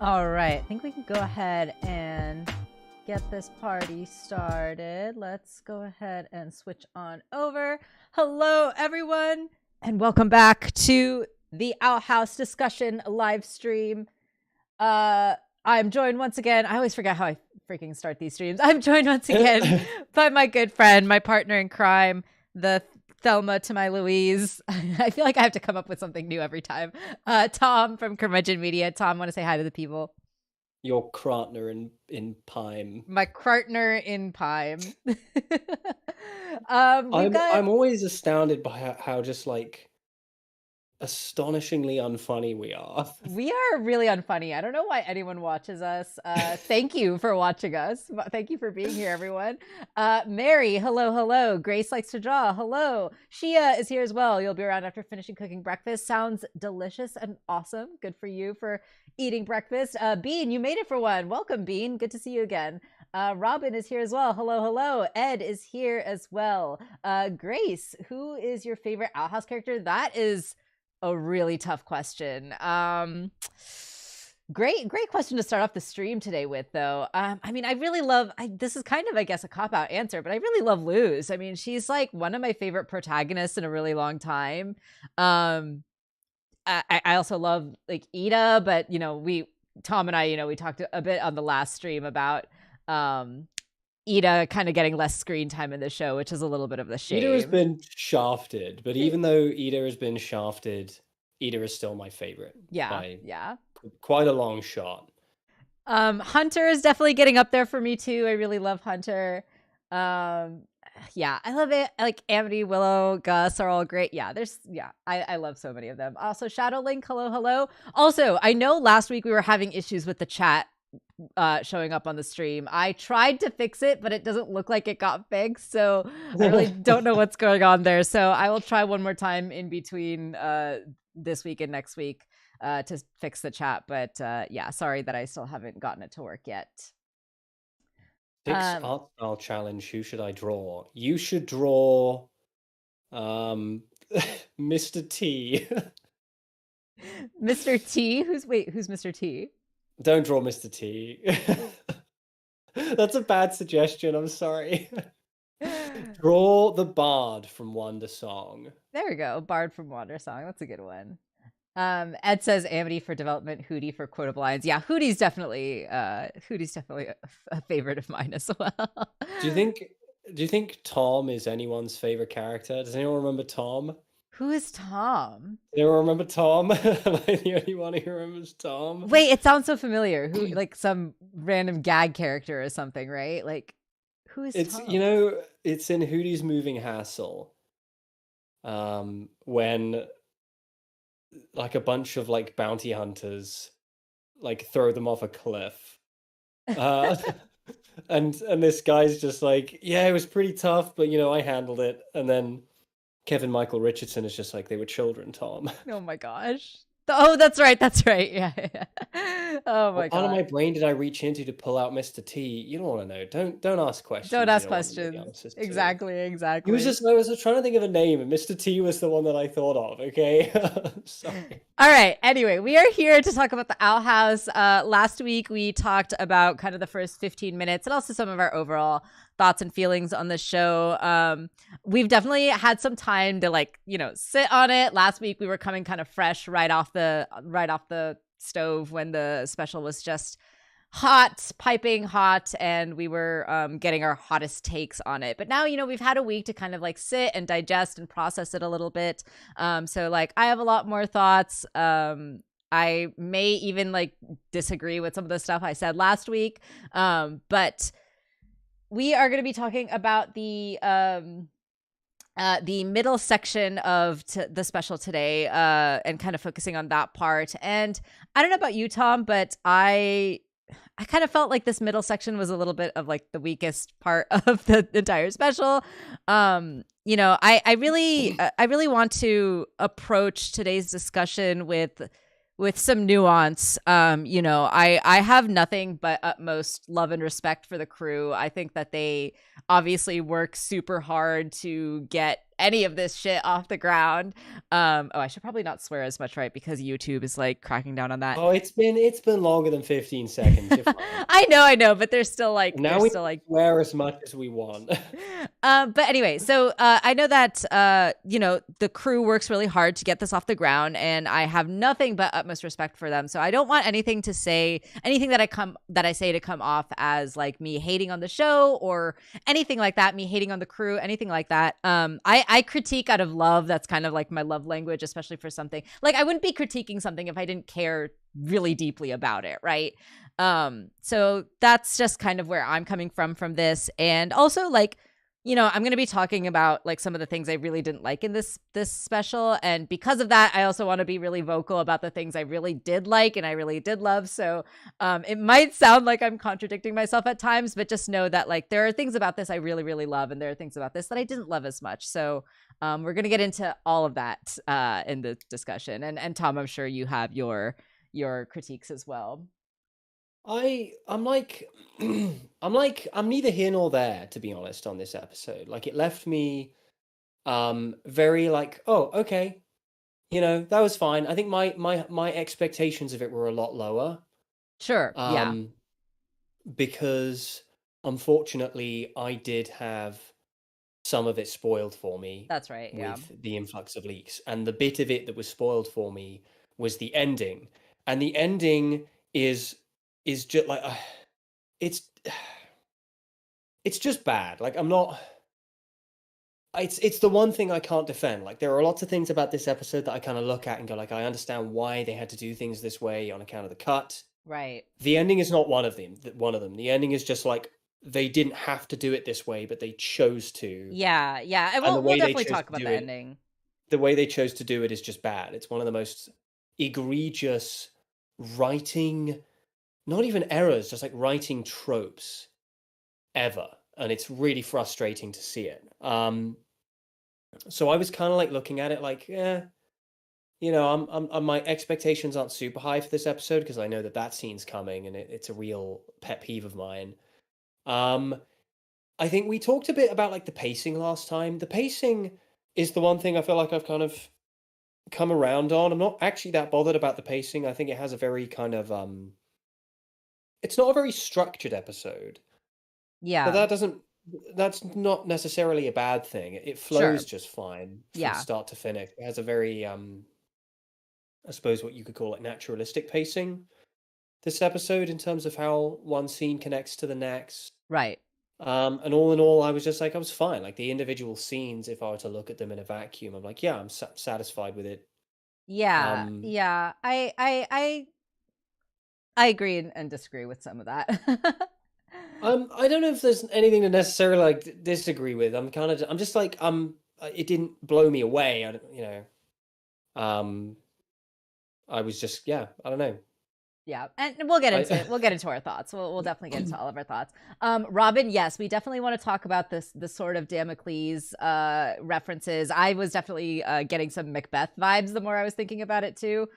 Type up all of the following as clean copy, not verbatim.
All right, I think we can go ahead and get this party started. Let's go ahead and switch on over. Hello, everyone, and welcome back to the Outhouse discussion live stream. I'm joined once again. I always forget how I freaking start these streams. I'm joined once again by my good friend, my partner in crime, the Thelma to my Louise. I feel like I have to come up with something new every time. Tom from Curmudgeon Media. Tom, want to say hi to the people? Your Kratner in Pime. My Kratner in Pime. I'm always astounded by how just like astonishingly unfunny we are. We are really unfunny. I don't know why anyone watches us. Thank you for watching us. Thank you for being here, everyone. Mary, hello. Grace likes to draw. Hello. Shia is here as well. You'll be around after finishing cooking breakfast. Sounds delicious and awesome. Good for you for eating breakfast. Bean, you made it for one. Welcome, Bean. Good to see you again. Robin is here as well. Hello. Ed is here as well. Grace, who is your favorite Outhouse character? That is a really tough question. Great question to start off the stream today with, though. I mean, I really love, this is kind of, I guess, a cop-out answer, but I really love Luz. I mean, she's like one of my favorite protagonists in a really long time. I also love like Ida, but Tom and I, we talked a bit on the last stream about Ida kind of getting less screen time in the show, which is a little bit of the shame. Ida has been shafted, but even though Ida has been shafted, Ida is still my favorite. Yeah. Quite a long shot. Hunter is definitely getting up there for me too. I really love Hunter. Yeah, I love it. Like Amity, Willow, Gus are all great. Yeah, I love so many of them. Also, Shadow Link, hello. Also, I know last week we were having issues with the chat showing up on the stream. I tried to fix it, but it doesn't look like it got fixed, so I really don't know what's going on there. So I will try one more time in between this week and next week to fix the chat. But yeah, sorry that I still haven't gotten it to work yet. Art style challenge. Who should I draw? You should draw Mr. T. Mr. T? Who's Mr. T? Don't draw Mr. T. That's a bad suggestion. I'm sorry. Draw the Bard from Wonder Song. There we go. Bard from Wonder Song. That's a good one. Ed says Amity for development, Hootie for quotable lines. Yeah, Hootie's definitely a favorite of mine as well. Do you think Tom is anyone's favorite character? Does anyone remember Tom? Who is Tom? You don't remember Tom? Am I the only one who remembers Tom? Wait, it sounds so familiar. Who, like some random gag character or something, right? Like, who is Tom? It's in Hootie's Moving Hassle. When like a bunch of like bounty hunters like throw them off a cliff. And this guy's just like, yeah, it was pretty tough, but I handled it. And then Kevin Michael Richardson is just like, they were children, Tom. Oh my gosh. Oh, that's right. Yeah. Oh my god. Part of my brain did I reach into to pull out Mr. T? You don't want to know. Don't ask questions. Don't ask questions. Exactly. I was trying to think of a name, and Mr. T was the one that I thought of. Okay. Sorry. All right. Anyway, we are here to talk about the Outhouse. Last week we talked about kind of the first 15 minutes and also some of our overall thoughts and feelings on the show. We've definitely had some time to sit on it. Last week we were coming kind of fresh right off the stove when the special was just piping hot, and we were getting our hottest takes on it. But now, we've had a week to kind of sit and digest and process it a little bit. So I have a lot more thoughts. I may even disagree with some of the stuff I said last week. But we are going to be talking about the middle section of the special today, and kind of focusing on that part. And I don't know about you, Tom, but I kind of felt like this middle section was a little bit of the weakest part of the entire special. I really want to approach today's discussion with some nuance. I have nothing but utmost love and respect for the crew. I think that they obviously work super hard to get any of this shit off the ground. I should probably not swear as much, right? Because YouTube is like cracking down on that. Oh, it's been longer than 15 seconds. You're fine. I know, but there's still like Now we swear as much as we want. But anyway, so I know that the crew works really hard to get this off the ground, and I have nothing but utmost respect for them. So I don't want anything that I say to come off as like me hating on the show or anything like that, me hating on the crew, anything like that. I critique out of love. That's kind of like my love language, especially for something like I wouldn't be critiquing something if I didn't care really deeply about it, right? So that's just kind of where I'm coming from this. And also like, I'm going to be talking about like some of the things I really didn't like in this special. And because of that, I also want to be really vocal about the things I really did like and I really did love. So it might sound like I'm contradicting myself at times, but just know that like there are things about this I really, really love. And there are things about this that I didn't love as much. So we're going to get into all of that in the discussion. And Tom, I'm sure you have your critiques as well. I'm like I'm neither here nor there, to be honest, on this episode. Like it left me very like, oh, okay. That was fine. I think my expectations of it were a lot lower. Sure. Yeah. Because unfortunately I did have some of it spoiled for me. That's right. Yeah. With the influx of leaks. And the bit of it that was spoiled for me was the ending. And the ending is just like it's just bad. Like it's the one thing I can't defend. Like there are lots of things about this episode that I kind of look at and go like, I understand why they had to do things this way on account of the cut. Right. The ending is not one of them. The ending is just like they didn't have to do it this way, but they chose to. Yeah. And we'll definitely talk about the ending. The way they chose to do it is just bad. It's one of the most egregious writing, not even errors, just like writing tropes ever. And it's really frustrating to see it. So I was kind of like looking at it like, I'm my expectations aren't super high for this episode because I know that scene's coming and it's a real pet peeve of mine. I think we talked a bit about like the pacing last time. The pacing is the one thing I feel like I've kind of come around on. I'm not actually that bothered about the pacing. I think it has a very kind of it's not a very structured episode. Yeah. But that's not necessarily a bad thing. It flows just fine from start to finish. It has a very I suppose what you could call it naturalistic pacing this episode in terms of how one scene connects to the next. Right. And all in all, I was fine. Like the individual scenes, if I were to look at them in a vacuum, I'm like, yeah, I'm satisfied with it. Yeah. I agree and disagree with some of that. I don't know if there's anything to necessarily like disagree with. I'm just like, it didn't blow me away. I was just, I don't know. Yeah, and we'll get into our thoughts. We'll definitely get into all of our thoughts. Robin, yes, we definitely want to talk about the sort of Damocles references. I was definitely getting some Macbeth vibes the more I was thinking about it too,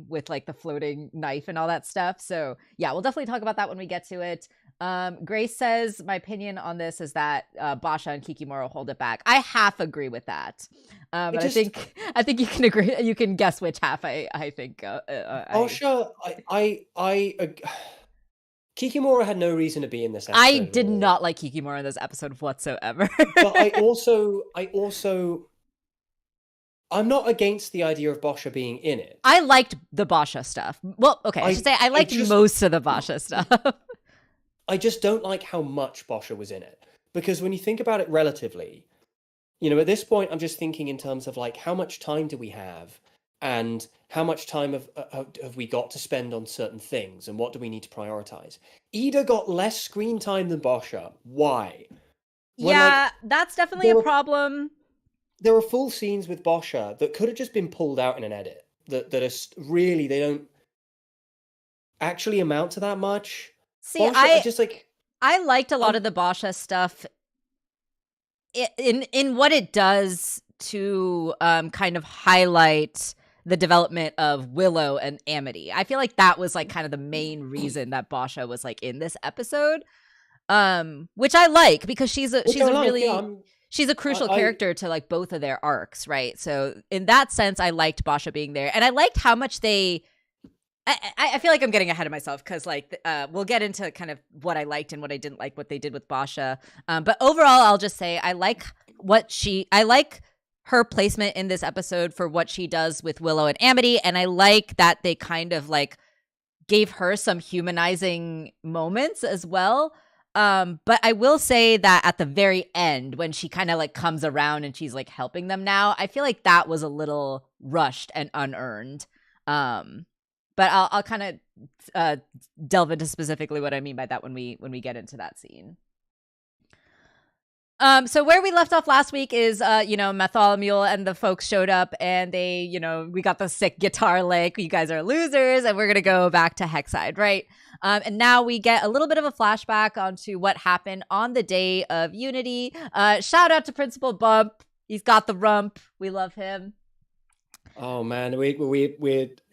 with like the floating knife and all that stuff. So yeah, we'll definitely talk about that when we get to it. Grace says, my opinion on this is that Basha and Kikimoro hold it back. I half agree with that. But I think you can agree. You can guess which half I think. Basha, Kikimoro had no reason to be in this episode. I did not like Kikimoro in this episode whatsoever. But I also I'm not against the idea of Basha being in it. I liked the Basha stuff. Well, okay, I should say I liked most of the Basha stuff. I just don't like how much Basha was in it. Because when you think about it relatively, at this point, I'm just thinking in terms of like, how much time do we have? And how much time have we got to spend on certain things? And what do we need to prioritize? Ida got less screen time than Basha. Why? That's definitely a problem. There are full scenes with Basha that could have just been pulled out in an edit. That are really, they don't actually amount to that much. See, I liked a lot of the Basha stuff in what it does to kind of highlight the development of Willow and Amity. I feel like that was like kind of the main reason that Basha was like in this episode, which I like because she's a really she's a crucial character to like both of their arcs, right? So in that sense, I liked Basha being there, and I liked how much they. I feel like I'm getting ahead of myself because like we'll get into kind of what I liked and what I didn't like what they did with Basha. But overall, I'll just say I like her placement in this episode for what she does with Willow and Amity, and I like that they kind of like gave her some humanizing moments as well. But I will say that at the very end, when she kind of like comes around and she's like helping them now, I feel like that was a little rushed and unearned. But I'll kind of delve into specifically what I mean by that when we get into that scene. So where we left off last week is, Bartholomew and the folks showed up and they, we got the sick guitar lick. You guys are losers, and we're going to go back to Hexside, right? And now we get a little bit of a flashback onto what happened on the day of Unity. Shout out to Principal Bump. He's got the rump. We love him. Oh man, we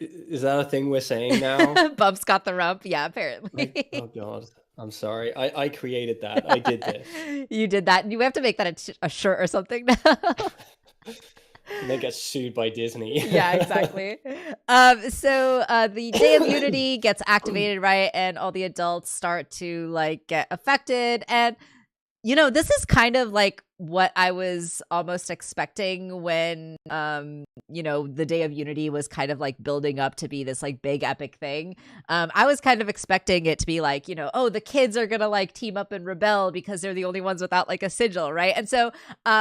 is that a thing we're saying now? Bump's got the rump. Yeah, apparently. Oh god. I'm sorry. I created that. I did this. You did that. You have to make that a shirt or something now. And then get sued by Disney. Yeah, exactly. So the Day of Unity gets activated, right? And all the adults start to like get affected. And this is kind of like what I was almost expecting when, the Day of Unity was kind of like building up to be this like big epic thing. I was kind of expecting it to be like, the kids are going to like team up and rebel because they're the only ones without like a sigil, right? And so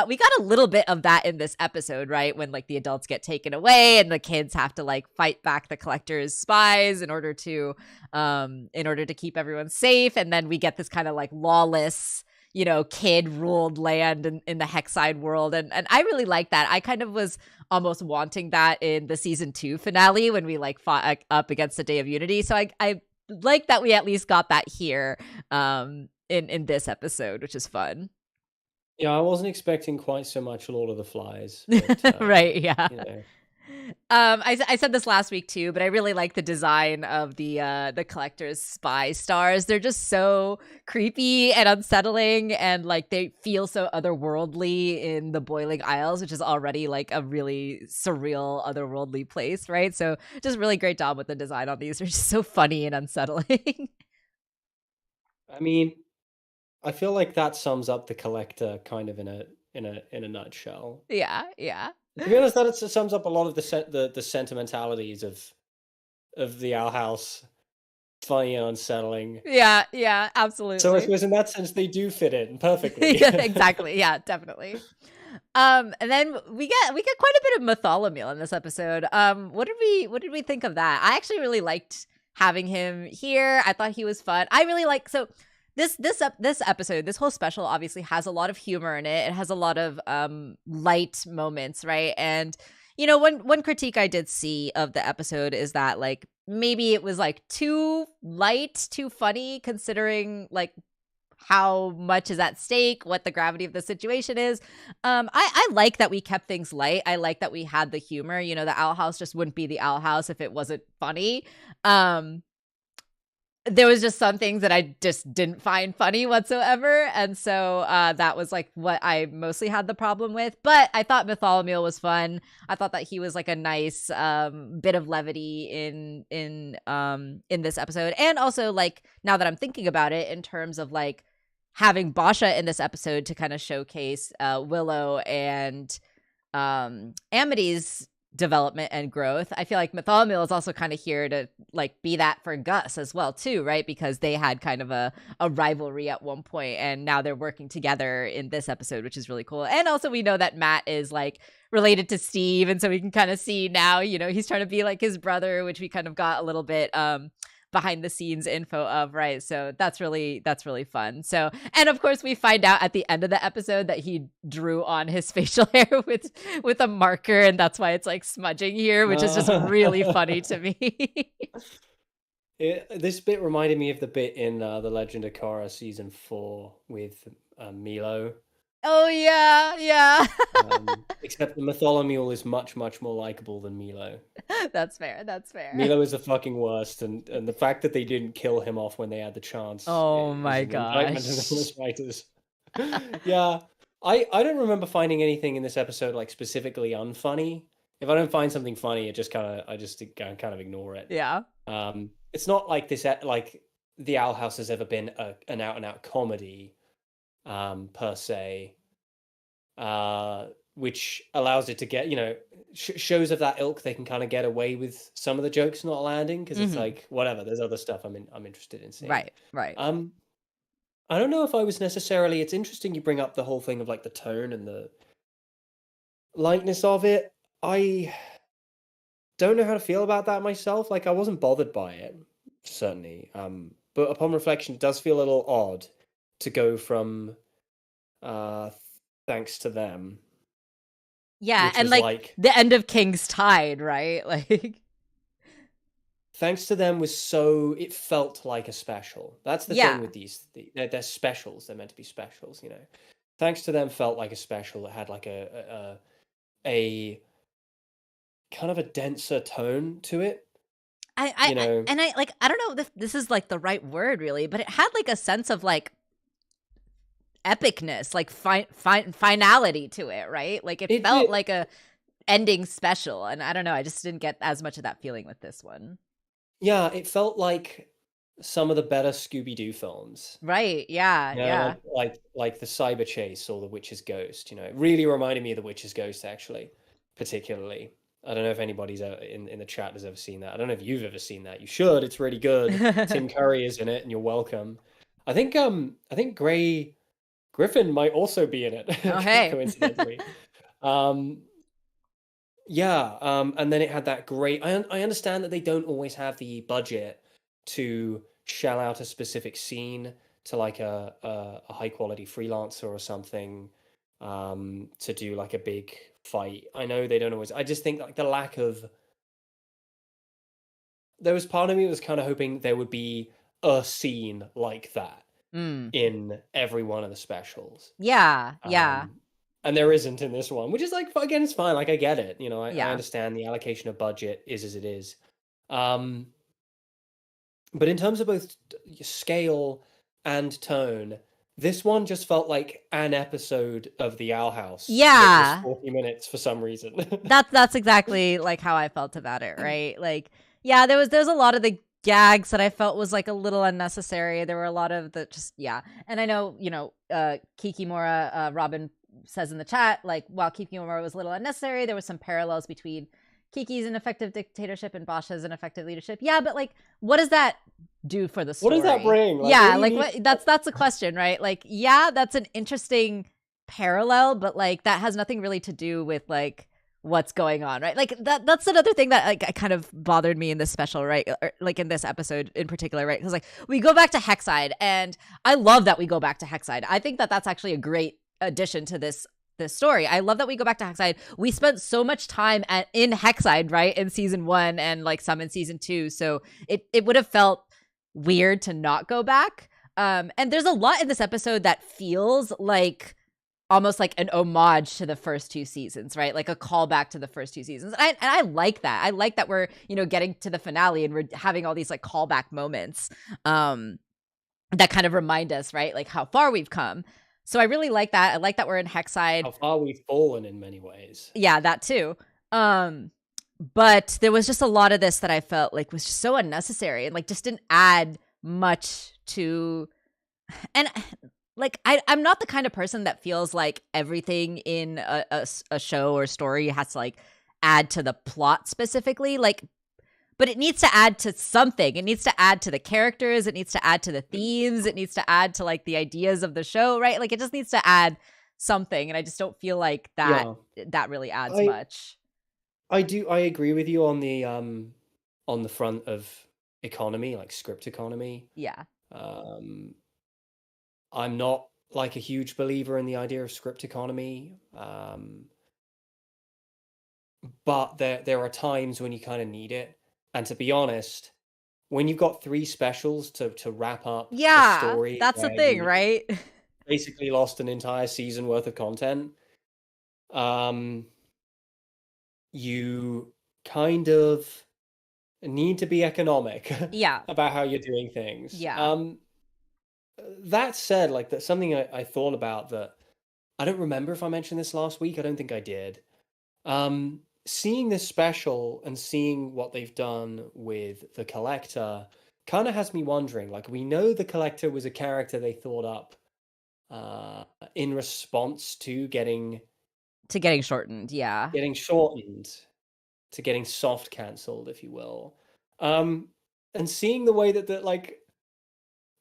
we got a little bit of that in this episode, right? When like the adults get taken away and the kids have to like fight back the collector's spies in order to keep everyone safe. And then we get this kind of like lawless kid ruled land in the Hexside world. And I really like that. I kind of was almost wanting that in the season 2 finale when we like fought up against the Day of Unity. So I like that we at least got that here in this episode, which is fun. Yeah, I wasn't expecting quite so much Lord of the Flies. But, right, yeah. I said this last week too, but I really like the design of the collector's spy stars. They're just so creepy and unsettling, and like they feel so otherworldly in the Boiling Isles, which is already like a really surreal otherworldly place, right? So just really great job with the design on these. They're just so funny and unsettling. I mean, I feel like that sums up the collector kind of in a nutshell. Yeah. To be honest, that sums up a lot of the sentimentalities of the Owl House. Funny and unsettling. Yeah, absolutely. So I suppose in that sense they do fit in perfectly. Yeah, exactly. Yeah, definitely. And then we get quite a bit of Bartholomew in this episode. What did we think of that? I actually really liked having him here. I thought he was fun. I really like This episode, this whole special obviously has a lot of humor in it. It has a lot of light moments, right? And one critique I did see of the episode is that like maybe it was like too light, too funny, considering like how much is at stake, what the gravity of the situation is. I like that we kept things light. I like that we had the humor. The Owl House just wouldn't be the Owl House if it wasn't funny. There was just some things that I just didn't find funny whatsoever. And so that was like what I mostly had the problem with. But I thought Bartholomew was fun. I thought that he was like a nice bit of levity in this episode. And also like now that I'm thinking about it in terms of like having Basha in this episode to kind of showcase Willow and Amity's development and growth. I feel like Bartholomew is also kind of here to like be that for Gus as well too, right? Because they had kind of a rivalry at one point, and now they're working together in this episode, which is really cool. And also we know that Matt is like related to Steve, and so we can kind of see now, he's trying to be like his brother, which we kind of got a little bit behind the scenes info of, right? So that's really fun. So, and of course we find out at the end of the episode that he drew on his facial hair with a marker, and that's why it's like smudging here, which is just really funny to me. This bit reminded me of the bit in The Legend of Korra season 4 with Milo. Oh yeah. Except the Bartholomew is much, much more likable than Milo. That's fair. Milo is the fucking worst, and the fact that they didn't kill him off when they had the chance. Oh my gosh. Writers. Yeah. I don't remember finding anything in this episode like specifically unfunny. If I don't find something funny, it just I just kind of ignore it. Yeah. It's not like like the Owl House has ever been an out and out comedy, per se, uh, which allows it to get, shows of that ilk. They can kind of get away with some of the jokes not landing because it's Hmm. like whatever. There's other stuff I'm interested in seeing. Right. Right. Um, I don't know if I was necessarily. It's interesting you bring up the whole thing of like the tone and the lightness of it. I don't know how to feel about that myself. Like I wasn't bothered by it, certainly. But upon reflection, it does feel a little odd to go from uh thanks to them, Yeah, which and was like like the end of King's Tide, right? Like, thanks to them was so it felt like a special. That's the thing yeah. with they're specials. They're meant to be specials, Thanks to them felt like a special. It had like a kind of a denser tone to it, you know. And I like I don't know if this is like the right word really, but it had like a sense of like epicness, like finality to it, right? Like it It felt did. like a ending special, and I don't know, I just didn't get as much of that feeling with this one. Yeah, it felt like some of the better Scooby-Doo films. Right? Yeah, Like yeah. like the Cyber Chase or the Witch's Ghost. It really reminded me of the Witch's Ghost actually, particularly. I don't know if anybody's in the chat has ever seen that. I don't know if you've ever seen that. You should. It's really good. Tim Curry is in it, and you're welcome. I think Gray Griffin might also be in it, Oh, hey. coincidentally. Um, yeah, and then it had that great. I understand that they don't always have the budget to shell out a specific scene to like a high quality freelancer or something, to do like a big fight. I know they don't always. I just think like the lack of. There was part of me that was kind of hoping there would be a scene like that Mm. in every one of the specials. Yeah, yeah, Um, and there isn't in this one, which is like again, it's fine. Like I get it. I yeah. understand the allocation of budget is as it is. Um, but in terms of both scale and tone, this one just felt like an episode of The Owl House that was Yeah. 40 minutes for some reason. That's exactly like how I felt about it, right? Like, yeah, there's a lot of the gags that I felt was like a little unnecessary. There were a lot of the just yeah. And I know, Kiki Mora, Robin says in the chat, like, while Kiki Mora was a little unnecessary, there was some parallels between Kiki's ineffective dictatorship and Basha's ineffective leadership. Yeah, but like, what does that do for the What does that story? bring? Like, what Yeah, do you like need? what that's a question, right? Like, yeah, that's an interesting parallel, but like that has nothing really to do with like what's going on, right? Like that's another thing that like kind of bothered me in this special, right? Or, like in this episode in particular, right? Because like we go back to Hexside, and I love that we go back to Hexside. I think that that's actually a great addition to this story. I love that we go back to Hexside. We spent so much time in Hexside, right, in season 1 and like some in season 2, so it would have felt weird to not go back. And there's a lot in this episode that feels like almost like an homage to the first 2 seasons, right? Like a callback to the first 2 seasons. And I like that. I like that we're, getting to the finale and we're having all these like callback moments that kind of remind us, right? Like how far we've come. So I really like that. I like that we're in Hexside. How far we've fallen in many ways. Yeah, that too. But there was just a lot of this that I felt like was just so unnecessary and like just didn't add much to. And like I'm not the kind of person that feels like everything in a show or story has to like add to the plot specifically. Like, but it needs to add to something. It needs to add to the characters. It needs to add to the themes. It needs to add to like the ideas of the show, right? Like it just needs to add something. And I just don't feel like that really adds I much. I agree with you on the front of economy, like script economy. Yeah. Um, I'm not like a huge believer in the idea of script economy. But there are times when you kind of need it. And to be honest, when you've got 3 specials to wrap up a Yeah. story That's the where thing, you right? basically lost an entire season worth of content, you kind of need to be economic Yeah. about how you're doing things. Yeah. That said, like that's something I thought about that I don't remember if I mentioned this last week. I don't think I did. Seeing this special and seeing what they've done with the Collector kind of has me wondering. Like, we know the Collector was a character they thought up in response to getting shortened. Yeah. shortened, to getting soft cancelled, if you will. And seeing the way that like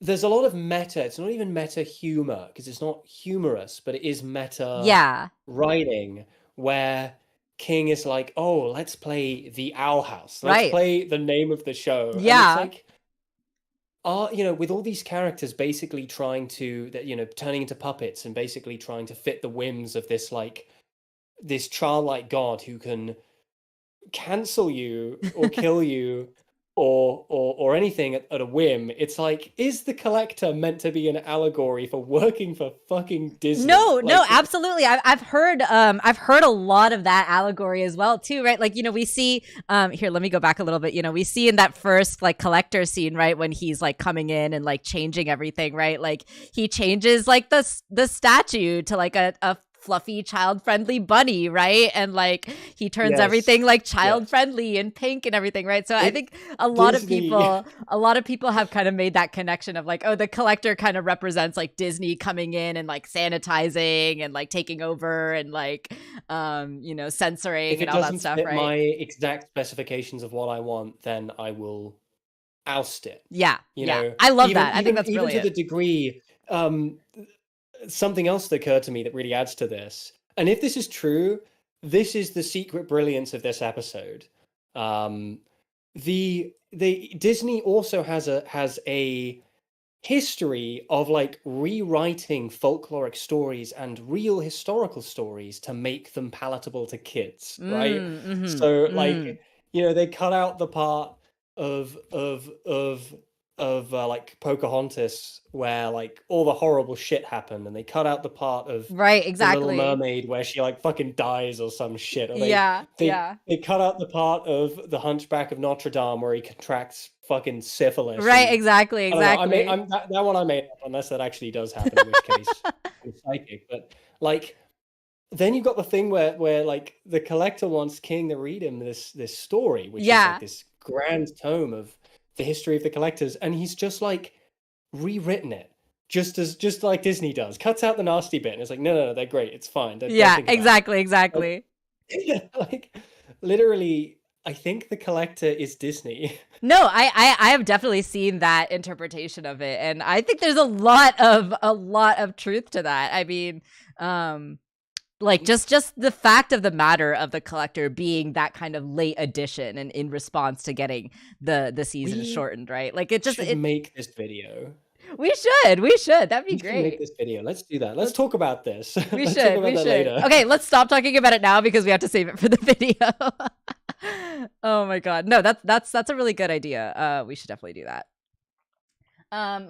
there's a lot of meta. It's not even meta humor because it's not humorous, but it is meta Yeah. writing where King is like, "Oh, let's play the Owl House. Let's Right. play the name of the show." And it's Yeah. like, with all these characters basically trying to turning into puppets and basically trying to fit the whims of this childlike god who can cancel you or kill you or anything at a whim. It's like, is the Collector meant to be an allegory for working for fucking Disney? No, Like, absolutely. I've heard a lot of that allegory as well too, right? Like, we see here, let me go back a little bit. We see in that first like Collector scene, right, when he's like coming in and like changing everything, right? Like he changes like the statue to like a fluffy child-friendly bunny, right? And like he turns everything like child-friendly and pink and everything, right? So I think a lot of people have kind of made that connection of like, oh, the Collector kind of represents like Disney coming in and like sanitizing and like taking over and like censoring and all that stuff, if it doesn't fit right? my exact specifications of what I want, then I will oust it. Yeah. I love that. I think that's even brilliant. to the degree, something else that occurred to me that really adds to this. And if this is true, this is the secret brilliance of this episode. The Disney also has a history of like rewriting folkloric stories and real historical stories to make them palatable to kids, right? So like, they cut out the part of like Pocahontas where like all the horrible shit happened, and they cut out the part of Right, the Little exactly. Mermaid where she like fucking dies or some shit, or Yeah. they cut out the part of the Hunchback of Notre Dame where he contracts fucking syphilis. Right, And exactly. I don't know. That one I made up, unless that actually does happen, in which case I'm psychic. But like, then you've got the thing where like the Collector wants King to read him this story, which is like this grand tome of the history of the Collectors, and he's just like rewritten it just like Disney does. Cuts out the nasty bit and it's like, no, they're great. It's fine. Don't think about it. Exactly. Like, literally, I think the Collector is Disney. No, I have definitely seen that interpretation of it, and I think there's a lot of truth to that. I mean, like just the fact of the matter of the Collector being that kind of late addition and in response to getting the season shortened, right? Like it should make this video. We should. That'd be great. Make this video. Let's do that. Let's talk about this. We should. Later. Okay, let's stop talking about it now because we have to save it for the video. Oh my god. No, that's a really good idea. We should definitely do that.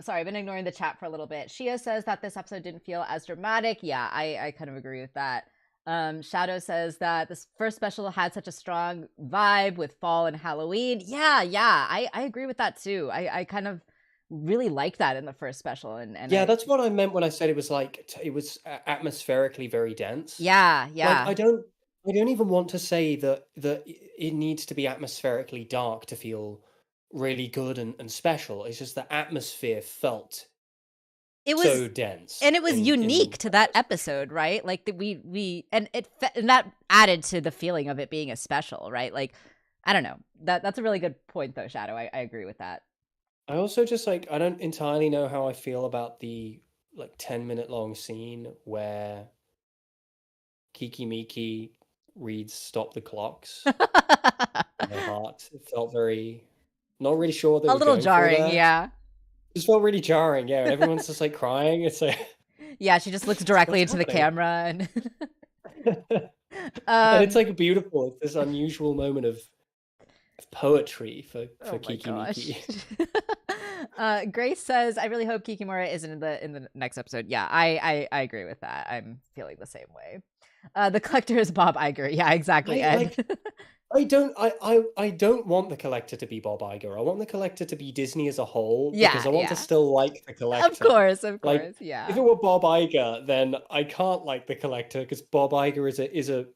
Sorry, I've been ignoring the chat for a little bit. Shia says that this episode didn't feel as dramatic. Yeah, I kind of agree with that. Shadow says that this first special had such a strong vibe with fall and Halloween. Yeah, I agree with that too. I kind of really liked that in the first special, and yeah, that's what I meant when I said it was like it was atmospherically very dense. Yeah. Like, I don't even want to say that it needs to be atmospherically dark to feel really good and special. It's just the atmosphere felt so dense, and it was unique to that episode, right? Like and that added to the feeling of it being a special, right? Like, I don't know. That's a really good point, though, Shadow. I agree with that. I also just like, I don't entirely know how I feel about the like 10-minute long scene where Kiki Miki reads "Stop the Clocks." My heart, it felt very, not really sure what they were little going jarring, for there. yeah. It just felt really jarring, yeah. And everyone's just like crying. It's like, yeah, she just looks directly into the camera, and and it's like beautiful. It's this unusual moment of poetry for Kiki Miki. Grace says, "I really hope Kikimora isn't in the next episode." Yeah, I agree with that. I'm feeling the same way. The Collector is Bob Iger. Yeah, exactly. I don't want the collector to be Bob Iger. I want the collector to be Disney as a whole because Yeah, I want to yeah. still like the collector. Of Like course, if yeah. it were Bob Iger, then I can't like the collector because Bob Iger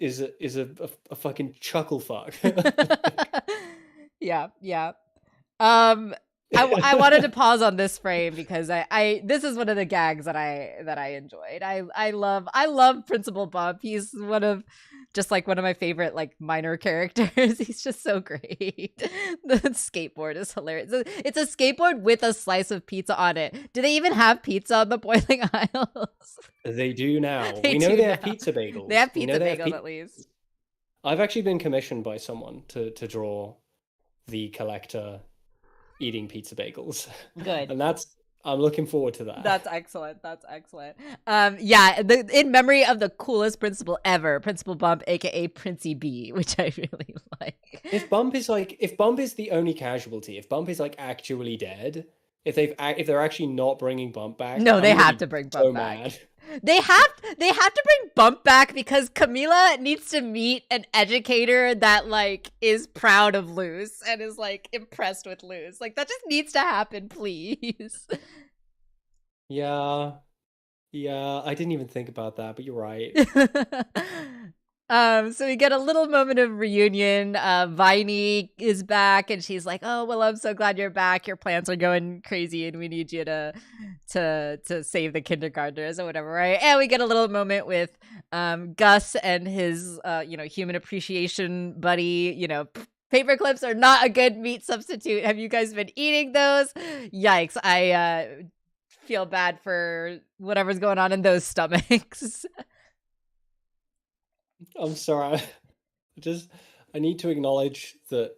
is a fucking chuckle fuck. Like, Yeah, yeah. Um, I wanted to pause on this frame because I this is one of the gags that I enjoyed. I love Principal Bump. He's one of my favorite like minor characters. He's just so great. The skateboard is hilarious. It's a skateboard with a slice of pizza on it. Do they even have pizza on the boiling aisles? they do now. They We know do they have now. pizza They bagels. have We know pizza they have bagels at least. I've actually been commissioned by someone to draw the collector eating pizza bagels. Good. And I'm looking forward to that. That's excellent. That's excellent. Yeah, in memory of the coolest principal ever, Principal Bump, aka Princey B, which I really like. If Bump is the only casualty, if Bump is like actually dead, if they're actually not bringing Bump back, No, I'm they gonna have be to bring so Bump back. mad. They have to bring Bump back because Camila needs to meet an educator that like is proud of Luz and is like impressed with Luz. Like that just needs to happen, please. Yeah. Yeah, I didn't even think about that, but you're right. So we get a little moment of reunion. Viney is back and she's like, "Oh, well, I'm so glad you're back. Your plans are going crazy and we need you to save the kindergartners or whatever, right?" And we get a little moment with Gus and his human appreciation buddy, paper clips are not a good meat substitute. Have you guys been eating those? Yikes. I feel bad for whatever's going on in those stomachs. I'm sorry. I need to acknowledge that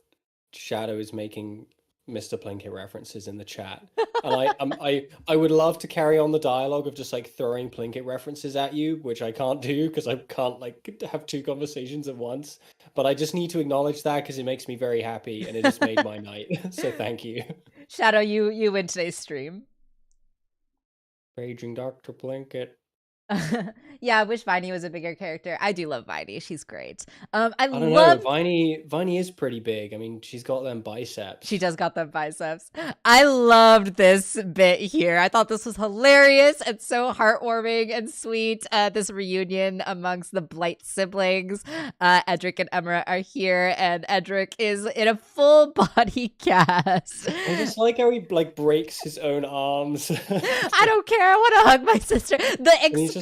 Shadow is making Mr. Plinkett references in the chat. And I would love to carry on the dialogue of just like throwing Plinkett references at you, which I can't do because I can't like have two conversations at once. But I just need to acknowledge that because it makes me very happy and it just made my night. So thank you. Shadow, you win today's stream. Raging Dr. Plinkett. Yeah, I wish Viney was a bigger character. I do love Viney. She's great. I don't know. Viney is pretty big. I mean, she's got them biceps. She does got them biceps. I loved this bit here. I thought this was hilarious and so heartwarming and sweet. This reunion amongst the Blight siblings. Edric and Emra are here, and Edric is in a full body cast. I just like how he like breaks his own arms. I don't care. I want to hug my sister. The expression,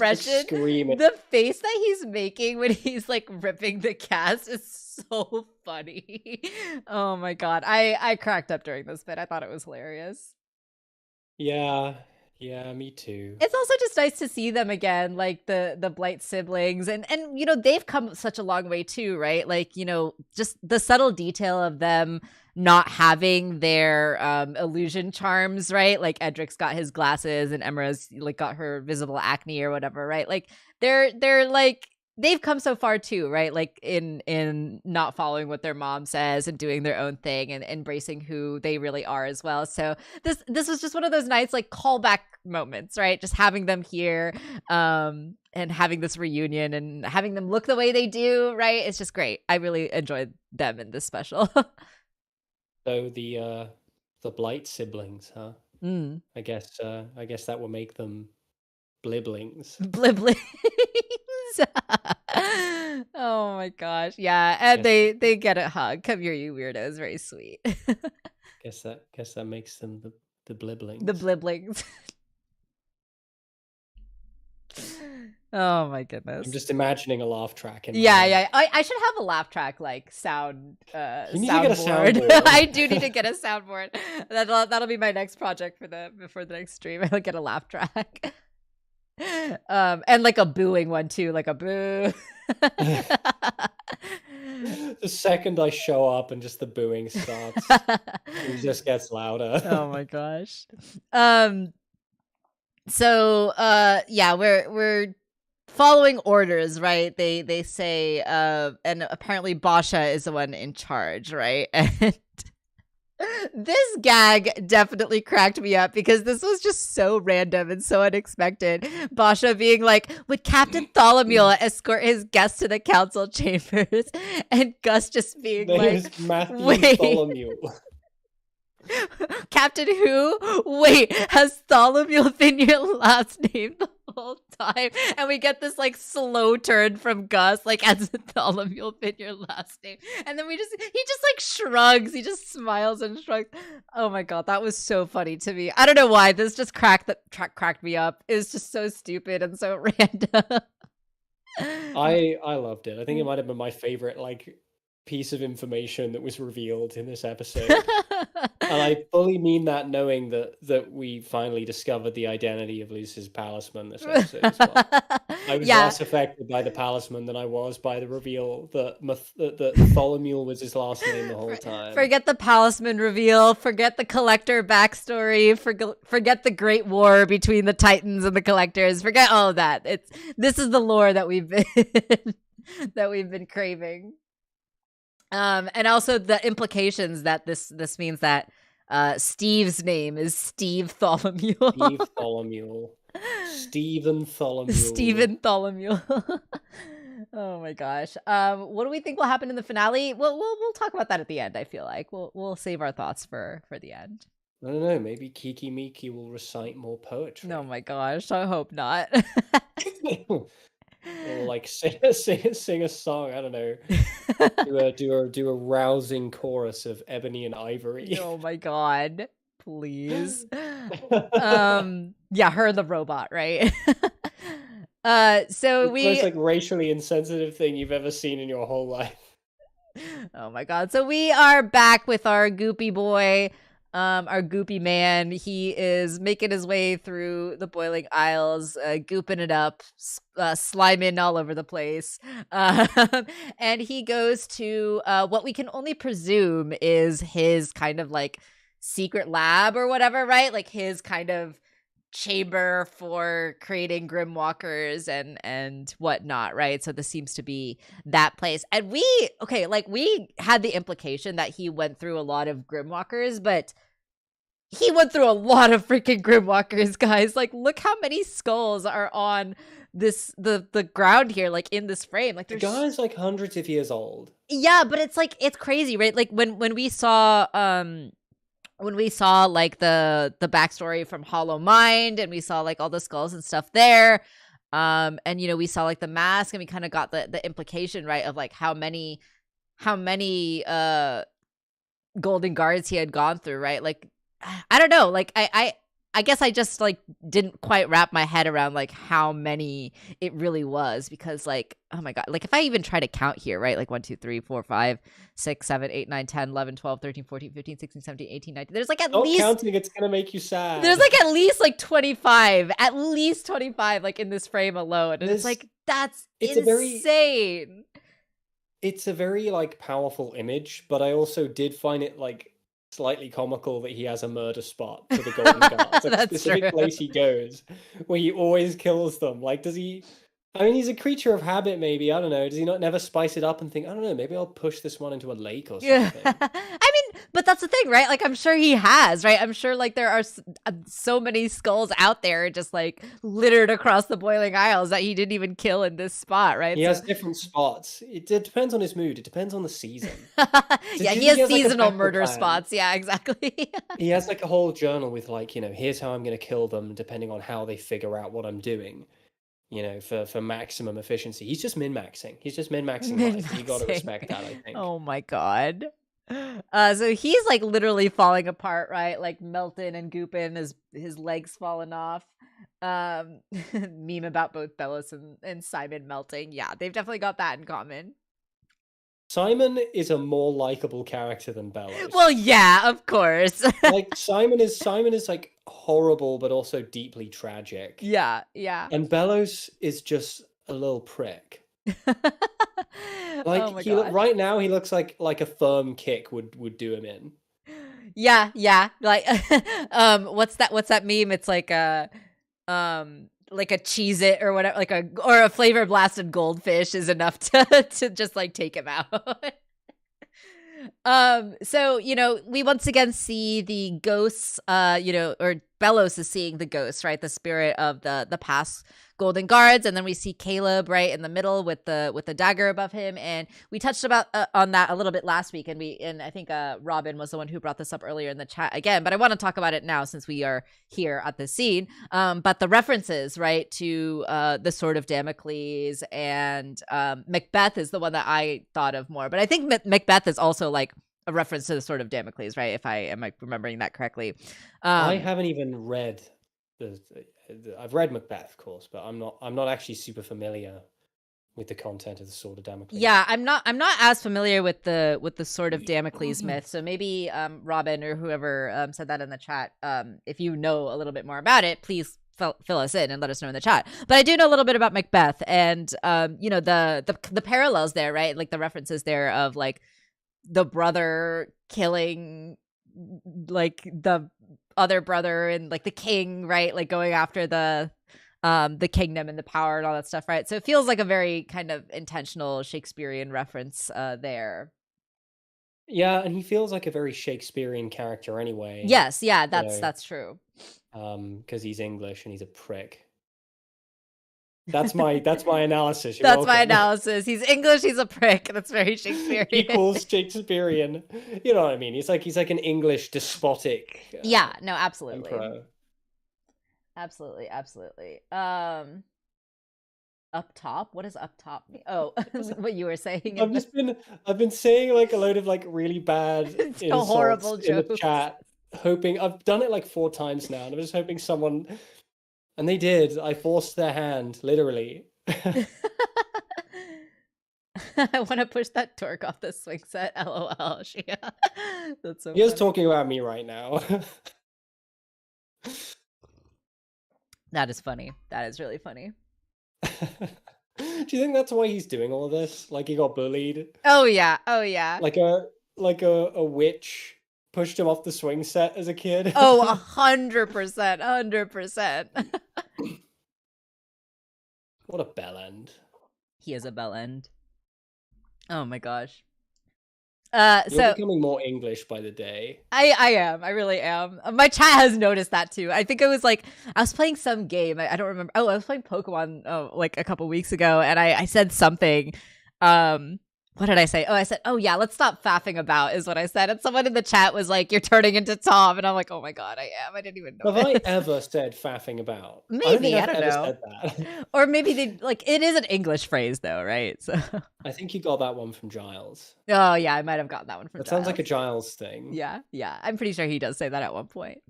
like, the face that he's making when he's like ripping the cast is so funny. Oh my god, I cracked up during this bit. I thought it was hilarious. Yeah, me too. It's also just nice to see them again, like the Blight siblings, and they've come such a long way too, right? Like just the subtle detail of them not having their illusion charms, right? Like Edric's got his glasses and Emra's like got her visible acne or whatever, right? Like they're like they've come so far too, right? Like in not following what their mom says and doing their own thing and embracing who they really are as well. So this was just one of those nice like callback moments, right? Just having them here and having this reunion and having them look the way they do, right? It's just great. I really enjoyed them in this special. So the Blight siblings, huh? I guess that will make them Bliblings. Bliblings. Oh my gosh. Yeah. And they get a hug. Come here, you weirdos. Very sweet. guess that makes them the Bliblings. The Bliblings. Oh my goodness. I'm just imagining a laugh track. Yeah. I should have a laugh track like sound. You need to get a soundboard. I do need to get a soundboard. That'll be my next project before the next stream. I'll get a laugh track. And like a booing one too, like a boo. The second I show up and just the booing starts, it just gets louder. Oh my gosh. So yeah, we're following orders, right? They say and apparently Basha is the one in charge, right? And This gag definitely cracked me up because this was just so random and so unexpected. Basha being like, would Captain Tholomew escort his guests to the council chambers? And Gus just being Name like, is Matthew wait. Tholomew. Captain who? Wait, has Tholomew been your last name the whole time? And we get this like slow turn from Gus, like, has Tholomew been your last name? And then he just like shrugs, he just smiles and shrugs. Oh my god, that was so funny to me. I don't know why, this just cracked me up. It was just so stupid and so random. I loved it. I think it might have been my favorite like piece of information that was revealed in this episode. And I fully mean that, knowing that we finally discovered the identity of Luce's Palisman this episode as well. I was less affected by the Palisman than I was by the reveal that Tholomew was his last name the whole time. Forget the Palisman reveal. Forget the Collector backstory. Forget the Great War between the Titans and the Collectors. Forget all of that. This is the lore that we've been craving. And also the implications that this means that Steve's name is Steve Tholomew. Steve Tholomew. Stephen Tholomew. Stephen Tholomew. Oh my gosh. What do we think will happen in the finale? We'll talk about that at the end. I feel like we'll save our thoughts for the end. I don't know. Maybe Kiki Miki will recite more poetry. Oh my gosh. I hope not. Or like sing a song. I don't know. Do a rousing chorus of Ebony and Ivory. Oh my god! Please. Yeah, her the robot, right? So it's the most like racially insensitive thing you've ever seen in your whole life. Oh my god! So we are back with our goopy boy. Our goopy man, he is making his way through the boiling aisles, gooping it up, sliming all over the place. And he goes to what we can only presume is his kind of like secret lab or whatever, right? Like his kind of chamber for creating Grimwalkers and whatnot, right? So this seems to be that place. And we had the implication that he went through a lot of Grimwalkers, but he went through a lot of freaking Grimwalkers, guys. Like, look how many skulls are on the ground here, like in this frame. Like, the guy's like hundreds of years old. Yeah, but it's like, it's crazy, right? Like when we saw like the backstory from Hollow Mind, and we saw like all the skulls and stuff there, and you know, we saw like the mask, and we kind of got the implication, right, of like how many Golden Guards he had gone through, right? Like, I don't know, like I guess I just like didn't quite wrap my head around like how many it really was, because like, oh my god, like if I even try to count here, right, like 1 2 3 4 5 6 7 8 9 10 11 12 13 14 15 16 17 18 19, there's like at least counting, it's gonna make you sad. There's like at least 25 like in this frame alone, and it's like, that's insane. It's a very like powerful image, but I also did find it like slightly comical that he has a murder spot for the Golden Guards. Like a specific place he goes where he always kills them. Like, does he? I mean, he's a creature of habit, maybe. I don't know. Does he not never spice it up and think, I don't know, maybe I'll push this one into a lake or something? Yeah. I mean, but that's the thing, right? Like, I'm sure he has, right? I'm sure like there are so many skulls out there just like littered across the boiling aisles that he didn't even kill in this spot, right? He has different spots. It depends on his mood. It depends on the season. Yeah, he has seasonal like murder spots. Yeah, exactly. He has like a whole journal with like, you know, here's how I'm going to kill them depending on how they figure out what I'm doing. You know, for maximum efficiency. He's just min-maxing. Life. You gotta respect that, I think. Oh my god. So he's like literally falling apart, right? Like melting and gooping, his legs falling off. Meme about both Bellows and Simon melting. Yeah, they've definitely got that in common. Simon is a more likable character than Bellows. Well, yeah, of course. Like Simon is like horrible but also deeply tragic. Yeah. And Bellows is just a little prick. Like, oh my God. Right now he looks like a firm kick would do him in. Yeah. Like what's that meme? It's like a Cheez-It or whatever, or a flavor blasted goldfish is enough to just like take him out. So, we once again see the ghosts, or Bellows is seeing the ghosts, right? The spirit of the past golden guards, and then we see Caleb right in the middle with the dagger above him, and we touched about on that a little bit last week, and I think Robin was the one who brought this up earlier in the chat again, but I want to talk about it now since we are here at the scene. But the references, right, to the Sword of Damocles and Macbeth is the one that I thought of more, but I think Macbeth is also like a reference to the Sword of Damocles, right? If I am remembering that correctly. I haven't even read I've read Macbeth, of course, but I'm not actually super familiar with the content of the Sword of Damocles. Yeah, I'm not as familiar with the Sword of Damocles myth. So maybe Robin or whoever said that in the chat, if you know a little bit more about it, please fill us in and let us know in the chat. But I do know a little bit about Macbeth, and the parallels there, right? Like the references there of like the brother killing like the other brother and like the king, right? Like going after the kingdom and the power and all that stuff, right? So it feels like a very kind of intentional Shakespearean reference there. Yeah, and he feels like a very Shakespearean character anyway. Yes, yeah, that's true. Because he's English and he's a prick. That's my analysis. That's welcome. My analysis. He's English. He's a prick. That's very Shakespearean. Equals Shakespearean. You know what I mean? He's like an English despotic. Yeah. No. Absolutely. Emperor. Absolutely. Up top. What does up top mean? Oh, what you were saying. I've been saying like a load of like really bad insults horrible in jokes. the chat, hoping I've done it like 4 times now, and I'm just hoping someone. And they did. I forced their hand, literally. I want to push that torque off the swing set. LOL. Yeah. That's so. He is talking about me right now. That is funny. That is really funny. Do you think that's why he's doing all of this? Like he got bullied? Oh yeah. Like a witch pushed him off the swing set as a kid. Oh, 100%. What a bell-end. He is a bell-end. Oh my gosh. You're becoming more English by the day. I am. I really am. My chat has noticed that too. I think it was like I was playing some game. I don't remember. Oh, I was playing Pokemon like a couple weeks ago, and I said something. What did I say? Oh, I said, oh, yeah, let's stop faffing about is what I said. And someone in the chat was like, you're turning into Tom. And I'm like, oh, my God, I am. I didn't even know. Have I ever said faffing about? Maybe. I don't know. Said that. Or maybe they like it is an English phrase, though, right? So I think you got that one from Giles. Oh, yeah, I might have gotten that one from Giles. That sounds like a Giles thing. Yeah. I'm pretty sure he does say that at one point.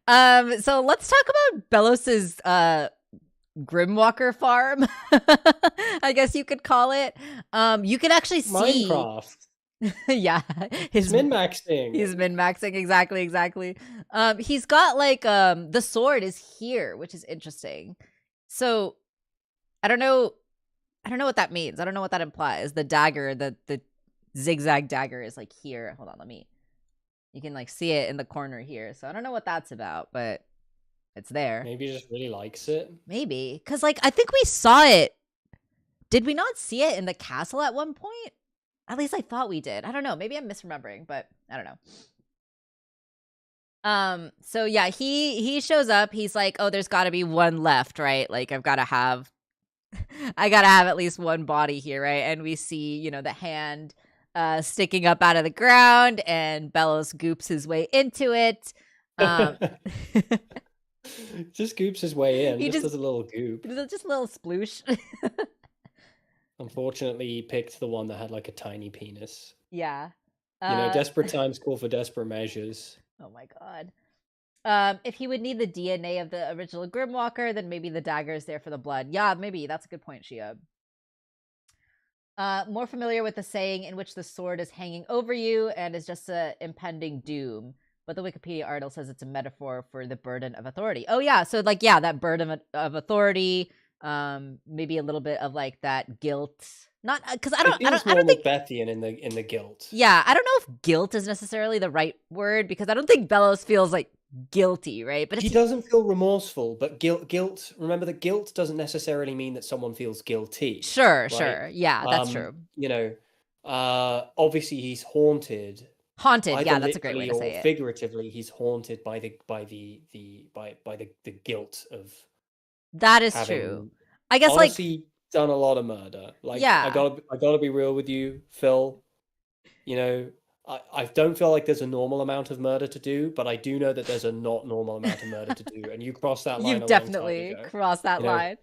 So let's talk about Bellos's Grimwalker farm, I guess you could call it. You can actually see Minecraft. Yeah, he's min-maxing. He's min-maxing, exactly. He's got like the sword is here, which is interesting. So I don't know what that means. I don't know what that implies. The dagger, the zigzag dagger is like here. Hold on, you can like see it in the corner here. So I don't know what that's about, but it's there. Maybe he just really likes it. Maybe. Because, like, I think we saw it. Did we not see it in the castle at one point? At least I thought we did. I don't know. Maybe I'm misremembering, but I don't know. So, yeah, he shows up. He's like, oh, there's got to be one left, right? Like, I got to have at least one body here, right? And we see, the hand sticking up out of the ground, and Bellows goops his way into it. Just goops his way in. He just does a little goop. Just a little sploosh. Unfortunately, he picked the one that had like a tiny penis. Yeah. Desperate times call for desperate measures. Oh my God. If he would need the DNA of the original Grimwalker, then maybe the dagger is there for the blood. Yeah, maybe. That's a good point, Shia. More familiar with the saying in which the sword is hanging over you and is just an impending doom. But the Wikipedia article says it's a metaphor for the burden of authority. Oh, yeah. So, like, yeah, that burden of authority, maybe a little bit of, like, that guilt. Not because I don't think Macbethian in the guilt. Yeah, I don't know if guilt is necessarily the right word because I don't think Bellows feels, like, guilty, right? But he doesn't feel remorseful, but guilt. Remember that guilt doesn't necessarily mean that someone feels guilty. Sure. Yeah, that's true. Obviously he's haunted, Haunted. either Yeah, that's a great way literally to or say it. figuratively. He's haunted by the guilt of That is true. having I guess like, honestly done a lot of murder. Like yeah. I gotta be real with you, Phil. You know, I don't feel like there's a normal amount of murder to do, but I do know that there's a not normal amount of murder to do, and you crossed that line You've a long time definitely ago. crossed that You know, line.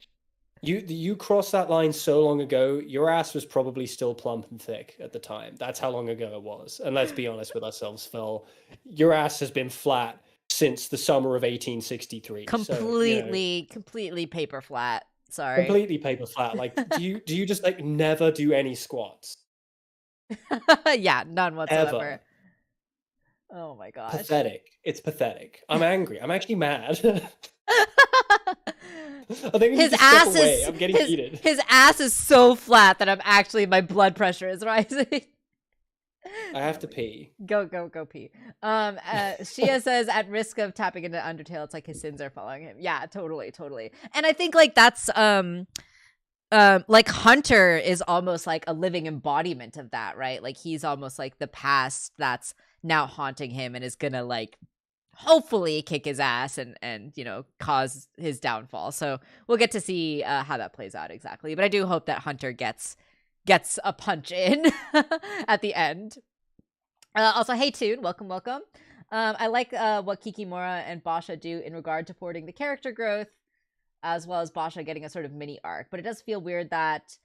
you crossed that line so long ago. Your ass was probably still plump and thick at the time. That's how long ago it was. And let's be honest with ourselves, Phil. Your ass has been flat since the summer of 1863. So, Completely paper flat. Sorry. completely paper flat. Like, do you just like never do any squats? Yeah, none whatsoever. Ever. Oh my gosh. Pathetic. It's pathetic. I'm angry. I'm actually mad. I think I need His to step ass away. is I'm getting heated. his ass is so flat that my blood pressure is rising. I have to pee. Go pee. Shia says at risk of tapping into Undertale, it's like his sins are following him. Yeah, totally. And I think like that's like Hunter is almost like a living embodiment of that, right? Like he's almost like the past that's now haunting him and is gonna like hopefully kick his ass and you know cause his downfall. So we'll get to see how that plays out exactly. But I do hope that Hunter gets a punch in at the end. Also, hey Toon, welcome. I like what Kikimora and Basha do in regard to porting the character growth, as well as Basha getting a sort of mini arc. But it does feel weird that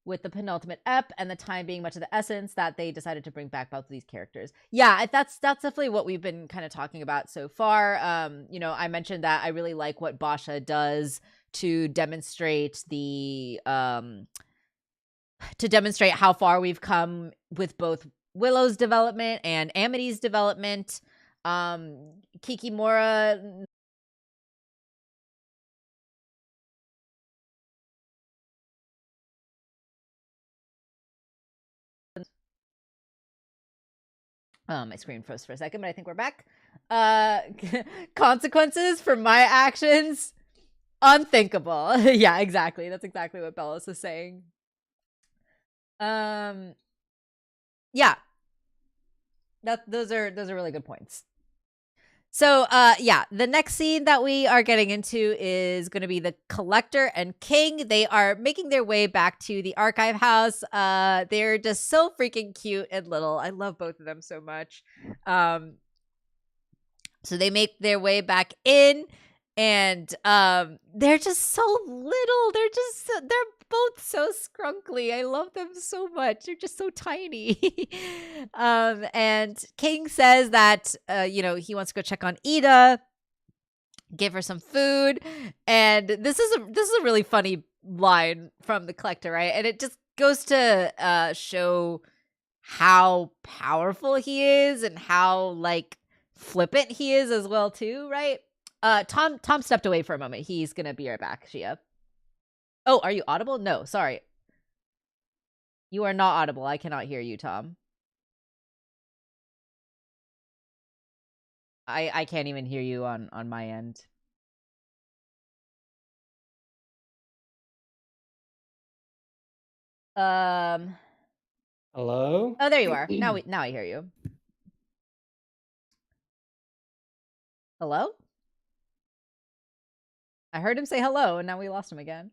with the penultimate ep and the time being much of the essence, that they decided to bring back both of these characters. Yeah, that's definitely what we've been kind of talking about so far. You know, I mentioned that I really like what Basha does to demonstrate how far we've come with both Willow's development and Amity's development. Kikimora my screen froze for a second, but I think we're back. Consequences for my actions, unthinkable. Yeah, exactly. That's exactly what Bellis is saying. Yeah. Those are really good points. So, yeah, the next scene that we are getting into is going to be the Collector and King. They are making their way back to the archive house. They're just so freaking cute and little. I love both of them so much. So they make their way back in, and they're just so little. They're both so scrunkly. I love them so much. They're just so tiny. And King says that you know, he wants to go check on Ida, give her some food, and this is a really funny line from the Collector, right? And it just goes to show how powerful he is and how like flippant he is as well too, right? Tom stepped away for a moment. He's gonna be right back, Shia. Oh, are you audible? No, sorry. You are not audible. I cannot hear you, Tom. I can't even hear you on my end. Hello? Oh, there you are. Now I hear you. Hello? I heard him say hello and now we lost him again.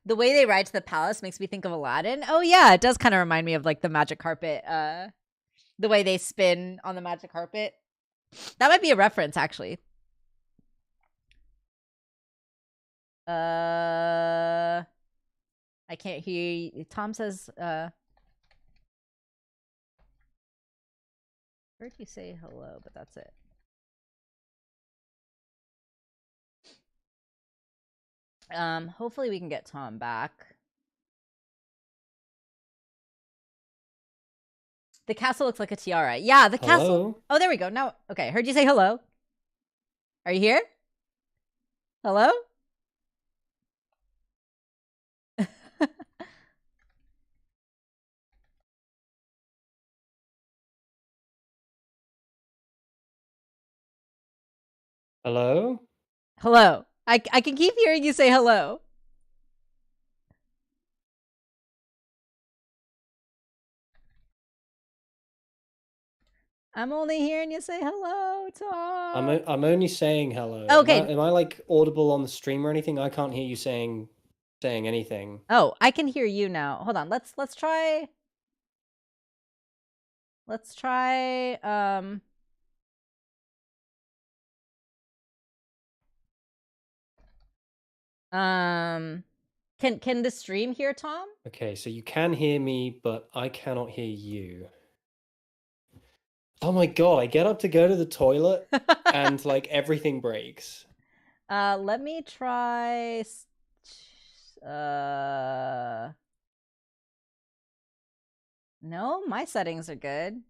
The way they ride to the palace makes me think of Aladdin. Oh yeah, it does kind of remind me of like the magic carpet. The way they spin on the magic carpet. That might be a reference, actually. I can't hear you. Tom says, heard you say hello, but that's it. Hopefully we can get Tom back. The castle looks like a tiara. Yeah, the castle. Oh, there we go. Now, okay. Heard you say hello. Are you here? Hello? Hello? Hello. I can keep hearing you say hello. I'm only hearing you say hello, Tom. I'm only saying hello. Okay. Am I like audible on the stream or anything? I can't hear you saying anything. Oh, I can hear you now. Hold on. Let's try. Let's try. Can the stream hear Tom? Okay, so you can hear me, but I cannot hear you. Oh my god, I get up to go to the toilet and like everything breaks. Let me try. No, my settings are good.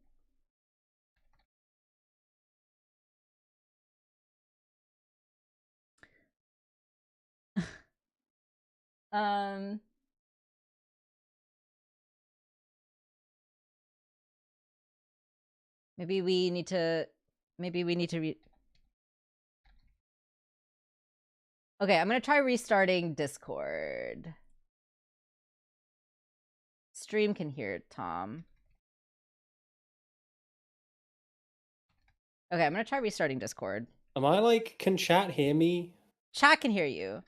Maybe we need to Okay, I'm gonna try restarting Discord. Stream can hear Tom. Okay, I'm gonna try restarting Discord. Am I like, can chat hear me? Chat can hear you.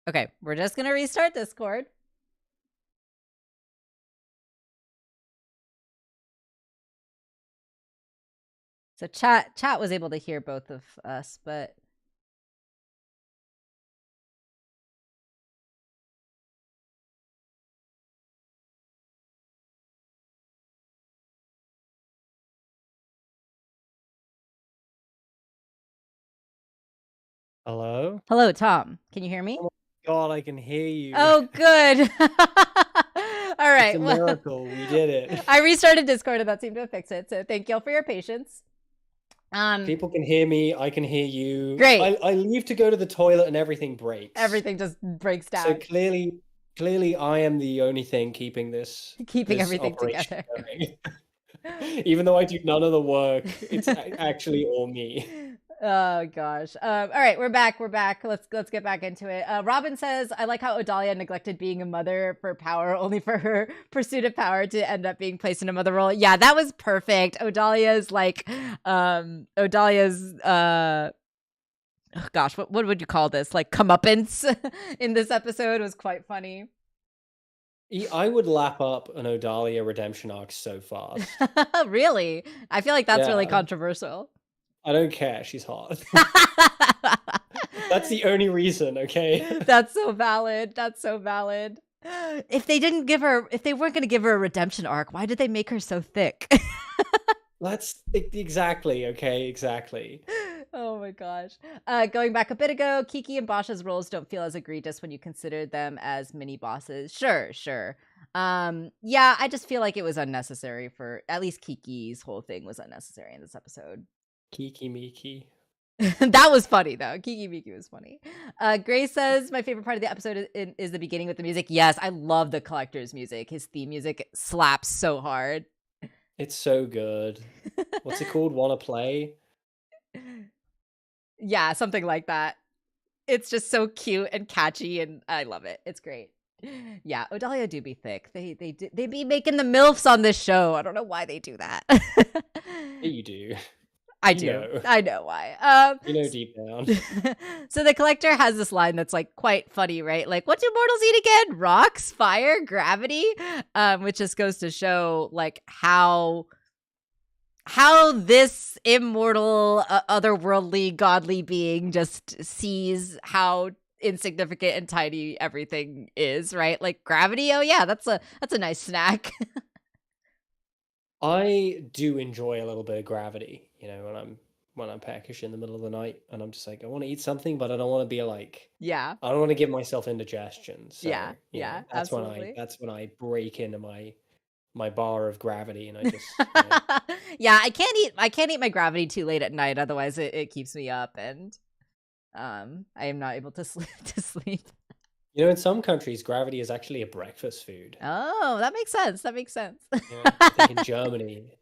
Okay, we're just gonna restart Discord. So chat was able to hear both of us, but Hello? hello, Tom. Can you hear me? Oh my god, I can hear you. Oh, good. All right. It's a miracle. We did it. I restarted Discord and that seemed to fix it. So thank y'all for your patience. People can hear me. I can hear you. Great. I leave to go to the toilet and everything breaks. Everything just breaks down. So clearly, I am the only thing keeping everything together. Even though I do none of the work, it's actually all me. Oh gosh. All right, we're back. Let's get back into it. Robin says, "I like how Odalia neglected being a mother for power, only for her pursuit of power to end up being placed in a mother role." Yeah, that was perfect. Odalia's oh gosh, what would you call this? Like comeuppance in this episode was quite funny. I would lap up an Odalia redemption arc so fast. Really? I feel like that's really controversial. I don't care. She's hot. That's the only reason, okay? That's so valid. If they weren't going to give her a redemption arc, why did they make her so thick? That's exactly, okay, exactly. Oh my gosh. Going back a bit ago, Kiki and Basha's roles don't feel as egregious when you consider them as mini bosses. Sure. Yeah, I just feel like it was unnecessary for, at least Kiki's whole thing was unnecessary in this episode. Kiki Miki. That was funny though. Kiki Miki was funny. Grace says, my favorite part of the episode is the beginning with the music. Yes, I love the Collector's music. His theme music slaps so hard. It's so good. What's it called? Wanna Play? Yeah, something like that. It's just so cute and catchy, and I love it. It's great. Yeah, Odalia do be thick. They be making the MILFs on this show. I don't know why they do that. Yeah, you do. I do. I know why. You know deep down. So the Collector has this line that's like quite funny, right? Like, what do mortals eat again? Rocks, fire, gravity? Which just goes to show like how this immortal, otherworldly, godly being just sees how insignificant and tiny everything is, right? Like gravity. Oh yeah, that's a nice snack. I do enjoy a little bit of gravity, you know, when I'm peckish in the middle of the night and I'm just like, I want to eat something, but I don't want to be like, yeah, I don't want to give myself indigestion. So, yeah, that's absolutely. when I break into my bar of gravity and I just yeah, I can't eat my gravity too late at night, otherwise it keeps me up and I am not able to sleep. You know, in some countries, gravity is actually a breakfast food. Oh, that makes sense. Yeah, I think in Germany.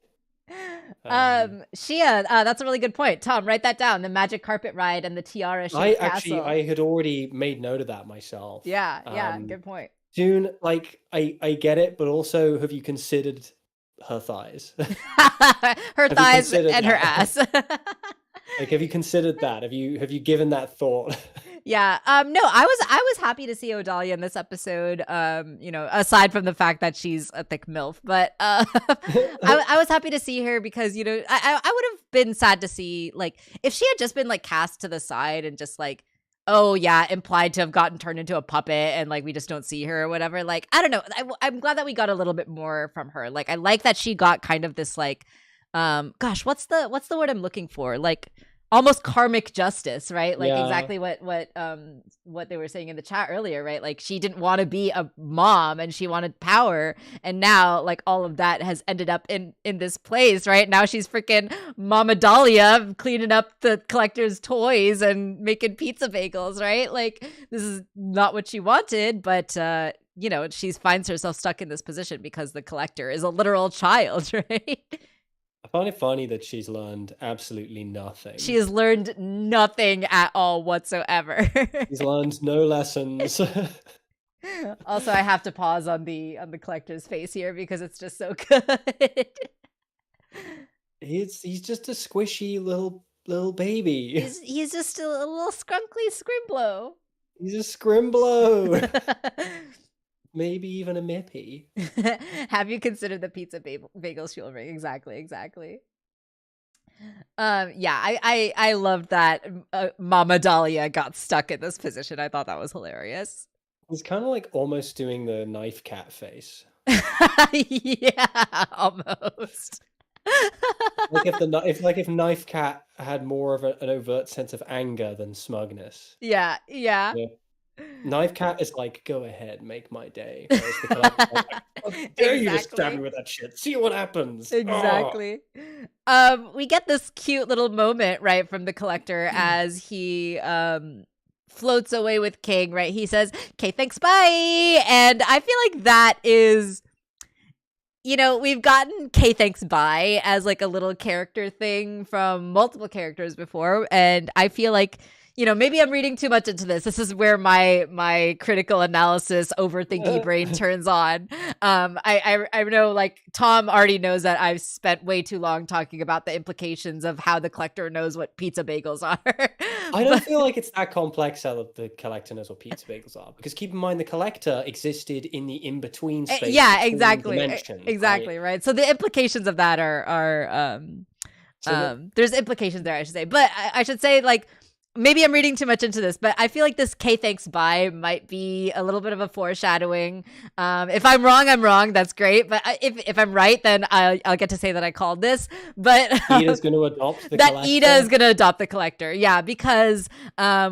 Shia, that's a really good point. Tom, write that down. The magic carpet ride and the tiara shaped castle. I had already made note of that myself. Yeah, good point. June, like I get it, but also have you considered her thighs? Her thighs and her ass. Like, have you considered that? Have you given that thought? Yeah. No, I was happy to see Odalia in this episode. You know, aside from the fact that she's a thick MILF, but I was happy to see her because, you know, I would have been sad to see, like, if she had just been like cast to the side and just like, oh yeah, implied to have gotten turned into a puppet and like we just don't see her or whatever. Like, I don't know. I'm glad that we got a little bit more from her. Like, I like that she got kind of this like, gosh, what's the word I'm looking for? Like, almost karmic justice, right? Like, exactly what they were saying in the chat earlier, right? Like, she didn't want to be a mom and she wanted power, and now like all of that has ended up in this place, right? Now she's freaking Mama Dahlia cleaning up the collector's toys and making pizza bagels, right? Like, this is not what she wanted, but you know, she finds herself stuck in this position because the collector is a literal child, right? I find it funny that she's learned absolutely nothing. She has learned nothing at all whatsoever. She's learned no lessons. Also, I have to pause on the collector's face here because it's just so good. He's just a squishy little baby. He's just a little scrunkly scrimblow. He's a scrimblow. Maybe even a mippy. Have you considered the pizza bagel shielding? Exactly. Yeah, I loved that Mama Dahlia got stuck in this position. I thought that was hilarious. He's kind of like almost doing the knife cat face. Yeah, almost. Like if Knife Cat had more of an overt sense of anger than smugness. Yeah. Knife Cat is like, go ahead, make my day. Whereas the collector like, how dare you just stab me with that shit? See what happens. Exactly. We get this cute little moment, right, from the collector as he floats away with King, right? He says, "Okay, thanks, bye." And I feel like that is, you know, we've gotten "Okay, thanks, bye" as like a little character thing from multiple characters before, and I feel like, you know, maybe I'm reading too much into this. This is where my critical analysis, overthinky brain turns on. I know, like, Tom already knows that I've spent way too long talking about the implications of how the collector knows what pizza bagels are. I don't feel like it's that complex how the collector knows what pizza bagels are. Because keep in mind, the collector existed in the in-between space. Yeah, exactly. Exactly, right? So the implications of that are there's implications there, I should say. But I should say, like, maybe I'm reading too much into this, but I feel like this "K thanks bye" might be a little bit of a foreshadowing. If I'm wrong, I'm wrong. That's great. But if I'm right, then I'll get to say that I called this. But Ida's going to adopt the collector. Ida is going to adopt the collector. Yeah, because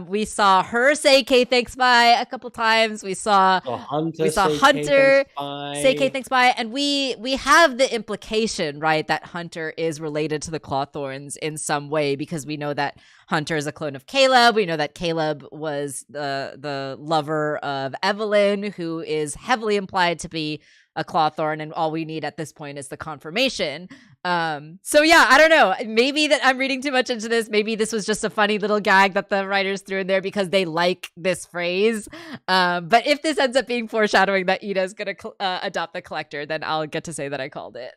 we saw her say "K thanks bye" a couple times. We saw Hunter say "K thanks bye," and we have the implication, right, that Hunter is related to the Clawthorns in some way, because we know that Hunter is a clone of Caleb. We know that Caleb was the lover of Evelyn, who is heavily implied to be a Clawthorn, and all we need at this point is the confirmation. So yeah, I don't know. Maybe that I'm reading too much into this. Maybe this was just a funny little gag that the writers threw in there because they like this phrase. But if this ends up being foreshadowing that Ida is going to adopt the collector, then I'll get to say that I called it.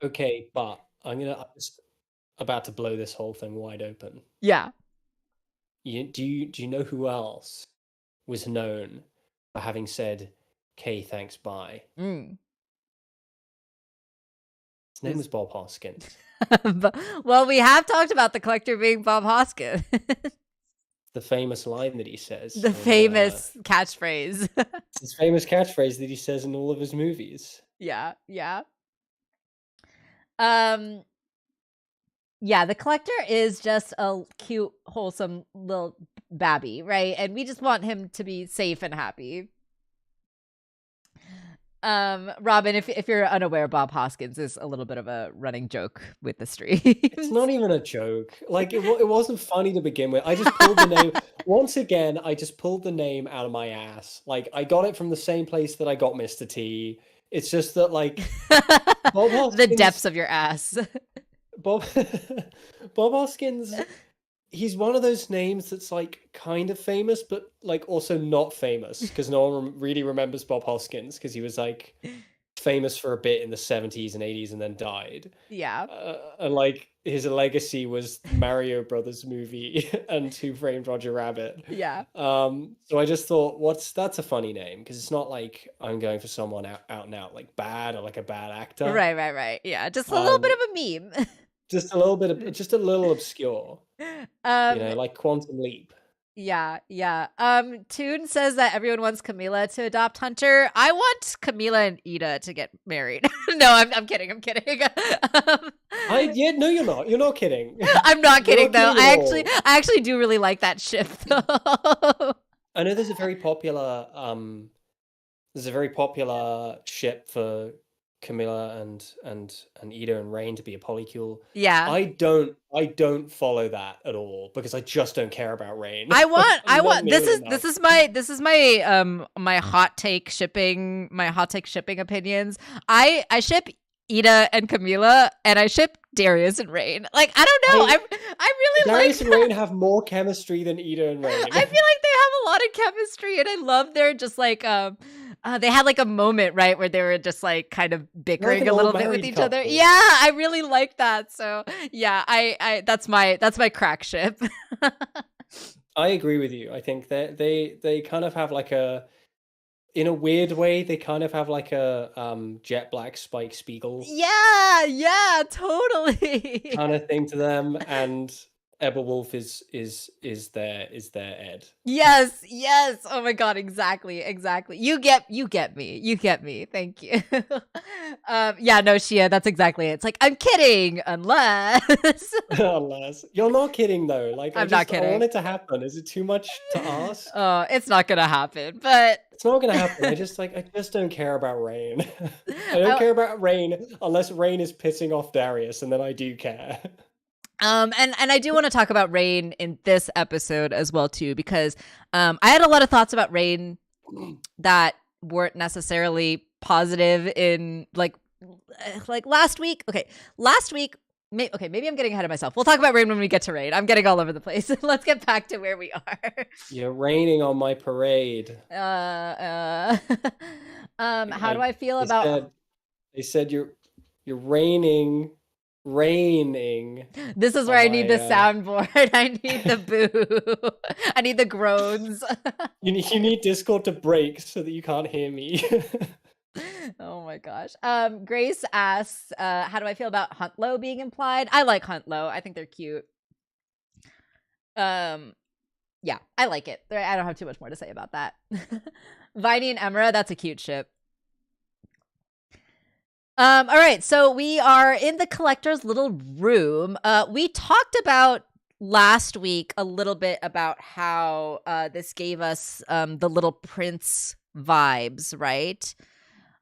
Okay, but I'm just about to blow this whole thing wide open. Yeah. Do you know who else was known for having said "K thanks bye"? His name was Bob Hoskins. Well, we have talked about the collector being Bob Hoskins. The famous line that he says. The famous catchphrase. His famous catchphrase that he says in all of his movies. Yeah. Yeah, the collector is just a cute, wholesome little babby, right? And we just want him to be safe and happy. Robin, if you're unaware, Bob Hoskins is a little bit of a running joke with the stream. It's not even a joke. Like, it wasn't funny to begin with. I just pulled the name. Once again, I just pulled the name out of my ass. Like, I got it from the same place that I got Mr. T. It's just that, like, Bob Hoskins, the depths of your ass. Bob Bob Hoskins, he's one of those names that's like kind of famous, but like also not famous because no one really remembers Bob Hoskins because he was like famous for a bit in the 70s and 80s and then died. Yeah. And like his legacy was Mario Brothers movie and Who Framed Roger Rabbit. Yeah. So I just thought, that's a funny name because it's not like I'm going for someone out and out like bad or like a bad actor. Right. Yeah. Just a little bit of a meme. Just a little bit of, just a little obscure. Like Quantum Leap. Yeah. Toon says that everyone wants Camila to adopt Hunter. I want Camila and Ida to get married. No, I'm kidding. No, you're not. You're not kidding. I'm not kidding though. I actually do really like that ship though. I know there's a very popular ship for Camilla and Ida and Rain to be a polycule. Yeah. I don't follow that at all because I just don't care about Rain. I want this is my hot take shipping opinions. I ship Ida and Camila and I ship Darius and Rain. Like I don't know. I really Darius like and Rain have more chemistry than Ida and Rain. I feel like they have a lot of chemistry and I love their just like they had like a moment, right, where they were just like kind of bickering like a little bit with each other. Yeah, I really like that. So yeah, I that's my crack ship. I agree with you. I think that they kind of have like in a weird way, they kind of have like a Jet Black Spike Spiegel. Yeah, totally. Kind of thing to them, and Ebba Wolf is their Ed. Yes. Oh my god, exactly. You get me. Thank you. Shia, that's exactly it. It's like I'm kidding, unless you're not kidding though. Like I'm not kidding. I want it to happen. Is it too much to ask? Oh, it's not gonna happen. But it's not gonna happen. I just don't care about Rain. I don't care about Rain unless Rain is pissing off Darius, and then I do care. And I do want to talk about Rain in this episode as well too, because I had a lot of thoughts about Rain that weren't necessarily positive in like last week. Okay, maybe I'm getting ahead of myself. We'll talk about Rain when we get to Rain. I'm getting all over the place. Let's get back to where we are. You're raining on my parade. How do I feel about? They said you're raining. This is where I need the soundboard. I need the boo. I need the groans. You need Discord to break so that you can't hear me. Oh my gosh. Grace asks, how do I feel about Huntlow being implied? I like Huntlow. I think they're cute. Yeah, I like it. I don't have too much more to say about that. Viney and Emra, that's a cute ship. All right, so we are in the collector's little room. We talked about last week a little bit about how this gave us the Little Prince vibes, right?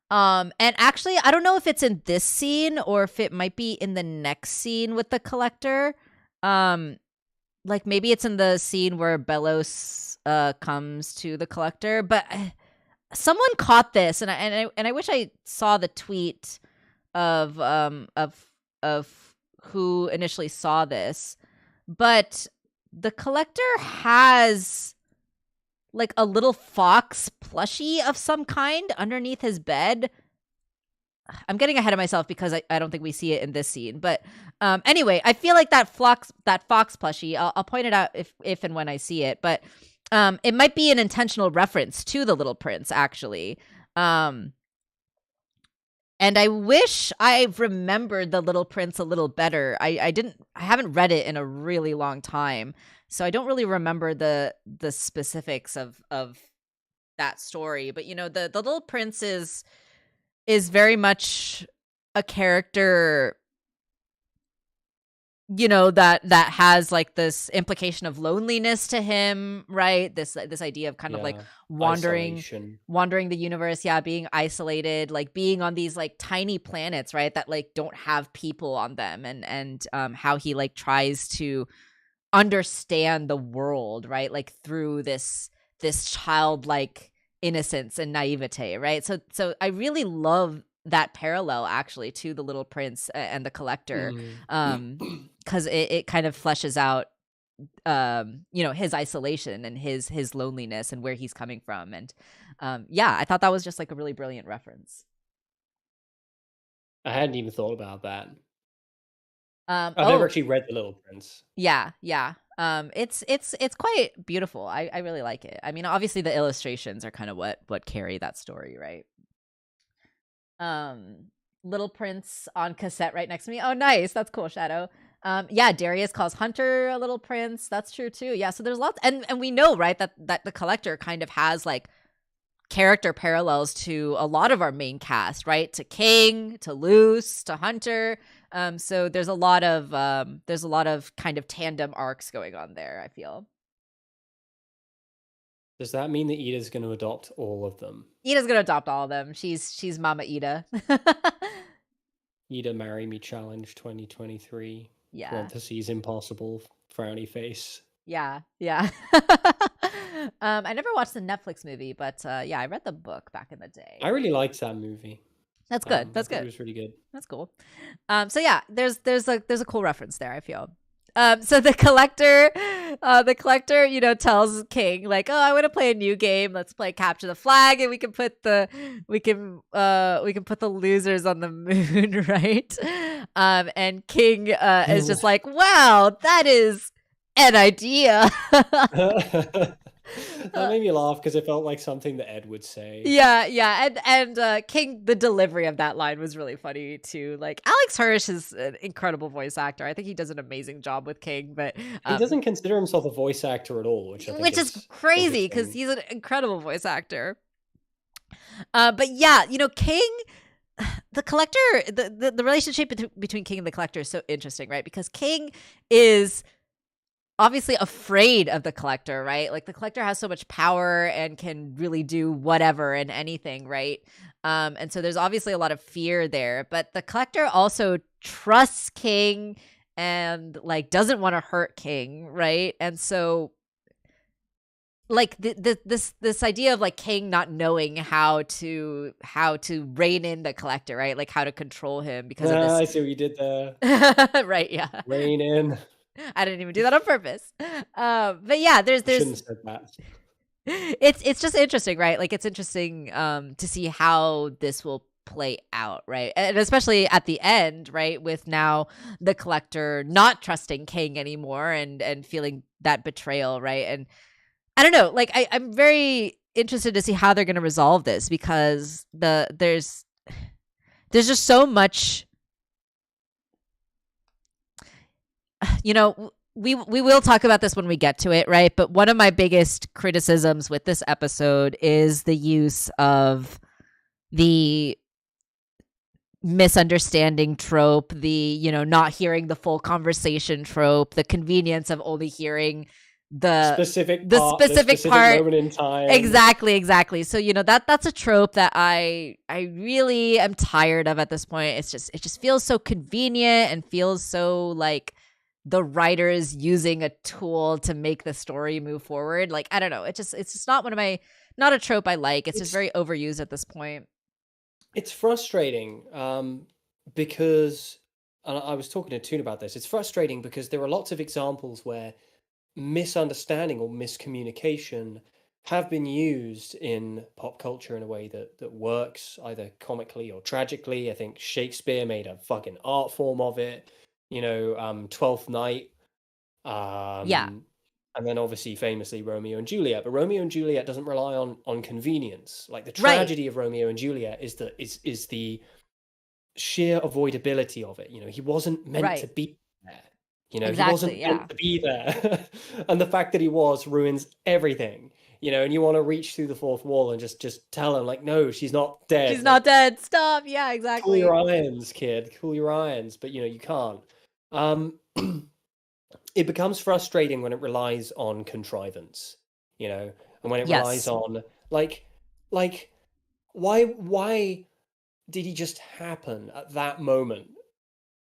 And actually, I don't know if it's in this scene or if it might be in the next scene with the collector. Like maybe it's in the scene where Belos comes to the collector, but someone caught this, and I wish I saw the tweet of who initially saw this, but the collector has like a little fox plushie of some kind underneath his bed. I'm getting ahead of myself because I don't think we see it in this scene, but anyway, I feel like that fox plushie. I'll point it out if and when I see it, but it might be an intentional reference to the Little Prince, actually. And I wish I remembered the Little Prince a little better. I haven't read it in a really long time, so I don't really remember the specifics of that story. But the Little Prince is very much a character, that has like this implication of loneliness to him, right? This idea of kind of like wandering the universe, being isolated, like being on these like tiny planets, right, that like don't have people on them, and how he like tries to understand the world, right, like through this childlike innocence and naivete, right? So I really love that parallel actually to the Little Prince and the Collector, Mm. because it kind of fleshes out his isolation and his loneliness and where he's coming from. And yeah, I thought that was just like a really brilliant reference. I hadn't even thought about that. I've never Oh actually read The Little Prince. yeah, yeah. It's quite beautiful. I really like it. I mean, obviously the illustrations are kind of what carry that story, right? Little Prince on cassette right next to me. Oh, nice. That's cool, Shadow. Yeah, Darius calls Hunter a little prince. That's true too. Yeah, so there's lots, and we know, right, that the Collector kind of has like character parallels to a lot of our main cast, right? To King, to Luce, to Hunter. So there's a lot of kind of tandem arcs going on there, I feel. Does that mean that Ida's going to adopt all of them? Ida's gonna adopt all of them. She's Mama Ida. Ida Marry Me Challenge 2023. Yeah. Parentheses impossible. Frowny face. Yeah. I never watched the Netflix movie, but yeah, I read the book back in the day. I really liked that movie. That's good. That's good. It was really good. That's cool. So yeah, there's a cool reference there, I feel. So the collector, tells King like, "Oh, I want to play a new game. Let's play Capture the Flag, and we can put the losers on the moon, right?" And King is just like, "Wow, that is an idea." That made me laugh because it felt like something that Ed would say. Yeah, and King, the delivery of that line was really funny too. Like, Alex Hirsch is an incredible voice actor. I think he does an amazing job with King, but he doesn't consider himself a voice actor at all, which is crazy because he's an incredible voice actor. But yeah, King, the Collector, the relationship between King and the Collector is so interesting, right? Because King is obviously afraid of the Collector, right? Like, the Collector has so much power and can really do whatever and anything, right? And so there's obviously a lot of fear there, but the Collector also trusts King and like doesn't want to hurt King, right? And so like this idea of like King not knowing how to rein in the Collector, right? Like how to control him because of this. I see what you did there. Right, yeah. Rein in. I didn't even do that on purpose. But yeah, there's shouldn't have said that. It's just interesting, right? Like, it's interesting to see how this will play out, right? And especially at the end, right, with now the Collector not trusting King anymore and feeling that betrayal, right? And I don't know, like I'm very interested to see how they're going to resolve this because there's just so much. We will talk about this when we get to it, right? But one of my biggest criticisms with this episode is the use of the misunderstanding trope, the, not hearing the full conversation trope, the convenience of only hearing the specific part moment in time. Exactly. So, that's a trope that I really am tired of at this point. It just feels so convenient and feels so like the writers using a tool to make the story move forward. Like, I don't know. It's just not not a trope I like. It's just very overused at this point. It's frustrating because, and I was talking to Toon about this, it's frustrating because there are lots of examples where misunderstanding or miscommunication have been used in pop culture in a way that works either comically or tragically. I think Shakespeare made a fucking art form of it. 12th Night. Yeah. And then obviously famously Romeo and Juliet. But Romeo and Juliet doesn't rely on convenience. Like, the tragedy of Romeo and Juliet is the sheer avoidability of it. He wasn't meant to be there. Exactly, he wasn't meant to be there. And the fact that he was ruins everything. And you want to reach through the fourth wall and just tell him, like, no, she's not dead. She's not dead. Stop. Yeah, exactly. Cool your irons, kid. Cool your irons. But, you can't. It becomes frustrating when it relies on contrivance, and when it relies on like why did he just happen at that moment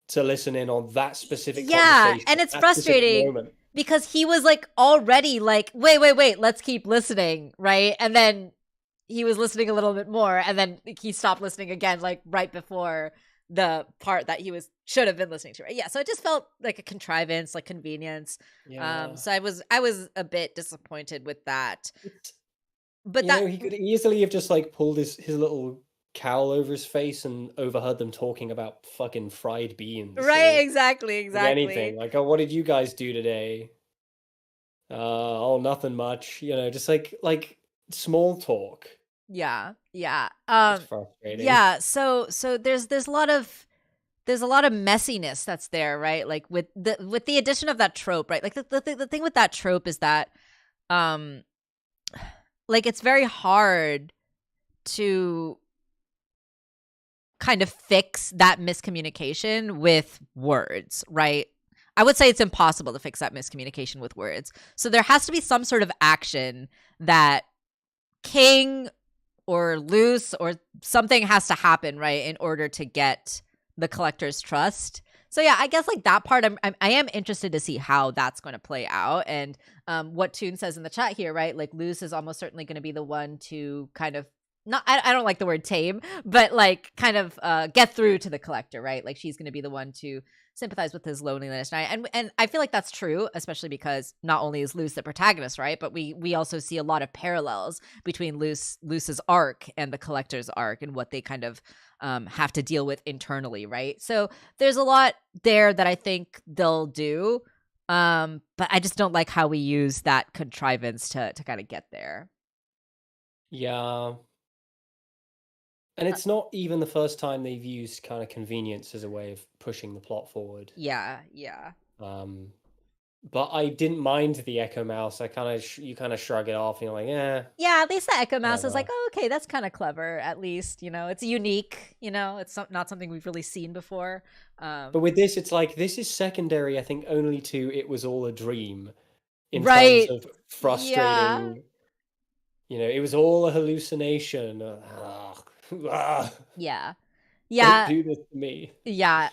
to listen in on that specific conversation? And it's frustrating because he was like already like, wait, let's keep listening, right? And then he was listening a little bit more, and then he stopped listening again, like right before the part that he should have been listening to. Right? Yeah, so it just felt like a contrivance, like convenience. Yeah. So I was a bit disappointed with that. It's, But that he could easily have just like pulled his little cowl over his face and overheard them talking about fucking fried beans right, or exactly, like anything. exactly. Like, oh, what did you guys do today? Oh, nothing much. Just like small talk. Yeah, yeah. It's frustrating. Yeah, so there's a lot of messiness that's there, right? Like with the addition of that trope, right? Like the thing with that trope is that um like it's very hard to kind of fix that miscommunication with words, right? I would say it's impossible to fix that miscommunication with words. So there has to be some sort of action that King or Luce or something has to happen, right, in order to get the collector's trust. So yeah, I guess like that part, I am interested to see how that's going to play out. And what Toon says in the chat here, right? Like Luce is almost certainly going to be the one to kind of I don't like the word tame, but like kind of get through to the collector, right? Like she's going to be the one to sympathize with his loneliness, and I feel like that's true, especially because not only is Luce the protagonist, right, but we also see a lot of parallels between Luce's arc and the collector's arc and what they kind of have to deal with internally, right? So there's a lot there that I think they'll do, but I just don't like how we use that contrivance to kind of get there. Yeah. And it's not even the first time they've used kind of convenience as a way of pushing the plot forward. Yeah, yeah. But I didn't mind the Echo Mouse. You kind of shrug it off, and you're like, Yeah, at least the Echo Mouse is like, whatever. oh, okay, that's kind of clever. At least, it's unique. It's not something we've really seen before. But with this, it's like this is secondary. I think only to "It Was All a Dream," in terms Right. of Yeah. frustrating. It was all a hallucination. Yeah. Don't Yeah. do this to me. Yeah.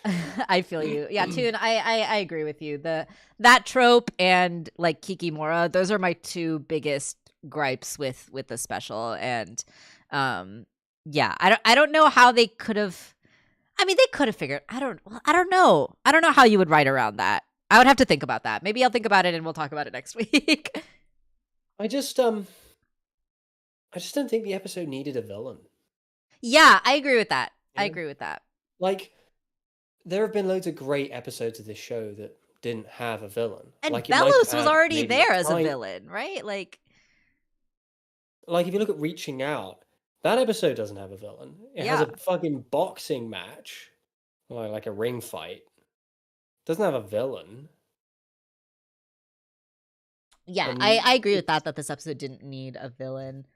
I feel you. Yeah, too. And I agree with you. That trope and like Kikimora, those are my two biggest gripes with the special. And yeah, I don't know how they could have. I mean, they could have figured. I don't know. I don't know how you would write around that. I would have to think about that. Maybe I'll think about it and we'll talk about it next week. I just don't think the episode needed a villain. Yeah, I agree with that. I Yeah. agree with that. Like, there have been loads of great episodes of this show that didn't have a villain. And Like, it might Bellows have was had already maybe there as a tiny. villain, right? Like Like, if you look at Reaching Out, that episode doesn't have a villain. It has yeah. a fucking boxing match, like a ring fight. It doesn't have a villain. Yeah, And I agree with that this episode didn't need a villain.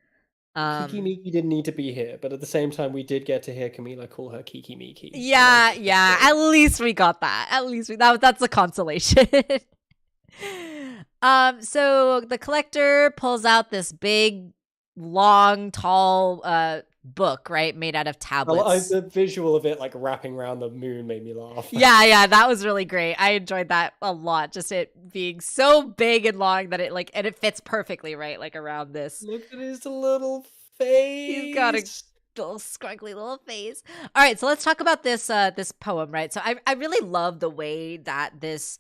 Kiki Miki didn't need to be here, but at the same time, we did get to hear Camila call her Kiki Miki. Yeah, yeah. At least we got that. At least that's a consolation. So the collector pulls out this big, long, tall book, right, made out of tablets. The visual of it like wrapping around the moon made me laugh. Yeah, that was really great. I enjoyed that a lot. Just it being so big and long that and it fits perfectly, right, like around this. Look at his little face. He's got a little scrunkly little face. All right, so let's talk about this poem, right? So I really love the way that this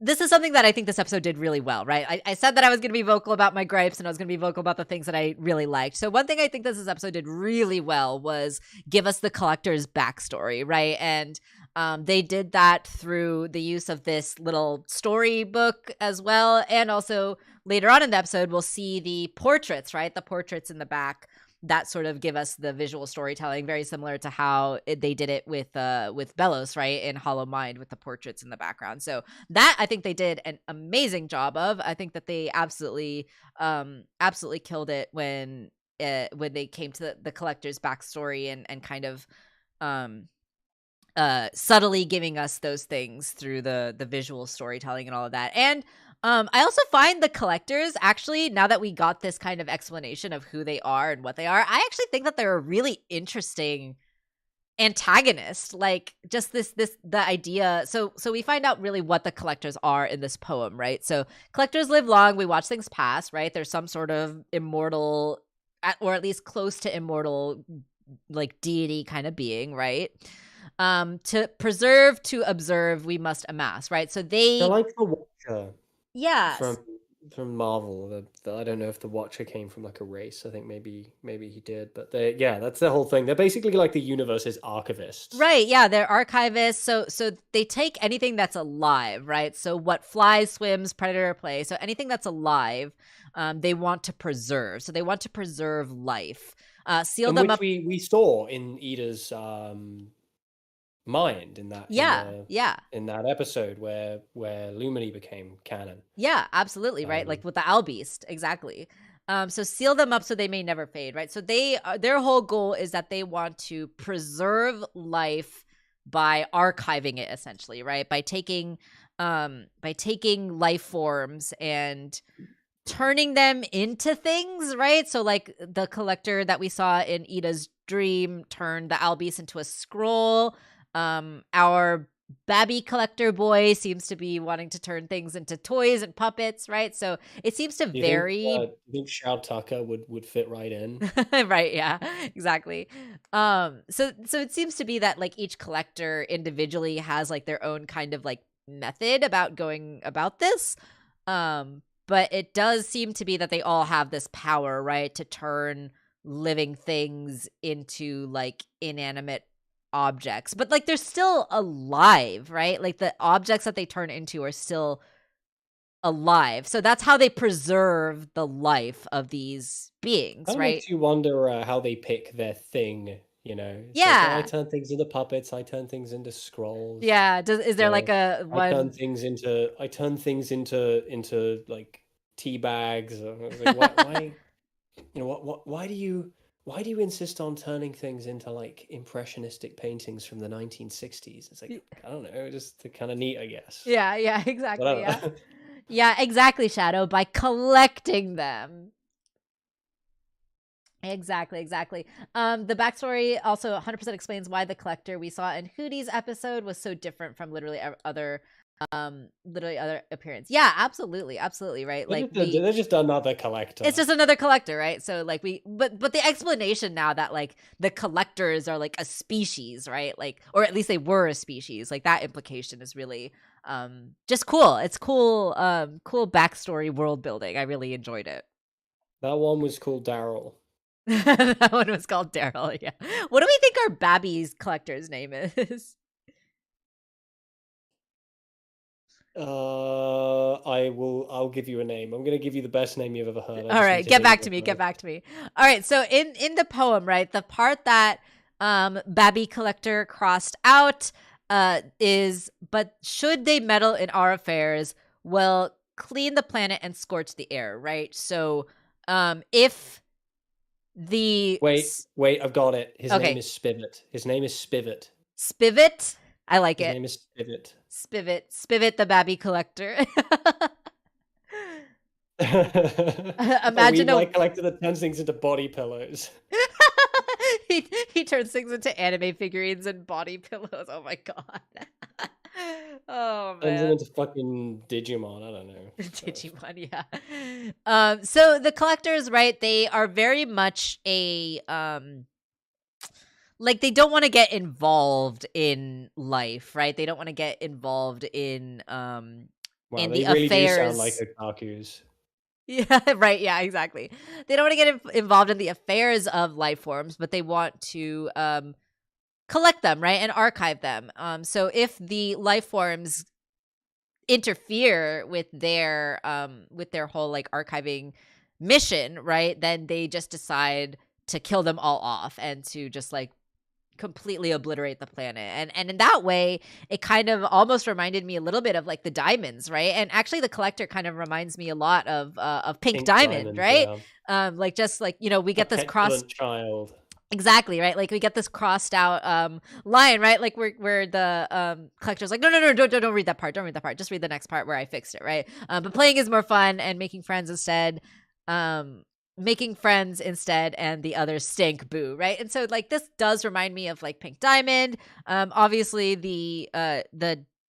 is something that I think this episode did really well, right? I said that I was going to be vocal about my gripes and I was going to be vocal about the things that I really liked. So one thing I think this episode did really well was give us the collector's backstory, right? And they did that through the use of this little storybook as well. And also later on in the episode, we'll see the portraits, right? The portraits in the back that sort of give us the visual storytelling, very similar to how they did it with Bellows, right, in Hollow Mind with the portraits in the background. So that I think they did an amazing job of. I think that they absolutely killed it when they came to the collector's backstory and kind of subtly giving us those things through the visual storytelling and all of that. And I also find the collectors, actually, now that we got this kind of explanation of who they are and what they are, I actually think that they're a really interesting antagonist. Like just the idea. So we find out really what the collectors are in this poem, right? So collectors live long, we watch things pass, right? There's some sort of immortal or at least close to immortal, like deity kind of being, right? To preserve, to observe, we must amass, right? So They're they, like the Watcher yes, from Marvel. I don't know if the Watcher came from like a race. I think maybe he did, but that's the whole thing. They're basically like the universe's archivists. right, yeah, they're archivists. So they take anything that's alive, right? So what flies, swims, predator, prey. So anything that's alive, they want to preserve. So they want to preserve life. Seal And them which up. we saw in Ida's mind in that Yeah, yeah. in that episode where Lumini became canon. Yeah, absolutely, right? Like with the Owl Beast, exactly. So seal them up so they may never fade, right? So they their whole goal is that they want to preserve life by archiving it, essentially, right? By taking life forms and turning them into things, right? So like the collector that we saw in Ida's dream turned the Owl Beast into a scroll. Our Babby collector boy seems to be wanting to turn things into toys and puppets, right? So it seems to vary. You think Shao Tucker would fit right in? Right, yeah, exactly. So it seems to be that like each collector individually has like their own kind of like method about going about this. But it does seem to be that they all have this power, right, to turn living things into like inanimate objects. But like they're still alive, right? Like the objects that they turn into are still alive. So that's how they preserve the life of these beings, Kind of right? makes you wonder how they pick their thing. You know, it's like, oh, I Yeah. turn things into puppets. I turn things into scrolls. Yeah. Is there You like know, a I turn one? things into like tea bags. I was like, why? You know why do you insist on turning things into like impressionistic paintings from the 1960s? It's like, I don't know, just kind of neat, I guess. Yeah. Yeah. Exactly. Yeah. Whatever. Yeah. Exactly. Shadow, by collecting them. Exactly. The backstory also 100% explains why the collector we saw in Hootie's episode was so different from literally other appearance. Yeah, absolutely, right. Like They're just another collector. it's just another collector, right? So like but the explanation now that like the collectors are like a species, right? Like, or at least they were a species, like that implication is really just cool. It's cool, cool backstory world building. I really enjoyed it. That one was called Daryl. That one was called Daryl. Yeah. What do we think our Babby's collector's name is? I'll give you a name. I'm gonna give you the best name you've ever heard. All right, get back to me. Get back to me. All right. So in the poem, right, the part that Babby collector crossed out is, but should they meddle in our affairs, will clean the planet and scorch the air, right? So if the wait, I've got it. His okay. name is Spivet. His name is Spivet. Spivet. I like His it. name is Spivet. Spivet the Babby collector. Imagine a collector that turns things into body pillows. he turns things into anime figurines and body pillows. Oh my god. Oh man. Turns them into fucking Digimon. I don't know. Digimon, yeah. So the collectors, right? They are very much a like they don't want to get involved in life, right? They don't want to get involved in in the really affairs. Do sound like otakus. Yeah, right. Yeah, exactly. They don't want to get involved in the affairs of life forms, but they want to collect them, right, and archive them. So if the life forms interfere with their whole like archiving mission, right, then they just decide to kill them all off and to just like completely obliterate the planet. And in that way, it kind of almost reminded me a little bit of like the diamonds, right? And actually the collector kind of reminds me a lot of Pink Diamond, right? Yeah. Like just like, you know, we get this cross child. Exactly, right? Like we get this crossed out line, right? Like where the collector's like, no, don't read that part. Don't read that part. Just read the next part where I fixed it, right? But playing is more fun and making friends instead. Making friends instead, and the others stink, boo, right? And so like this does remind me of like Pink Diamond. Obviously the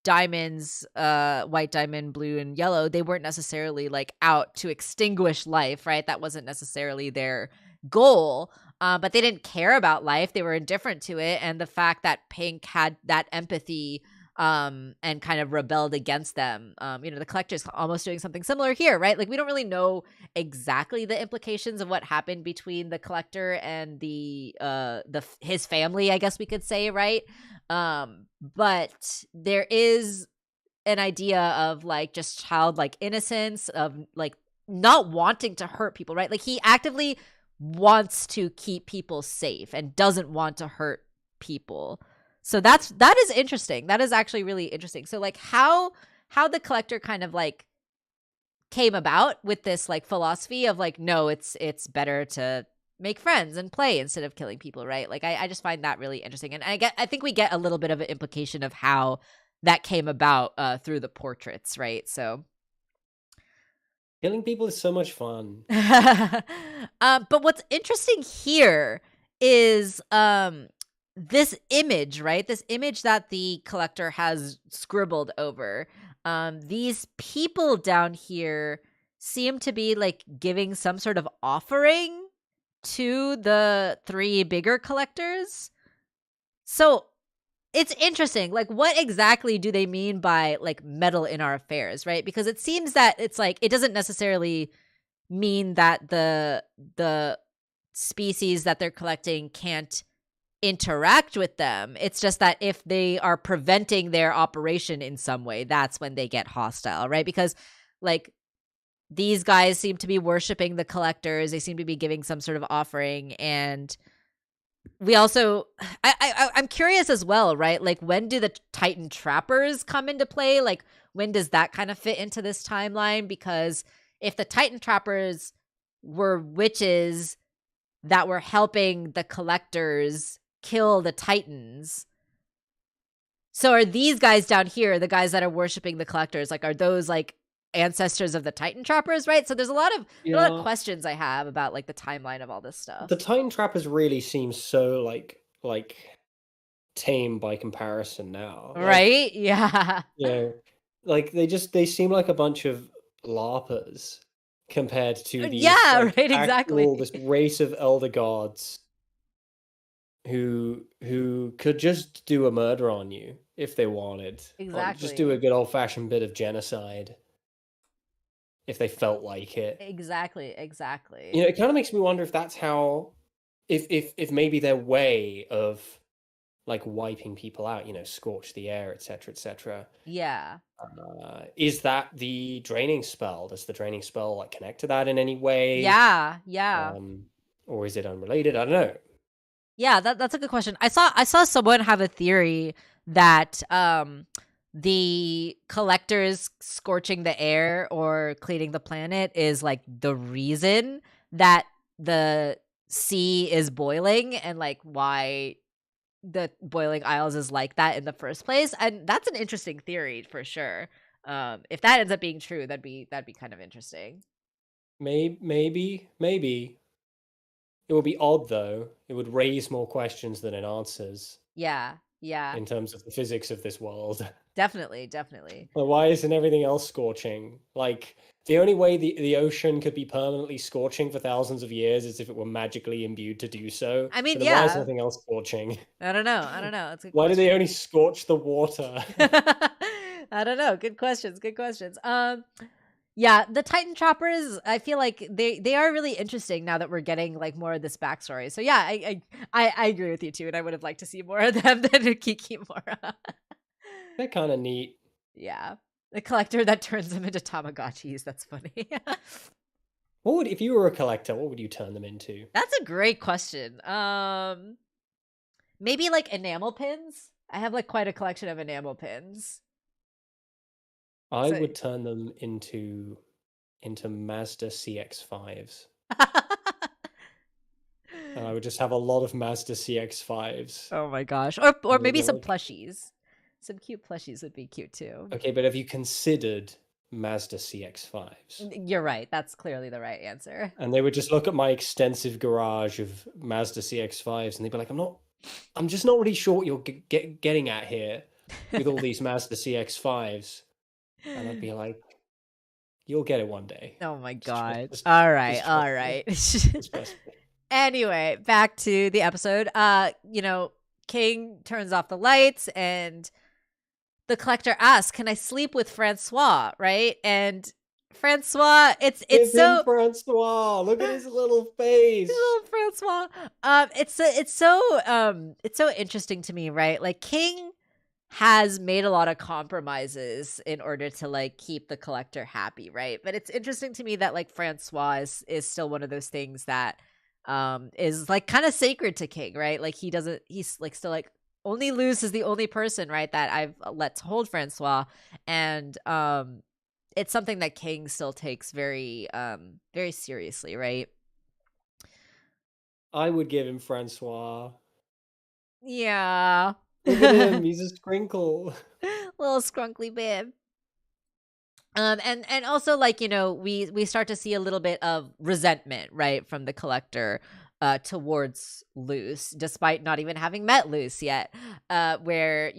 diamonds, white diamond, blue and yellow, they weren't necessarily like out to extinguish life, right? That wasn't necessarily their goal. But they didn't care about life. They were indifferent to it. And the fact that Pink had that empathy and kind of rebelled against them. The collector's almost doing something similar here, right? Like we don't really know exactly the implications of what happened between the collector and his family, I guess we could say, right? But there is an idea of like just childlike innocence, of like not wanting to hurt people, right? Like he actively wants to keep people safe and doesn't want to hurt people. So that is interesting. That is actually really interesting. So like how the collector kind of like came about with this like philosophy of like, no, it's better to make friends and play instead of killing people, right? Like I just find that really interesting. And I think we get a little bit of an implication of how that came about through the portraits, right? So Killing people is so much fun. but what's interesting here is this image, right? This image that the collector has scribbled over. These people down here seem to be like giving some sort of offering to the three bigger collectors. So it's interesting. Like, what exactly do they mean by like meddle in our affairs, right? Because it seems that it's like it doesn't necessarily mean that the species that they're collecting can't interact with them. It's just that if they are preventing their operation in some way, that's when they get hostile, right? Because like these guys seem to be worshiping the collectors. They seem to be giving some sort of offering. And we also I'm curious as well, right? Like when do the Titan trappers come into play? Like when does that kind of fit into this timeline? Because if the Titan trappers were witches that were helping the collectors kill the Titans, so are these guys down here, the guys that are worshiping the collectors, like are those like ancestors of the Titan trappers, right? So there's a lot of questions I have about like the timeline of all this stuff. The Titan trappers really seem so like tame by comparison now. Right? Yeah. Like they seem like a bunch of larpers compared to these Yeah, like right, exactly. actual this race of elder gods who could just do a murder on you if they wanted. Or just do a Exactly. good old-fashioned bit of genocide if they felt like it. Exactly. Exactly. It kind of makes me wonder if that's how if maybe their way of like wiping people out, scorch the air, etc., etc. Yeah. Is that the draining spell? Does the draining spell like connect to that in any way? Yeah. Yeah. Or is it unrelated? I don't know. Yeah, that's a good question. I saw someone have a theory that the collectors scorching the air or cleaning the planet is like the reason that the sea is boiling and like why the boiling isles is like that in the first place. And that's an interesting theory for sure. If that ends up being true, that'd be kind of interesting. Maybe. It would be odd though. It would raise more questions than it answers Yeah. Yeah. in terms of the physics of this world. Definitely, definitely. Well, why isn't everything else scorching? Like, the only way the ocean could be permanently scorching for thousands of years is if it were magically imbued to do so. I mean, So then why is yeah. nothing else scorching? I don't know. I don't know. It's a good Why do question. they only scorch the water? I don't know. Good questions. Good questions. Yeah, the Titan Choppers, I feel like they are really interesting now that we're getting like more of this backstory. So yeah, I agree with you too, and I would have liked to see more of them than Kikimora. They're kind of neat. Yeah, the collector that turns them into Tamagotchis. That's funny. If you were a collector, what would you turn them into? That's a great question. Maybe like enamel pins. I have like quite a collection of enamel pins. I So would turn them into Mazda CX-5s. And I would just have a lot of Mazda CX-5s. Oh my gosh. Or And they'd maybe be some like, plushies. Some cute plushies would be cute too. okay, but have you considered Mazda CX-5s? You're right. That's clearly the right answer. And they would just look at my extensive garage of Mazda CX-5s and they'd be like, I'm just not really sure what you're getting at here with all these Mazda CX-5s. And I'd be like, you'll get it one day. Oh my Just trust- god. just- All right. just All trust me. right. Just trust me. Anyway, back to the episode. King turns off the lights and the collector asks, "Can I sleep with Francois?" Right? And Francois, it's Give him so Francois. Look at his little face. little Francois. It's so interesting to me, right? Like King has made a lot of compromises in order to like keep the collector happy, right? But it's interesting to me that like Francois is still one of those things that is like kind of sacred to King, right? Like he's like still like only Luce is the only person, right, that I've let to hold Francois. And it's something that King still takes very very seriously, right? I would give him Francois. Yeah. Look at him. He's a sprinkle. Little scrunkly bib. And also like, we start to see a little bit of resentment, right, from the collector towards Luce, despite not even having met Luce yet. Where,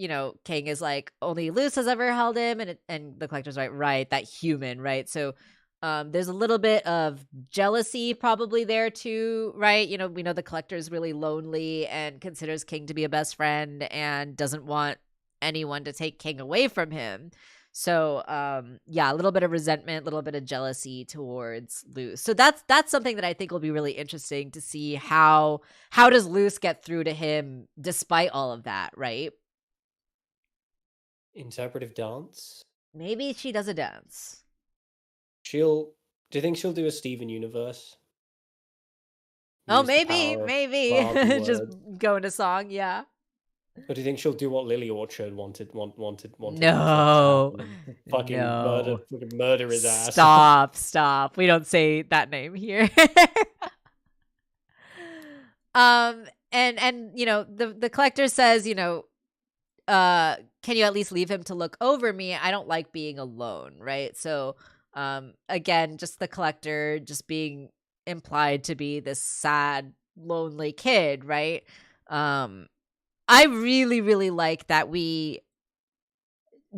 King is like, only Luce has ever held him, and the collector's right, that human, right? So there's a little bit of jealousy probably there too, right? We know the collector is really lonely and considers King to be a best friend and doesn't want anyone to take King away from him. So yeah, a little bit of resentment, a little bit of jealousy towards Luce. So that's something that I think will be really interesting to see how does Luce get through to him despite all of that, right? Interpretive dance. Maybe she does a dance. Do you think she'll do a Steven Universe? Oh, Use the maybe power of just words. go into song, yeah. Or do you think she'll do what Lily Orchard wanted No. fucking No. murder his ass? Stop. We don't say that name here. And the collector says, can you at least leave him to look over me? I don't like being alone, right? So again, just the collector just being implied to be this sad, lonely kid, right? I really, really like that we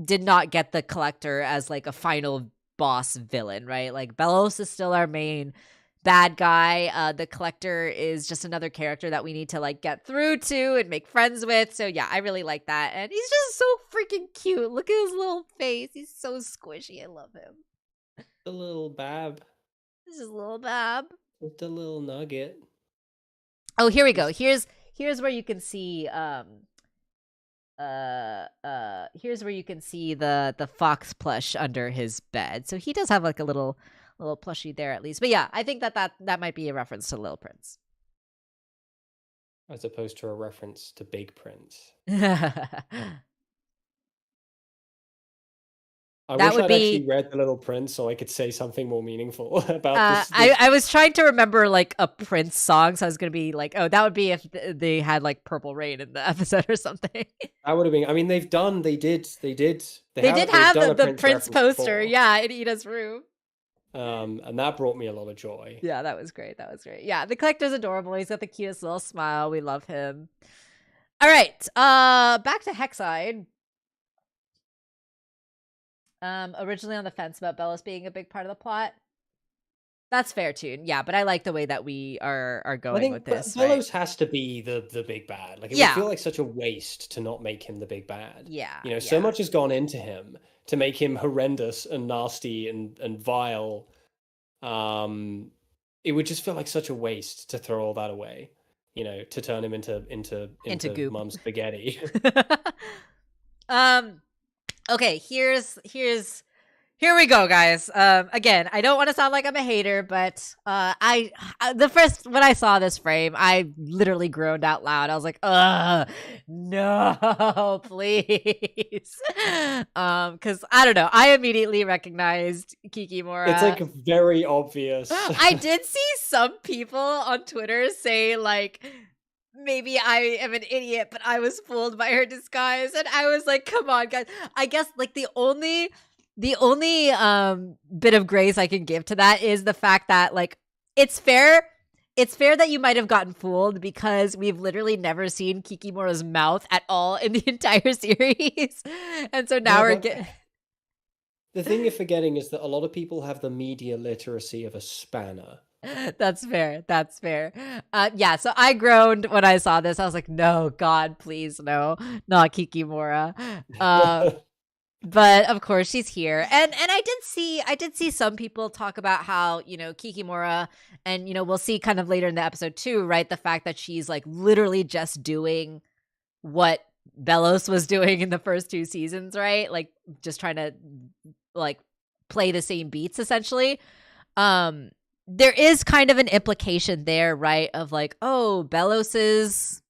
did not get the collector as like a final boss villain, right? Like Bellos is still our main bad guy. The collector is just another character that we need to like get through to and make friends with. So yeah, I really like that. And he's just so freaking cute. Look at his little face. He's so squishy. I love him. The little Bab. This is little Bab. With the little nugget. Oh, here we go. Here's where you can see here's where you can see the fox plush under his bed. So he does have like a little plushie there at least. But yeah, I think that might be a reference to Little Prince. As opposed to a reference to Big Prince. I wish I'd actually read The Little Prince so I could say something more meaningful about this. I was trying to remember like a Prince song, so I was gonna be like, oh, that would be if they had like Purple Rain in the episode or something. That would have been. I mean, they did have the Prince poster, before. Yeah, in Ida's room. And that brought me a lot of joy. Yeah, that was great. Yeah, the collector's adorable. He's got the cutest little smile. We love him. All right, back to Hexside. Originally on the fence about Bellos being a big part of the plot. That's fair too. Yeah, but I like the way that we are going with this. Bellos has to be the big bad. Like it would feel like such a waste to not make him the big bad. Yeah. So much has gone into him to make him horrendous and nasty and vile. It would just feel like such a waste to throw all that away. To turn him into goop. Mum's spaghetti. Okay, here we go, guys. Again, I don't want to sound like I'm a hater, but when I saw this frame, I literally groaned out loud. I was like, no, please. Because I don't know. I immediately recognized Kikimora. It's like very obvious. I did see some people on Twitter say like, maybe I am an idiot, but I was fooled by her disguise. And I was like, come on, guys. I guess like the only bit of grace I can give to that is the fact that like it's fair that you might have gotten fooled because we've literally never seen Kikimora's mouth at all in the entire series. And so now we're getting... The thing you're forgetting is that a lot of people have the media literacy of a spanner. That's fair. That's fair. Yeah, so I groaned when I saw this. I was like, no, God, please, no, not Kikimora. But of course she's here. And I did see some people talk about how, Kikimora, and we'll see kind of later in the episode too, right? The fact that she's like literally just doing what Belos was doing in the first 2 seasons, right? Like just trying to like play the same beats essentially. There is kind of an implication there, right? Of like, oh, Belos's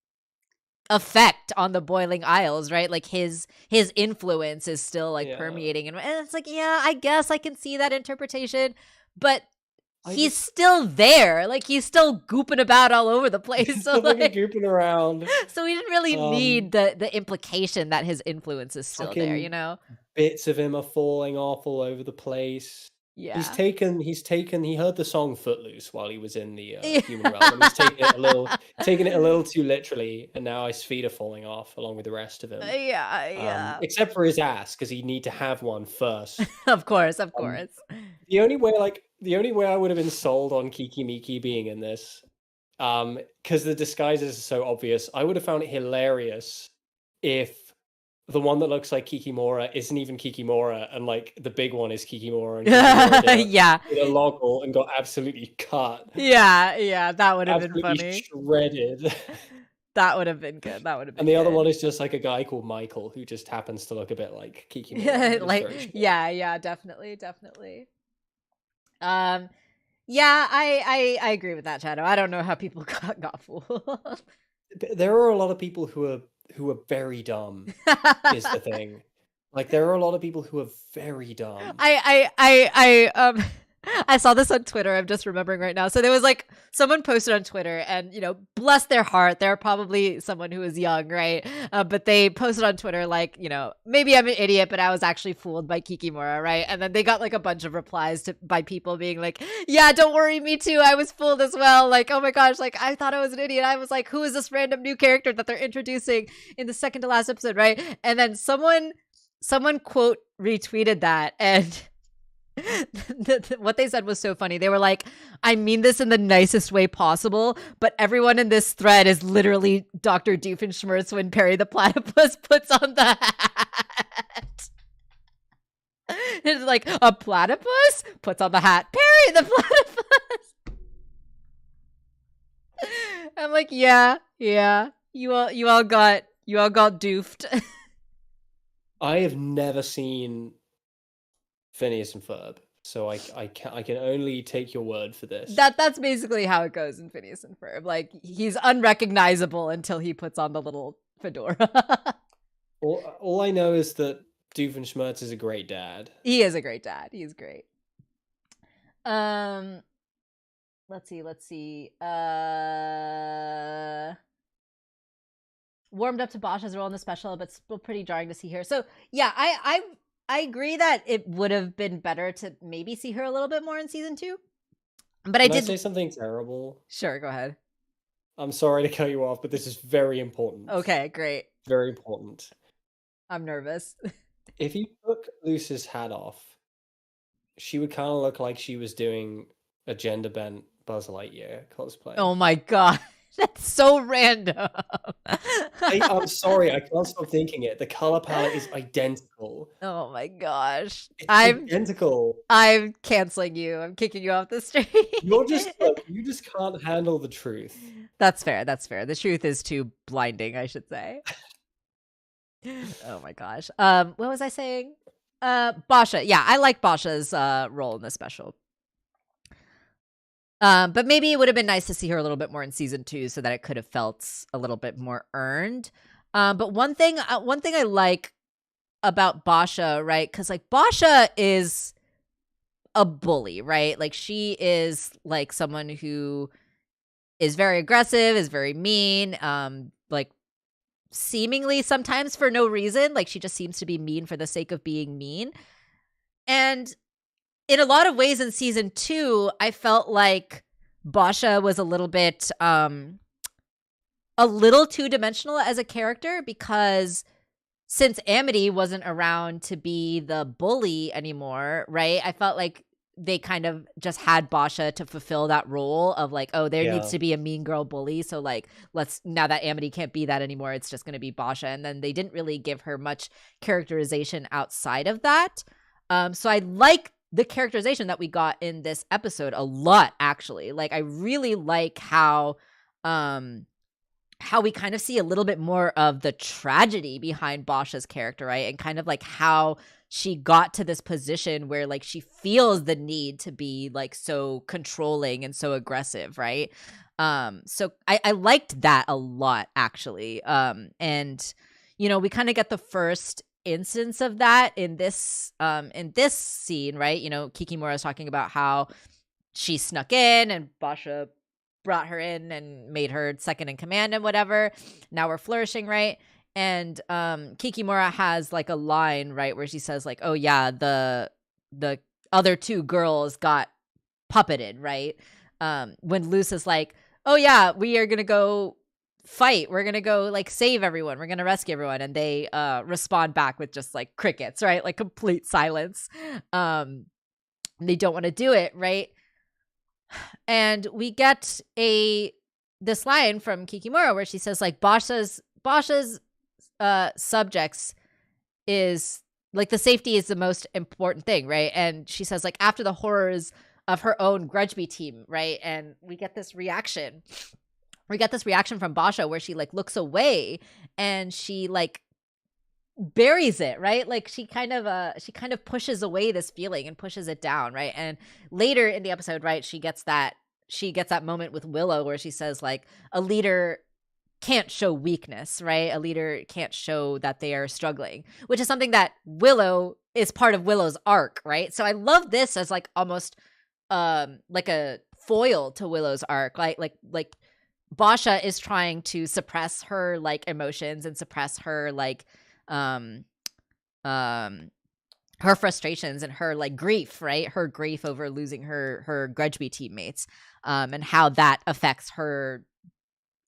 effect on the Boiling Isles, right? Like his influence is still like permeating, and it's like, yeah, I guess I can see that interpretation, but he's still there, like he's still gooping about all over the place. So like gooping around. So we didn't really need the implication that his influence is still there, Bits of him are falling off all over the place. Yeah. He heard the song Footloose while he was in the human realm, and he's taking it a little too literally, and now his feet are falling off along with the rest of him. Yeah. Except for his ass, because he'd need to have one first. Of course. The only way I would have been sold on Kiki Miki being in this, because the disguises are so obvious, I would have found it hilarious if the one that looks like Kikimora isn't even Kikimora, and like the big one is Kikimora, and Kikimora did a loggle and got absolutely cut. Yeah, that would have been funny. Shredded. That would have been good. And the other one is just like a guy called Michael who just happens to look a bit like Kikimora. Yeah, definitely. Yeah, I agree with that, Shadow. I don't know how people got fooled. There are a lot of people who are very dumb is the thing. Like there are a lot of people who are very dumb. I saw this on Twitter. I'm just remembering right now. So there was like someone posted on Twitter, and bless their heart, they're probably someone who is young, right? But they posted on Twitter like, maybe I'm an idiot, but I was actually fooled by Kikimora, right? And then they got like a bunch of replies by people being like, yeah, don't worry, me too. I was fooled as well. Like, oh my gosh, like I thought I was an idiot. I was like, who is this random new character that they're introducing in the second to last episode, right? And then someone quote retweeted that, and what they said was so funny. They were like, I mean this in the nicest way possible, but everyone in this thread is literally Dr. Doofenshmirtz when Perry the Platypus puts on the hat. It's like, a platypus puts on the hat. Perry the Platypus. I'm like, yeah. You all got doofed. I have never seen Phineas and Ferb, so I can only take your word for this. That's basically how it goes in Phineas and Ferb. Like he's unrecognizable until he puts on the little fedora. all I know is that Doofenshmirtz is a great dad. He is a great dad. He's great. Let's see. Warmed up to Basha's role in the special, but still pretty jarring to see her. So yeah, I agree that it would have been better to maybe see her a little bit more in season 2. But Can I say something terrible? Sure, go ahead. I'm sorry to cut you off, but this is very important. Okay, great. Very important. I'm nervous. If you took Luce's hat off, she would kind of look like she was doing a gender bent Buzz Lightyear cosplay. Oh my god. That's so random. I'm sorry, I can't stop thinking it. The color palette is identical. Oh my gosh. It's identical. I'm canceling you. I'm kicking you off the street. You just can't handle the truth. That's fair. The truth is too blinding, I should say. Oh my gosh. What was I saying? Basha. Yeah, I like Basha's role in the special. But maybe it would have been nice to see her a little bit more in season 2 so that it could have felt a little bit more earned. But one thing I like about Basha, right? Because like Basha is a bully, right? Like she is like someone who is very aggressive, is very mean, like seemingly sometimes for no reason. Like she just seems to be mean for the sake of being mean. And in a lot of ways in season 2, I felt like Basha was a little bit two-dimensional as a character, because since Amity wasn't around to be the bully anymore, right? I felt like they kind of just had Basha to fulfill that role of like, oh, there needs Yeah. to be a mean girl bully. So like, let's, now that Amity can't be that anymore, it's just going to be Basha. And then they didn't really give her much characterization outside of that. So I like the characterization that we got in this episode a lot, actually. Like, I really like how we kind of see a little bit more of the tragedy behind Basha's character, right? And kind of like how she got to this position where like she feels the need to be like so controlling and so aggressive, right? So I liked that a lot, actually. And you know, we kind of get the first instance of that in this scene, right? You know, Kikimura is talking about how she snuck in and Basha brought her in and made her second in command and whatever. Now we're flourishing, right? And Kikimura has like a line, right, where she says like, oh yeah, the other two girls got puppeted, right? When Luce is like, oh yeah, we are gonna go fight, we're gonna go like save everyone, we're gonna rescue everyone, and they respond back with just like crickets, right? Like complete silence. They don't want to do it, right? And we get this line from Kikimura where she says like Basha's subjects is like the safety is the most important thing, right? And she says like after the horrors of her own Grudgeby team, right? And we get this reaction from Basha where she like looks away and she like buries it, right? Like she kind of pushes away this feeling and pushes it down, right? And later in the episode, right, she gets that moment with Willow where she says like a leader can't show weakness, right? A leader can't show that they are struggling, which is something that Willow is part of Willow's arc, right? So I love this as like almost like a foil to Willow's arc, like Basha is trying to suppress her like emotions and suppress her like her frustrations and her like grief, right? Her grief over losing her Grudgeby teammates, and how that affects her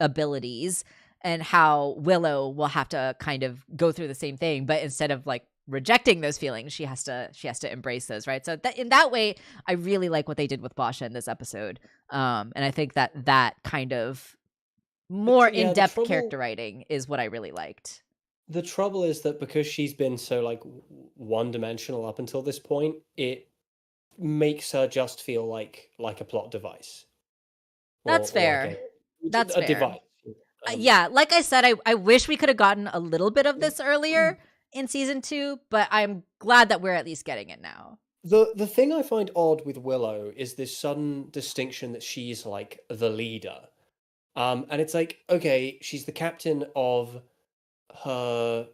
abilities, and how Willow will have to kind of go through the same thing, but instead of like rejecting those feelings, she has to embrace those, right? So that in that way, I really like what they did with Basha in this episode, and I think that kind of more in-depth character writing is what I really liked. The trouble is that because she's been so like one-dimensional up until this point, it makes her just feel like a plot device. That's fair. Like That's a fair. device. Yeah, like I said, I wish we could have gotten a little bit of this earlier in season 2, but I'm glad that we're at least getting it now. The thing I find odd with Willow is this sudden distinction that she's like the leader. And it's like, okay, she's the captain of her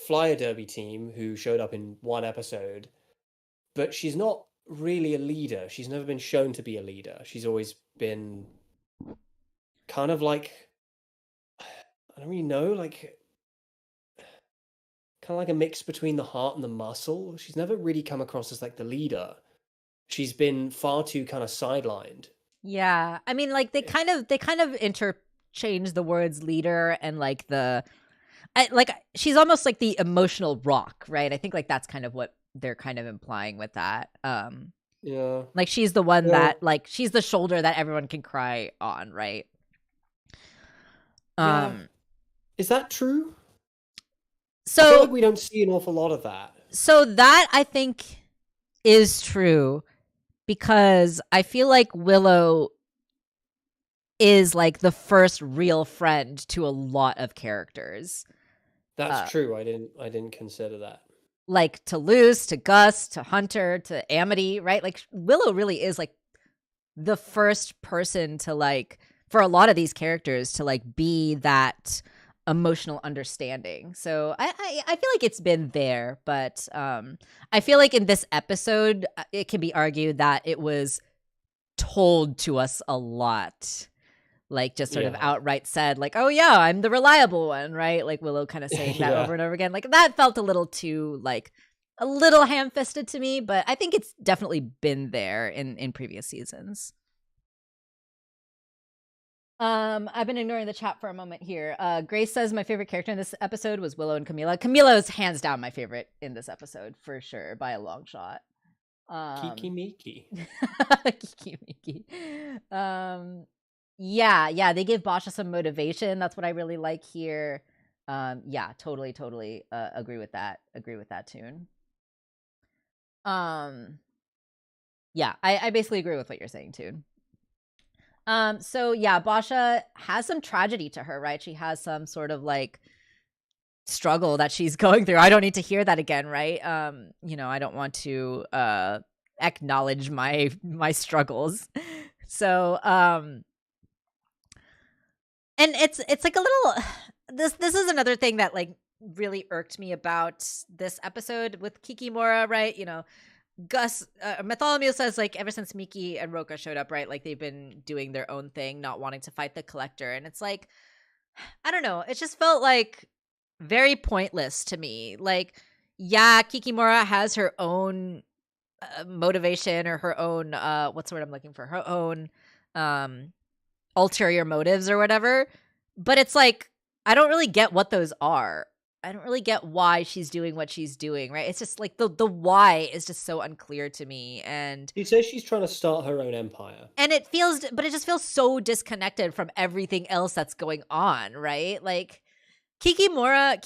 flyer derby team who showed up in one episode, but she's not really a leader. She's never been shown to be a leader. She's always been kind of like, I don't really know, like kind of like a mix between the heart and the muscle. She's never really come across as like the leader. She's been far too kind of sidelined. Yeah, I mean, like they kind of interchange the words leader and like like she's almost like the emotional rock, right? I think like that's kind of what they're kind of implying with that. Yeah, like she's the one that like she's the shoulder that everyone can cry on, right? Yeah. Is that true? So I feel like we don't see an awful lot of that. So that I think is true, because I feel like Willow is like the first real friend to a lot of characters. That's true. I didn't consider that. Like to Luce, to Gus, to Hunter, to Amity, right? Like Willow really is like the first person to like, for a lot of these characters to like be that emotional understanding. So I feel like it's been there, but I feel like in this episode it can be argued that it was told to us a lot, like just sort of outright said like, oh yeah, I'm the reliable one, right? Like Willow kind of saying that over and over again. Like that felt a little too like a little ham-fisted to me, but I think it's definitely been there in previous seasons. I've been ignoring the chat for a moment here. Grace says my favorite character in this episode was Willow and Camila. Camila is hands down my favorite in this episode for sure, by a long shot. Kiki Um, Miki. Kiki Miki. Yeah, they give Basha some motivation. That's what I really like here. Yeah, totally agree with that. Agree with that tune. Um, yeah, I basically agree with what you're saying, tune. So yeah, Basha has some tragedy to her, right? She has some sort of like struggle that she's going through. I don't need to hear that again, right? I don't want to acknowledge my struggles. So, and it's like a little this is another thing that like really irked me about this episode with Kikimora, right? Gus Bartholomew says like ever since Miki and Roka showed up, right? Like they've been doing their own thing, not wanting to fight the collector. And it's like, I don't know, it just felt like very pointless to me. Like, yeah, Kikimora has her own motivation or her own what's the word I'm looking for? Her own ulterior motives or whatever. But it's like I don't really get what those are. I don't really get why she's doing what she's doing, right? It's just like the why is just so unclear to me. And She says she's trying to start her own empire. it just feels so disconnected from everything else that's going on, right? Like Kikimora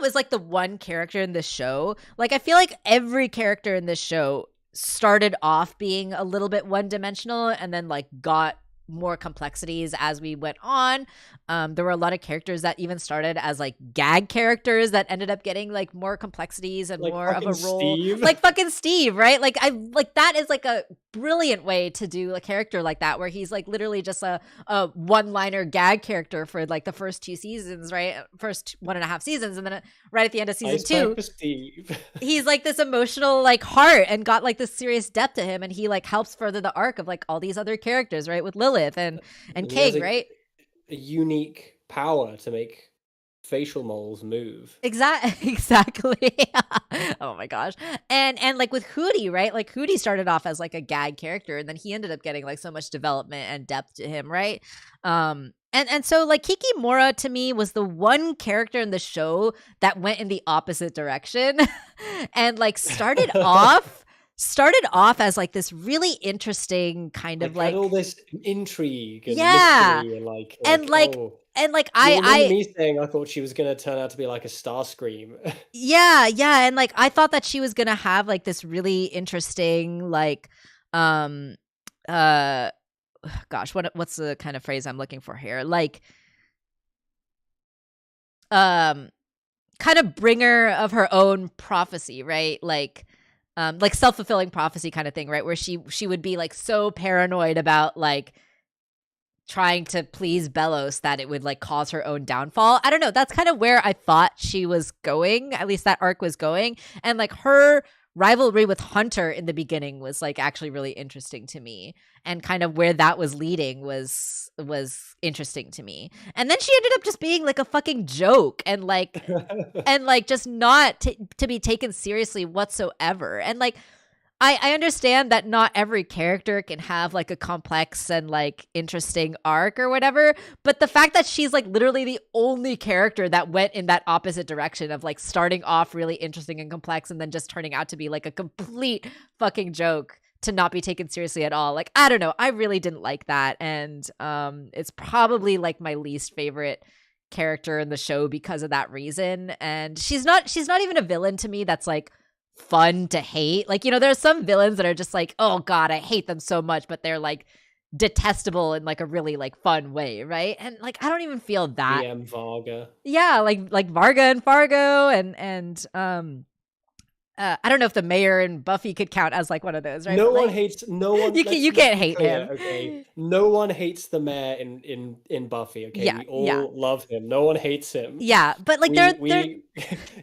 was like the one character in this show. Like I feel like every character in this show started off being a little bit one-dimensional and then like got more complexities as we went on. There were a lot of characters that even started as like gag characters that ended up getting like more complexities and Like more of a role. Steve. Like fucking Steve, right? Like I like that is like a brilliant way to do a character like that, where he's like literally just a one-liner gag character for like the first 2 seasons, right? First 1.5 seasons, and then right at the end of season 2, Steve. he's like this emotional like heart and got like this serious depth to him, and he like helps further the arc of like all these other characters, right? With Lilith and King, right? A unique power to make facial moles move. Exactly. Oh my gosh. And like with Hootie, right? Like Hootie started off as like a gag character, and then he ended up getting like so much development and depth to him, right? And so like Kikimora to me was the one character in the show that went in the opposite direction and like started off as like this really interesting kind of like had all this intrigue and yeah, mystery and like me saying I thought she was gonna turn out to be like a Starscream. yeah, and like I thought that she was gonna have like this really interesting like gosh, what's the kind of phrase I'm looking for here? Like kind of bringer of her own prophecy, right? Like self-fulfilling prophecy kind of thing, right? Where she would be like so paranoid about like trying to please Belos that it would like cause her own downfall. I don't know. That's kind of where I thought she was going. At least that arc was going. And like her rivalry with Hunter in the beginning was like actually really interesting to me, and kind of where that was leading was interesting to me. And then she ended up just being like a fucking joke and like just not to be taken seriously whatsoever. And like I understand that not every character can have like a complex and like interesting arc or whatever, but the fact that she's like literally the only character that went in that opposite direction of like starting off really interesting and complex and then just turning out to be like a complete fucking joke to not be taken seriously at all. Like, I don't know. I really didn't like that. And it's probably like my least favorite character in the show because of that reason. And she's not even a villain to me that's like fun to hate. Like, there's some villains that are just like, oh god, I hate them so much, but they're like detestable in like a really like fun way, right? And like I don't even feel that. DM Varga. Yeah, like Varga and Fargo and I don't know if the mayor and Buffy could count as like one of those, right? No one hates. You can't hate him. Okay, no one hates the mayor in Buffy. Okay, we all love him. No one hates him. Yeah, but like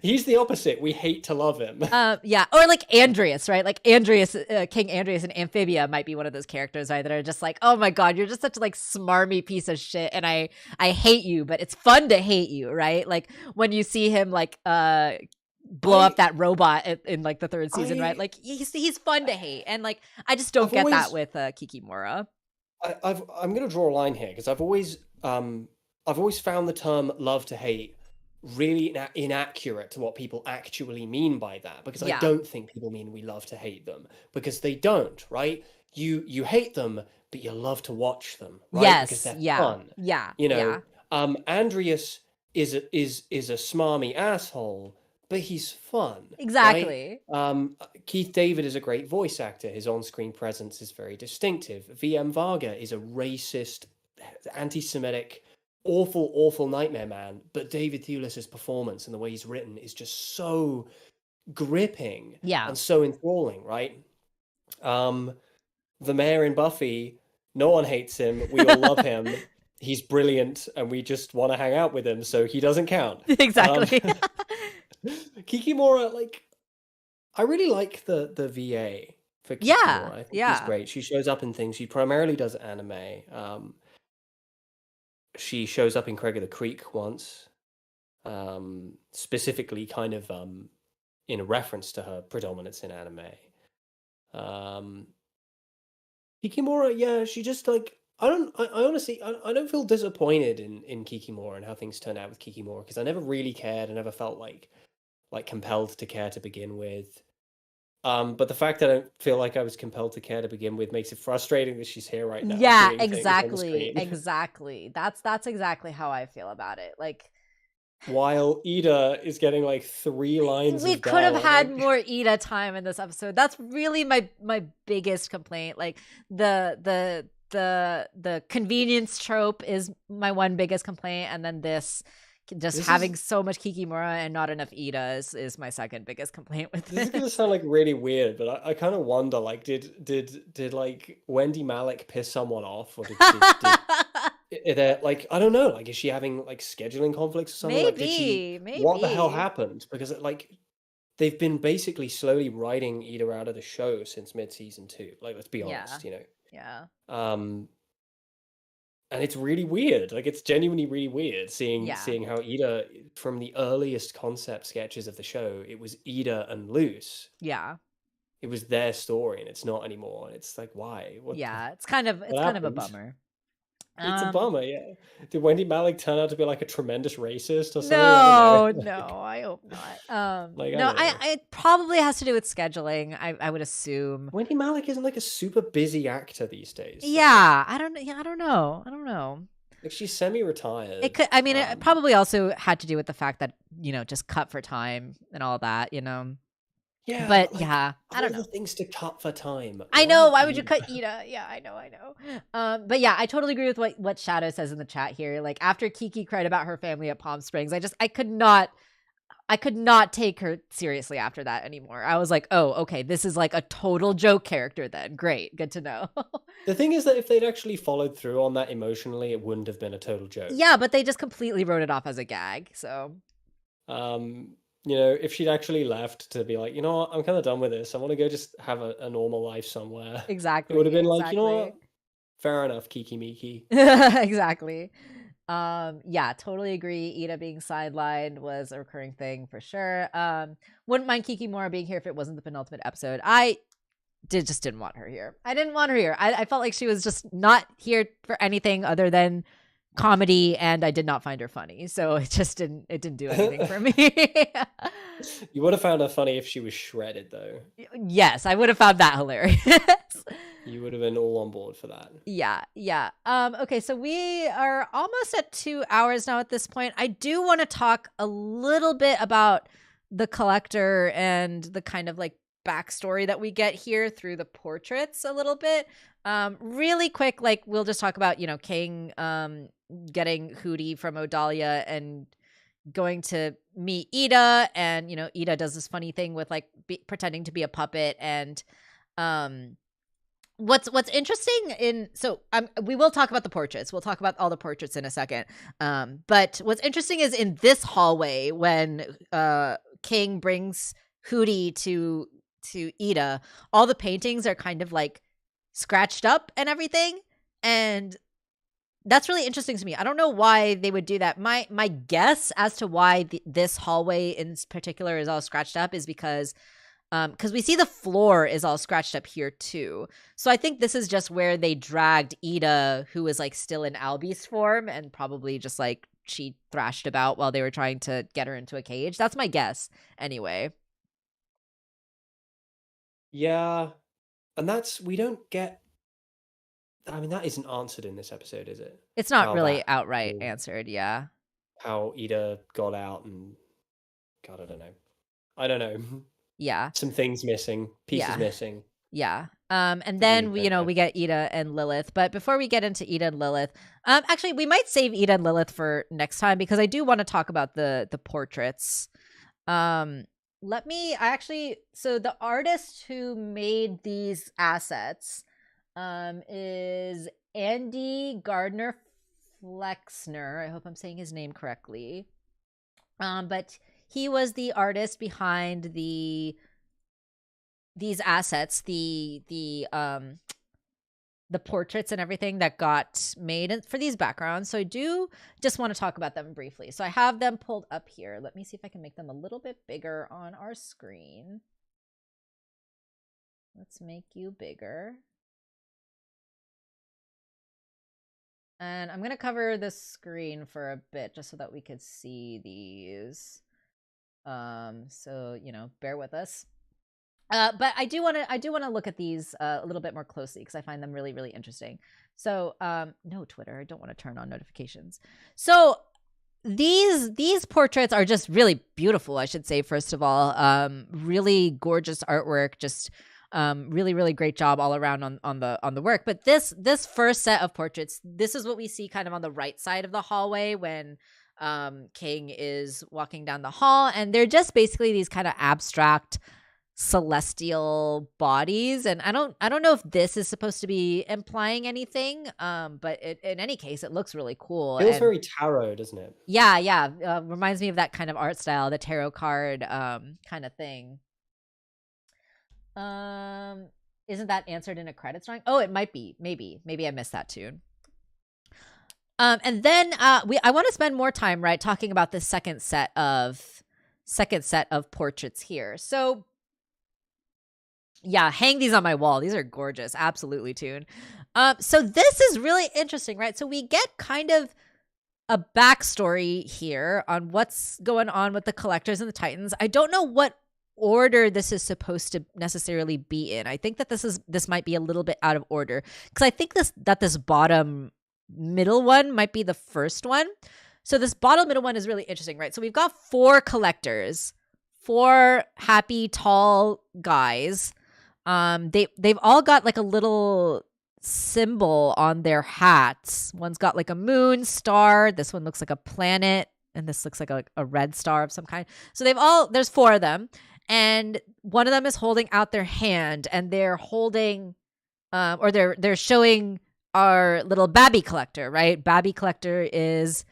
he's the opposite. We hate to love him. Yeah, or like Andreas, right? Like Andreas, King Andreas in Amphibia might be one of those characters, right? That are just like, oh my god, you're just such a like smarmy piece of shit, and I hate you, but it's fun to hate you, right? Like when you see him like blow up that robot in like the 3rd season, right? Like he's fun to hate, and like I just don't get that with Kikimora. I'm gonna draw a line here because I've always found the term love to hate really inaccurate to what people actually mean by that, because I Yeah. don't think people mean we love to hate them, because they don't, right? You hate them, but you love to watch them, right? Because Yes. they're Yeah. fun. Yeah. You Yeah. know, Andreas is a smarmy asshole, but he's fun, right? Exactly. Keith David is a great voice actor. His on-screen presence is very distinctive. VM Varga is a racist, anti-Semitic, awful, awful nightmare man. But David Thewlis's performance and the way he's written is just so gripping Yeah. and so enthralling, right? The mayor in Buffy, no one hates him. We all love him. He's brilliant, and we just want to hang out with him, so he doesn't count. Exactly. Kikimora, like, I really like the VA for Yeah. Kikimora. I think she's Yeah. great. She shows up in things. She primarily does anime. She shows up in Craig of the Creek once, specifically kind of in a reference to her predominance in anime. Kikimora, yeah, she just like I honestly I don't feel disappointed in Kikimora and how things turned out with Kikimora, because I never really cared. I never felt like compelled to care to begin with. But the fact that I don't feel like I was compelled to care to begin with makes it frustrating that she's here right now Yeah, doing things on the exactly. screen. Exactly. That's exactly how I feel about it. Like, While Ida is getting like 3 lines we of could have had dialogue. more Ida time in this episode. That's really my biggest complaint. Like, the convenience trope is my one biggest complaint, and then this having so much Kikimura and not enough Ida is my second biggest complaint with This is this. gonna sound like really weird, but I kind of wonder, like, did like Wendy Malick piss someone off, or did like, I don't know, like, is she having like scheduling conflicts or something? Like, Maybe. what the hell happened? Because like they've been basically slowly writing Ida out of the show since mid-season 2. Like, let's be honest, you know. Yeah. And it's really weird. Like, it's genuinely really weird seeing how Ida, from the earliest concept sketches of the show, it was Ida and Luce. Yeah. It was their story, and it's not anymore. And it's like, why? It's kind of a bummer. It's a bummer, yeah. Did Wendy Malick turn out to be like a tremendous racist or something? No, I hope not. Like, no, it probably has to do with scheduling. I would assume. Wendy Malick isn't like a super busy actor these days. Yeah, I don't know. Like, she's semi-retired. It could. I mean, it probably also had to do with the fact that, just cut for time and all that. Yeah, but like, yeah, I don't know. The things to cut for time. I know. Why would you cut Ida? Yeah, I know. But yeah, I totally agree with what Shadow says in the chat here. Like, after Kiki cried about her family at Palm Springs, I could not take her seriously after that anymore. I was like, oh, okay, this is like a total joke character then. Great, good to know. The thing is that if they'd actually followed through on that emotionally, it wouldn't have been a total joke. Yeah, but they just completely wrote it off as a gag. So, if she'd actually left to be like, you know what, I'm kind of done with this. I want to go just have a normal life somewhere. Exactly. It would have been like, you know what, fair enough, Kiki Miki. Exactly. Yeah, totally agree. Ida being sidelined was a recurring thing for sure. Wouldn't mind Kikimora being here if it wasn't the penultimate episode. I just didn't want her here. I didn't want her here. I felt like she was just not here for anything other than comedy, and I did not find her funny. So it didn't do anything for me. You would have found her funny if she was shredded, though. Yes, I would have found that hilarious. You would have been all on board for that. Yeah. Okay, so we are almost at 2 hours now at this point. I do want to talk a little bit about the collector and the kind of like backstory that we get here through the portraits a little bit. Really quick, like, we'll just talk about, King getting Hootie from Odalia and going to meet Ida, and Ida does this funny thing with like pretending to be a puppet. And what's interesting we will talk about the portraits. We'll talk about all the portraits in a second. But what's interesting is in this hallway when King brings Hootie to Ida, all the paintings are kind of like scratched up and everything, and that's really interesting to me. I don't know why they would do that. My guess as to why this hallway in particular is all scratched up is because we see the floor is all scratched up here too. So I think this is just where they dragged Ida, who is like still in Albie's form, and probably just like she thrashed about while they were trying to get her into a cage. That's my guess anyway. Yeah, and we don't get. I mean, that isn't answered in this episode, is it? It's not How really that outright answered. Yeah. how Ida got out, and God, I don't know. I don't know. Yeah. Some things missing, pieces Yeah. missing. Yeah. And then we get Ida and Lilith. But before we get into Ida and Lilith, actually we might save Ida and Lilith for next time because I do want to talk about the portraits. So the artist who made these assets is Andy Gardner Flexner. I hope I'm saying his name correctly. But he was the artist behind these assets, the portraits and everything that got made for these backgrounds. So I do just want to talk about them briefly. So I have them pulled up here. Let me see if I can make them a little bit bigger on our screen. Let's make you bigger. And I'm going to cover the screen for a bit just so that we could see these. So, bear with us. But I do want to look at these a little bit more closely because I find them really, really interesting. So, no, Twitter, I don't want to turn on notifications. So these portraits are just really beautiful, I should say, first of all. Really gorgeous artwork, just really, really great job all around on the work. But this first set of portraits, this is what we see kind of on the right side of the hallway when King is walking down the hall, and they're just basically these kind of abstract celestial bodies, and I don't know if this is supposed to be implying anything, but in any case it looks really cool. It feels very tarot, doesn't it? Yeah. Reminds me of that kind of art style, the tarot card kind of thing. Isn't that answered in a credits drawing? Oh, it might be. Maybe I missed that tune. And then I want to spend more time talking about the second set of portraits here. So yeah, hang these on my wall. These are gorgeous. Absolutely, Tune. So this is really interesting, right? So we get kind of a backstory here on what's going on with the Collectors and the Titans. I don't know what order this is supposed to necessarily be in. I think that this might be a little bit out of order because I think this bottom middle one might be the first one. So this bottom middle one is really interesting, right? So we've got 4 collectors, 4 happy tall guys. They've all got like a little symbol on their hats. One's got like a moon, star. This one looks like a planet, and this looks like a red star of some kind. So there's 4 of them, and one of them is holding out their hand, and they're holding, or they're showing our little Babby Collector, right? Babby Collector is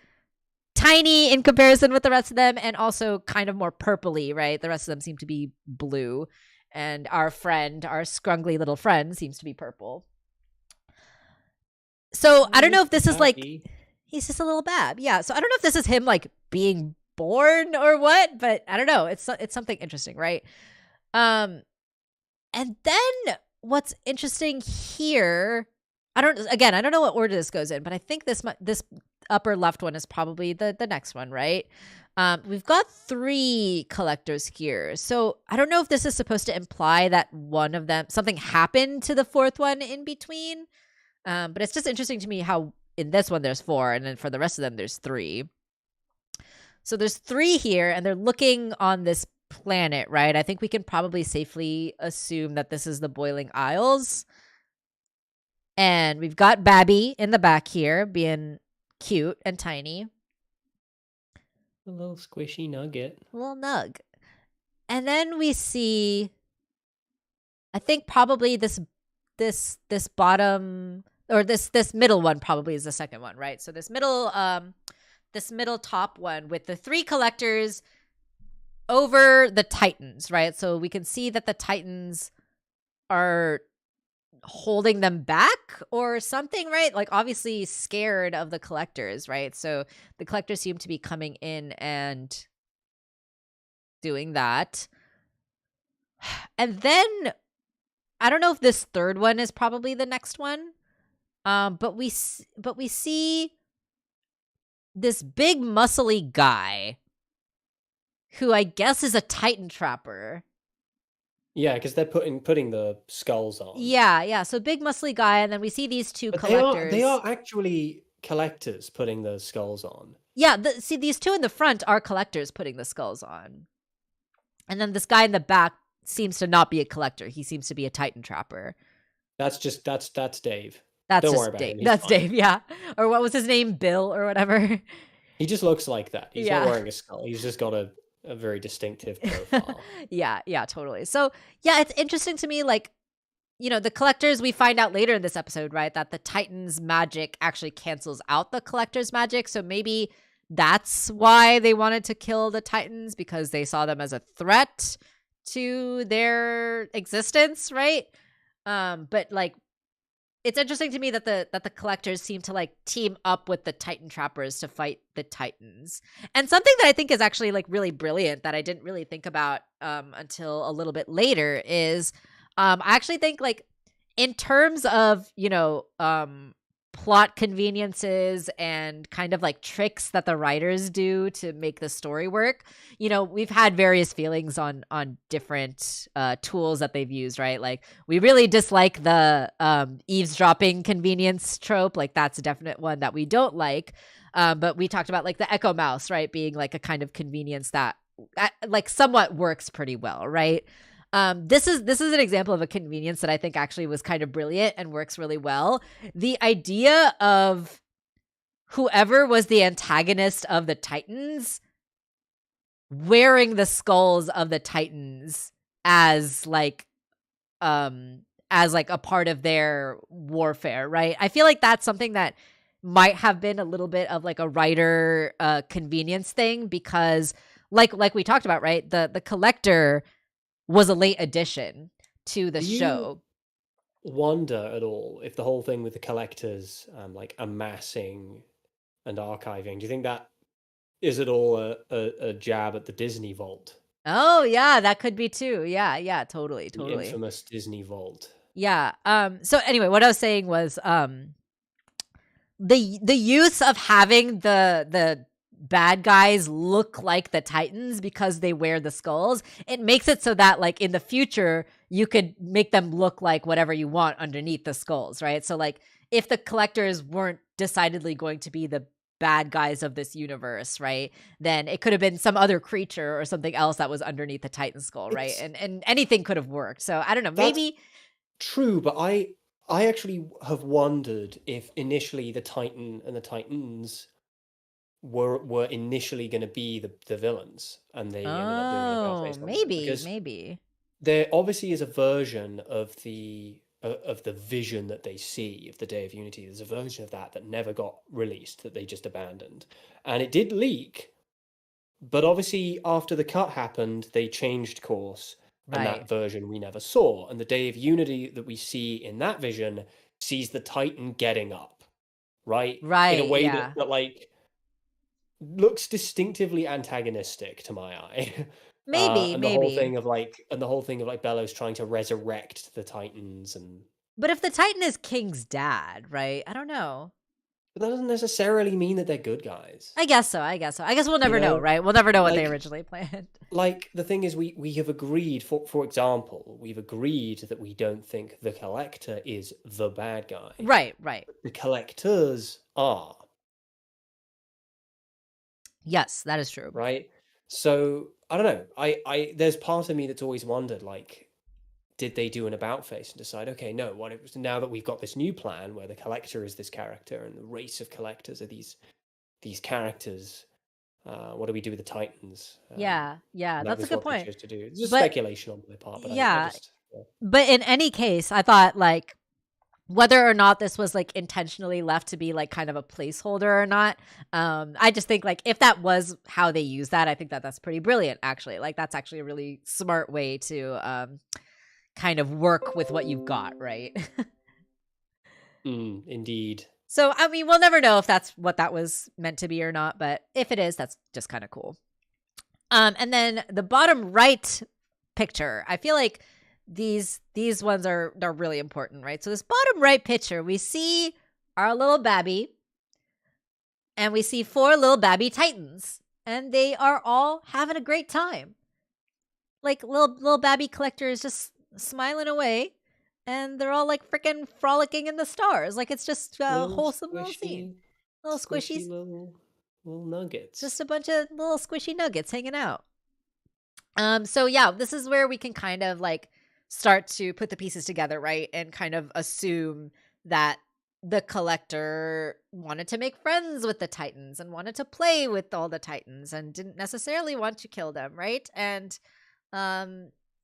tiny in comparison with the rest of them, and also kind of more purpley, right? The rest of them seem to be blue. And our scrungly little friend seems to be purple. So I don't know if this is like, he's just a little Bab. Yeah. So I don't know if this is him like being born or what, but I don't know. It's something interesting, right? And then what's interesting here, I don't know what order this goes in, but I think this upper left one is probably the next one, right? We've got 3 collectors here. So I don't know if this is supposed to imply that one of them, something happened to the 4th one in between. But it's just interesting to me how in this one there's 4, and then for the rest of them there's 3. So there's 3 here, and they're looking on this planet, right? I think we can probably safely assume that this is the Boiling Isles. And we've got Babby in the back here being cute and tiny. A little squishy nugget. A little nug. And then we see, I think probably this bottom, or this middle one probably is the second one, right? So this middle top one with the 3 collectors over the Titans, right? So we can see that the Titans are holding them back or something, right? Like obviously scared of the collectors, right? So the collectors seem to be coming in and doing that. And then I don't know if this 3rd one is probably the next one. But we see this big muscly guy who I guess is a Titan trapper. Yeah, because they're putting the skulls on. Yeah. So big muscly guy, and then we see these two But collectors. they are actually collectors putting the skulls on. Yeah, see, these two in the front are collectors putting the skulls on. And then this guy in the back seems to not be a collector. He seems to be a Titan trapper. That's Dave. That's Don't just worry about Dave. him. That's fine. Dave, yeah. Or what was his name? Bill or whatever. He just looks like that. He's Yeah. not wearing a skull. He's just got a very distinctive profile. Yeah, totally. So yeah, it's interesting to me, like, you know, the collectors, we find out later in this episode, right, that the Titan's magic actually cancels out the collector's magic. So maybe that's why they wanted to kill the Titans, because they saw them as a threat to their existence, right? But like, it's interesting to me that the collectors seem to like team up with the Titan trappers to fight the Titans. And something that I think is actually like really brilliant that I didn't really think about until a little bit later is I actually think, like, in terms of, you know, plot conveniences and kind of like tricks that the writers do to make the story work, you know, we've had various feelings on different tools that they've used, right? Like, we really dislike the eavesdropping convenience trope. Like, that's a definite one that we don't like. But we talked about like the Echo Mouse, right, being like a kind of convenience that like somewhat works pretty well, right? This is an example of a convenience that I think actually was kind of brilliant and works really well. The idea of whoever was the antagonist of the Titans wearing the skulls of the Titans as like a part of their warfare, right? I feel like that's something that might have been a little bit of like a writer convenience thing, because like we talked about, right? The collector was a late addition to the show. Wonder at all if the whole thing with the collectors like amassing and archiving, do you think that is at all a jab at the Disney Vault? Oh yeah, that could be too. Yeah, totally. The infamous Disney Vault. Yeah. So anyway, what I was saying was the use of having the bad guys look like the Titans because they wear the skulls, it makes it so that like in the future you could make them look like whatever you want underneath the skulls, right? So like if the collectors weren't decidedly going to be the bad guys of this universe, right, then it could have been some other creature or something else that was underneath the Titan skull, right? And anything could have worked. So I don't know, maybe true, but I actually have wondered if initially the Titan and the Titans were initially going to be the villains, and they ended up doing an about face on them. Because maybe there obviously is a version of the vision that they see of the Day of Unity. There's a version of that never got released, that they just abandoned, and it did leak. But obviously, after the cut happened, they changed course, and that version we never saw. And the Day of Unity that we see in that vision sees the Titan getting up, right, in a way that like looks distinctively antagonistic to my eye. Maybe. The whole thing of like Bellows trying to resurrect the Titans, and but if the Titan is King's dad, right? I don't know. but that doesn't necessarily mean that they're good guys. I guess so. I guess we'll never know, right? We'll never know what they originally planned. Like, the thing is, we have agreed, for example, we've agreed that we don't think the Collector is the bad guy. Right. The Collectors are. Yes, that is true. Right? So, I don't know. I there's part of me that's always wondered, like, did they do an about face and decide, okay, no, what it was, now that we've got this new plan where the Collector is this character and the race of collectors are these characters, what do we do with the Titans? Yeah, that's a good point. To do. It's just speculation on my part, but yeah. But in any case, I thought, like, whether or not this was like intentionally left to be like kind of a placeholder or not, I just think like if that was how they use that, I think that that's pretty brilliant, actually. Like, that's actually a really smart way to kind of work with what you've got, right? Indeed. So, I mean, we'll never know if that's what that was meant to be or not, but if it is, that's just kind of cool. And then the bottom right picture, I feel like these ones are really important, right? So this bottom right picture, we see our little Babby, and we see 4 little babby titans, and they are all having a great time. Like little babby collectors just smiling away, and they're all like freaking frolicking in the stars. Like it's just a wholesome little scene. Little squishies. Little nuggets. Just a bunch of little squishy nuggets hanging out. So yeah, this is where we can kind of like start to put the pieces together, right? And kind of assume that the collector wanted to make friends with the titans and wanted to play with all the titans and didn't necessarily want to kill them, right? And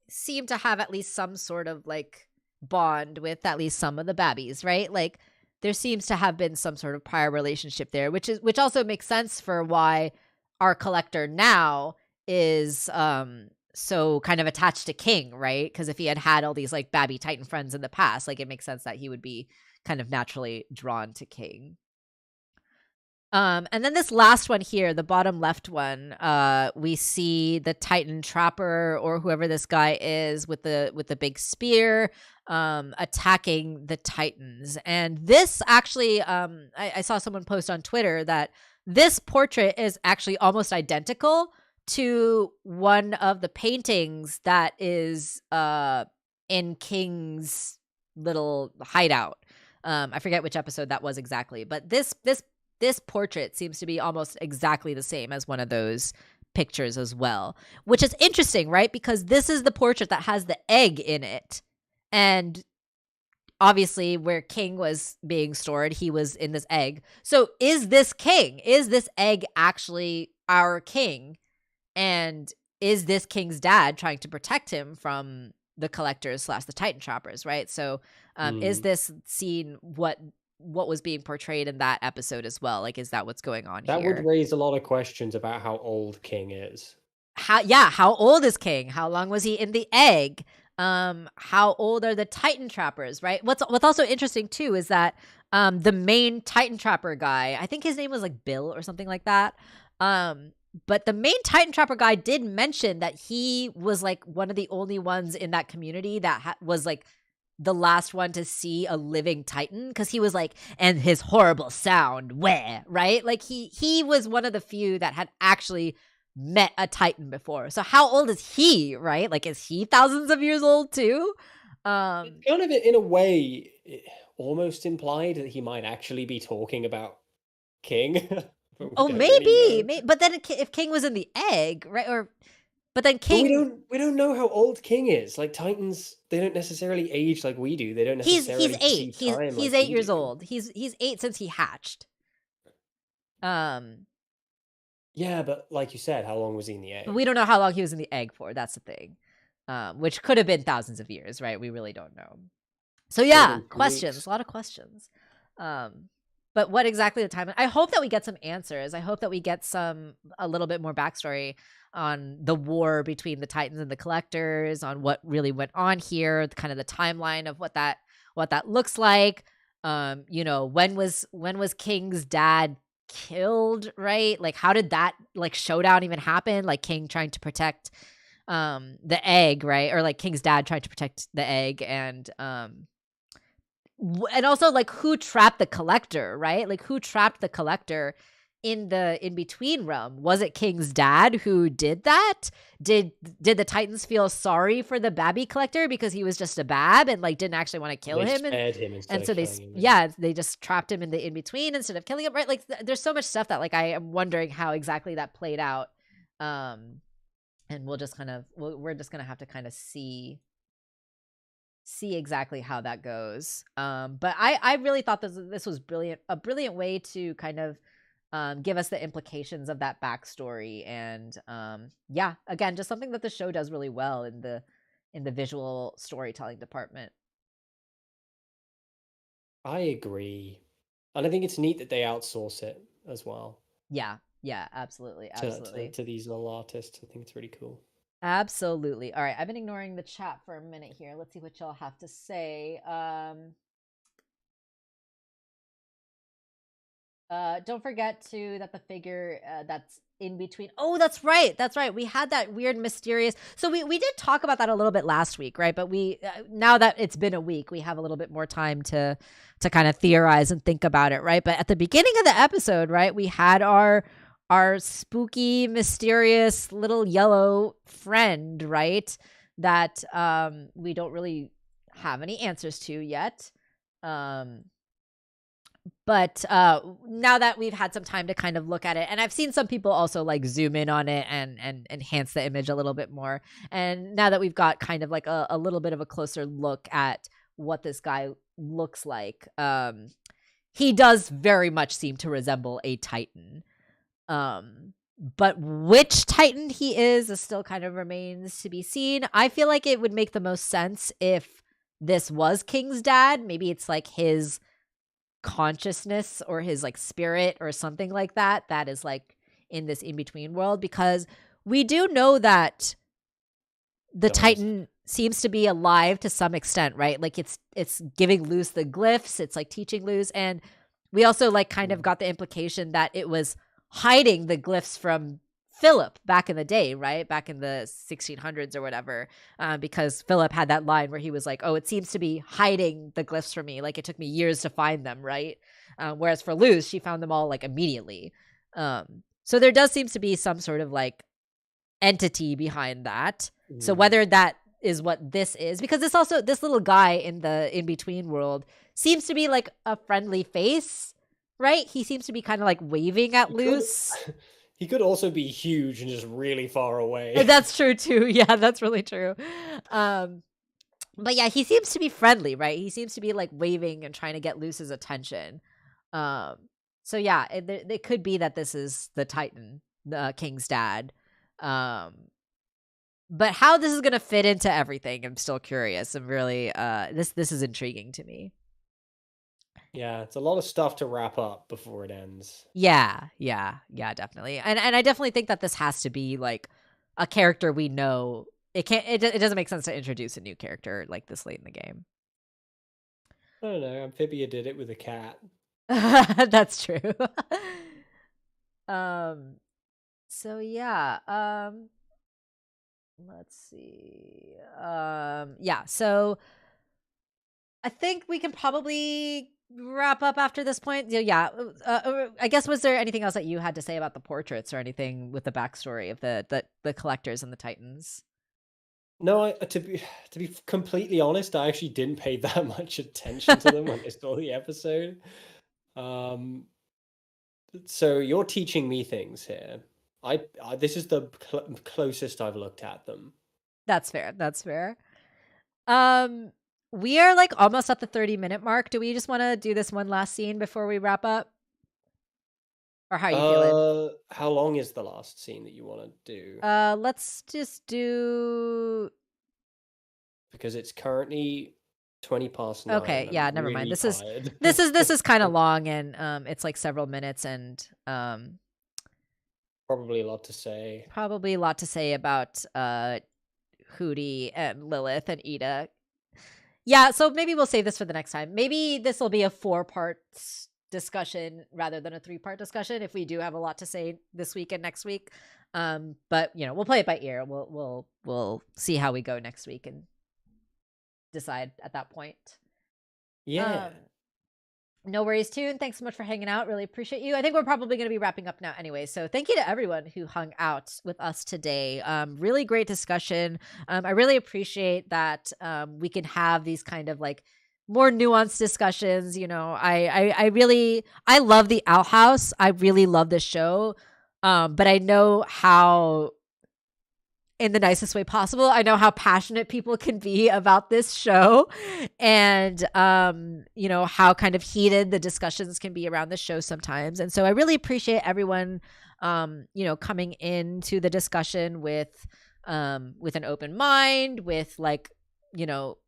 seemed to have at least some sort of like bond with at least some of the babbies, right? Like there seems to have been some sort of prior relationship there, which also makes sense for why our collector now is so kind of attached to King, right? Because if he had all these like babby titan friends in the past, like it makes sense that he would be kind of naturally drawn to King. And then this last one here, the bottom left one, we see the Titan Trapper or whoever this guy is with the big spear attacking the Titans. And this actually, I saw someone post on Twitter that this portrait is actually almost identical to one of the paintings that is in King's little hideout. I forget which episode that was exactly, but this portrait seems to be almost exactly the same as one of those pictures as well, which is interesting, right? Because this is the portrait that has the egg in it. And obviously where King was being stored, he was in this egg. So is this King? Is this egg actually our King? And is this King's dad trying to protect him from the collectors / the Titan Trappers, right? So is this scene what was being portrayed in that episode as well? Like, is that what's going on That here? would raise a lot of questions about how old King is. How old is King? How long was he in the egg? How old are the Titan Trappers, right? What's also interesting too is that the main Titan Trapper guy, I think his name was like Bill or something like that. But the main Titan Trapper guy did mention that he was like one of the only ones in that community that was like the last one to see a living Titan, because he was like, and his horrible sound, where, right? Like he was one of the few that had actually met a Titan before. So how old is he, right? Like, is he thousands of years old too? Kind of in a way, almost implied that he might actually be talking about King. Oh, maybe, but then if King was in the egg, right? But then King, but we don't know how old King is. Like Titans, they don't necessarily age like we do. They don't necessarily he's 8. see time He's like 8 we years do. old. He's 8 since he hatched. Yeah, but like you said, how long was he in the egg? We don't know how long he was in the egg for. That's the thing. Which could have been thousands of years, right? We really don't know. So yeah, questions, a lot of questions. But what exactly the time? I hope that we get some answers. I hope that we get a little bit more backstory on the war between the Titans and the Collectors, on what really went on here, kind of the timeline of what that looks like. When was King's dad killed, right? Like, how did that like showdown even happen? Like King trying to protect the egg, right? Or like King's dad trying to protect the egg, and also like who trapped the Collector, right? Like who trapped the Collector in the in-between realm? Was it King's dad who did that? Did the Titans feel sorry for the Babby Collector because he was just a bab and like didn't actually want to kill him? And so they just trapped him in the in-between instead of killing him, right? Like there's so much stuff that like I am wondering how exactly that played out. And we're just gonna have to kind of see exactly how that goes. But I really thought this was a brilliant way to kind of give us the implications of that backstory. And again, just something that the show does really well in the visual storytelling department. I agree. And I think it's neat that they outsource it as well. Yeah, absolutely. To these little artists. I think it's really cool. Absolutely. All right, I've been ignoring the chat for a minute here. Let's see what y'all have to say. Don't forget that the figure that's in between. Oh, that's right. That's right. We had that weird, mysterious. So we did talk about that a little bit last week, right? But we now that it's been a week, we have a little bit more time to kind of theorize and think about it, right? But at the beginning of the episode, right, we had our spooky, mysterious little yellow friend, right? That we don't really have any answers to yet. But now that we've had some time to kind of look at it, and I've seen some people also like zoom in on it and enhance the image a little bit more. And now that we've got kind of like a little bit of a closer look at what this guy looks like, he does very much seem to resemble a Titan. But which Titan he is still kind of remains to be seen. I feel like it would make the most sense if this was King's dad. Maybe it's like his consciousness or his like spirit or something like that is like in this in-between world, because we do know that the Titan seems to be alive to some extent, right? Like it's giving Luz the glyphs, it's like teaching Luz, and we also like kind of got the implication that it was hiding the glyphs from Philip back in the day, right? Back in the 1600s or whatever, because Philip had that line where he was like, oh, it seems to be hiding the glyphs from me. Like it took me years to find them, right? Whereas for Luz, she found them all like immediately. So there does seem to be some sort of like entity behind that. So whether that is what this is, because this little guy in the in-between world seems to be like a friendly face, right? He seems to be kind of like waving at Luz. He could also be huge and just really far away. That's true too. Yeah, that's really true. But yeah, he seems to be friendly, right? He seems to be like waving and trying to get Luz's attention. So yeah, it could be that this is the Titan, the King's dad. But how this is gonna fit into everything, I'm still curious. I'm really this is intriguing to me. Yeah, it's a lot of stuff to wrap up before it ends. Yeah, definitely. And I definitely think that this has to be like a character we know. It doesn't make sense to introduce a new character like this late in the game. I don't know. Amphibia did it with a cat. That's true. So yeah. Let's see. Yeah, so I think we can probably wrap up after this point. Yeah. I guess, was there anything else that you had to say about the portraits or anything with the backstory of the collectors and the Titans? No, to be completely honest, I actually didn't pay that much attention to them when I saw the episode. So you're teaching me things here. I this is the closest I've looked at them. That's fair. That's fair. We are like almost at the 30-minute mark. Do we just want to do this one last scene before we wrap up? Or how are you feeling? How long is the last scene that you want to do? Let's just do, because it's currently 20 past 9. Okay, yeah, never mind. Really This is kind of long, and it's like several minutes, and probably a lot to say. Probably a lot to say about Hootie and Lilith and Ida. Yeah, so maybe we'll save this for the next time. Maybe this will be a 4-part discussion rather than a 3-part discussion if we do have a lot to say this week and next week. But we'll play it by ear. We'll see how we go next week and decide at that point. Yeah. No worries, Tune. Thanks so much for hanging out. Really appreciate you. I think we're probably going to be wrapping up now anyway. So thank you to everyone who hung out with us today. Really great discussion. I really appreciate that we can have these kind of like more nuanced discussions. I love the Owl House. I really love this show. But I know how, in the nicest way possible, I know how passionate people can be about this show, and how kind of heated the discussions can be around the show sometimes. And so I really appreciate everyone coming into the discussion with an open mind, with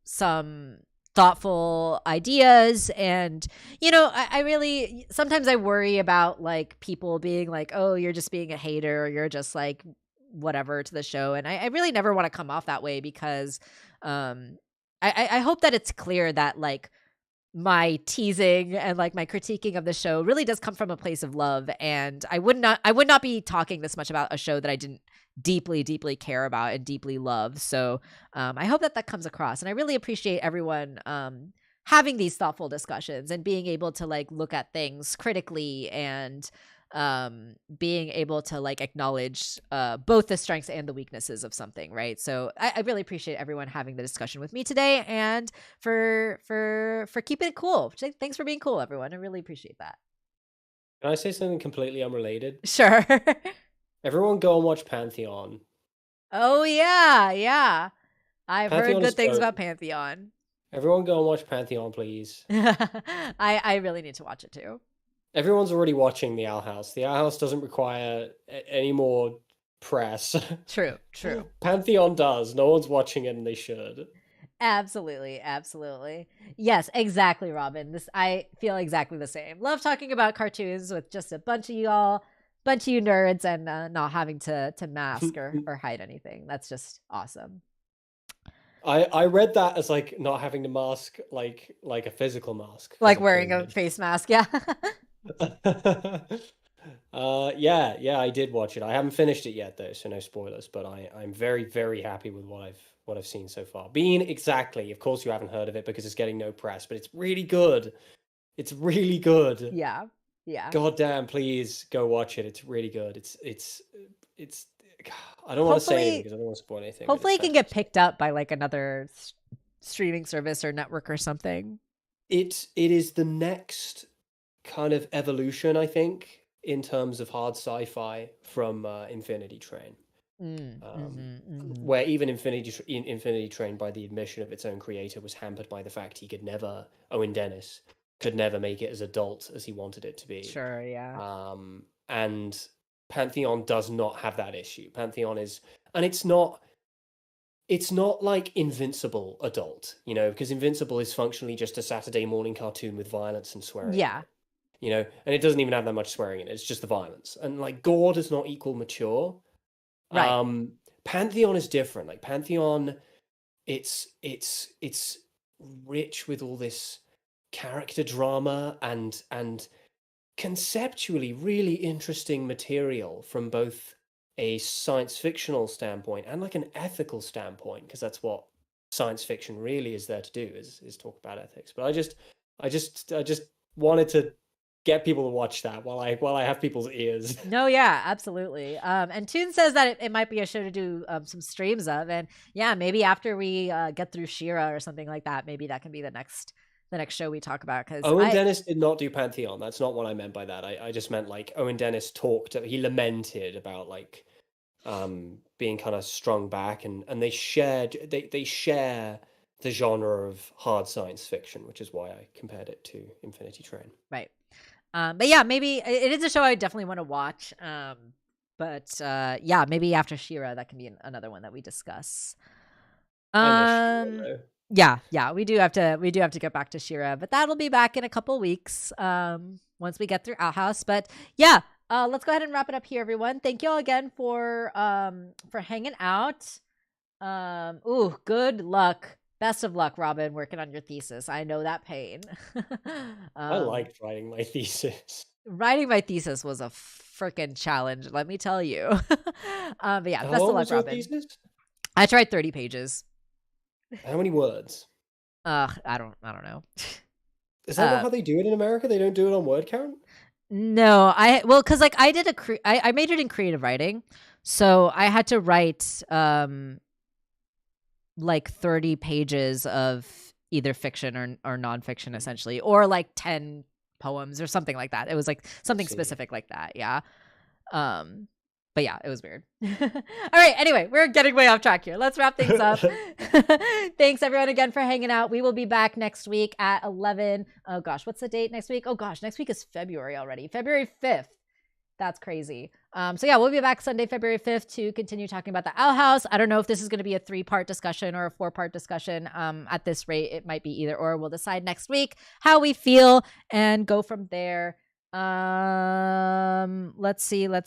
some thoughtful ideas. And I really, sometimes I worry about like people being like, oh, you're just being a hater, or you're just like whatever to the show. And I really never want to come off that way, because I hope that it's clear that like my teasing and like my critiquing of the show really does come from a place of love, and I would not be talking this much about a show that I didn't deeply care about and deeply love. So I hope that comes across, and I really appreciate everyone having these thoughtful discussions and being able to like look at things critically, and being able to like acknowledge both the strengths and the weaknesses of something, right? So I really appreciate everyone having the discussion with me today, and for keeping it cool. Thanks for being cool, everyone. I really appreciate that. Can I say something completely unrelated? Sure. Everyone go and watch Pantheon. Oh yeah. I've heard Pantheon is good things dope. about Pantheon. Everyone go and watch Pantheon, please. I really need to watch it too. Everyone's already watching The Owl House. The Owl House doesn't require any more press. True. Pantheon does. No one's watching it, and they should. Absolutely. Yes, exactly, Robin. I feel exactly the same. Love talking about cartoons with just a bunch of you nerds, and not having to mask or hide anything. That's just awesome. I read that as like not having to mask like a physical mask. Like wearing a face mask, yeah. Yeah, I did watch it. I haven't finished it yet though, so no spoilers, but I'm very, very happy with what I've seen so far. Of course you haven't heard of it because it's getting no press, but it's really good. It's really good. Yeah. God damn, please go watch it. It's really good. It's I don't want to say anything because I don't want to spoil anything. Hopefully it can get picked up by like another streaming service or network or something. It is the next kind of evolution, I think, in terms of hard sci-fi from Infinity Train. Where even Infinity Train, by the admission of its own creator, was hampered by the fact Owen Dennis could never make it as adult as he wanted it to be. Sure, yeah. And Pantheon does not have that issue. Pantheon is, and it's not like Invincible adult, because Invincible is functionally just a Saturday morning cartoon with violence and swearing. Yeah. And it doesn't even have that much swearing in it. It's just the violence. And like gore does not equal mature. Right. Pantheon is different. Like Pantheon, it's rich with all this character drama and conceptually really interesting material from both a science fictional standpoint and like an ethical standpoint, because that's what science fiction really is there to do, is talk about ethics. But I just wanted to get people to watch that while I have people's ears. No, yeah, absolutely. And Toon says that it might be a show to do some streams of, and yeah, maybe after we get through She-Ra or something like that, maybe that can be the next show we talk about. Because Owen Dennis did not do Pantheon. That's not what I meant by that. I just meant like Owen Dennis he lamented about like being kind of strung back, and they share the genre of hard science fiction, which is why I compared it to Infinity Train. Right. But yeah, maybe it is a show I definitely want to watch. But yeah, maybe after She-Ra, that can be another one that we discuss. Yeah, we do have to get back to She-Ra, but that'll be back in a couple weeks once we get through Owl House. But yeah, let's go ahead and wrap it up here, everyone. Thank you all again for hanging out. Good luck. Best of luck, Robin, working on your thesis. I know that pain. I liked writing my thesis. Writing my thesis was a freaking challenge, let me tell you. But yeah, best of luck, Robin. Thesis? I tried 30 pages. How many words? I don't know. Is that not how they do it in America? They don't do it on word count? No, because like I did I majored in creative writing, so I had to write like 30 pages of either fiction or nonfiction, essentially, or like 10 poems or something like that. It was like something specific like that. Yeah. But yeah, it was weird. All right. Anyway, we're getting way off track here. Let's wrap things up. Thanks everyone again for hanging out. We will be back next week at 11. Oh gosh, what's the date next week? Oh gosh, next week is February already. February 5th. That's crazy. So yeah, we'll be back Sunday, February 5th to continue talking about the Owl House. I don't know if this is going to be a 3-part discussion or a 4-part discussion. At this rate, it might be either or. We'll decide next week how we feel and go from there. Let's see. I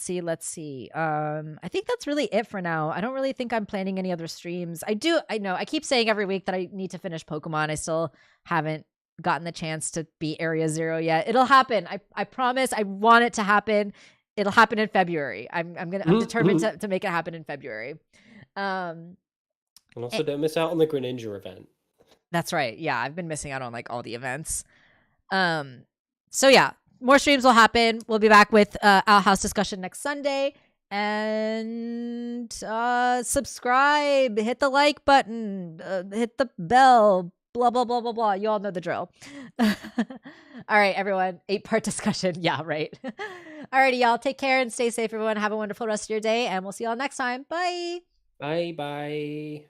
think that's really it for now. I don't really think I'm planning any other streams. I know I keep saying every week that I need to finish Pokemon. I still haven't gotten the chance to beat Area Zero yet. It'll happen. I promise. I want it to happen. It'll happen in February. I'm determined to make it happen in February. And also don't miss out on the Greninja event. That's right. Yeah, I've been missing out on like all the events. So yeah, more streams will happen. We'll be back with Owl House discussion next Sunday. And subscribe, hit the like button, hit the bell, blah, blah, blah, blah, blah. You all know the drill. All right, everyone. 8-part discussion. Yeah, right. Alrighty, y'all. Take care and stay safe, everyone. Have a wonderful rest of your day, and we'll see y'all next time. Bye. Bye.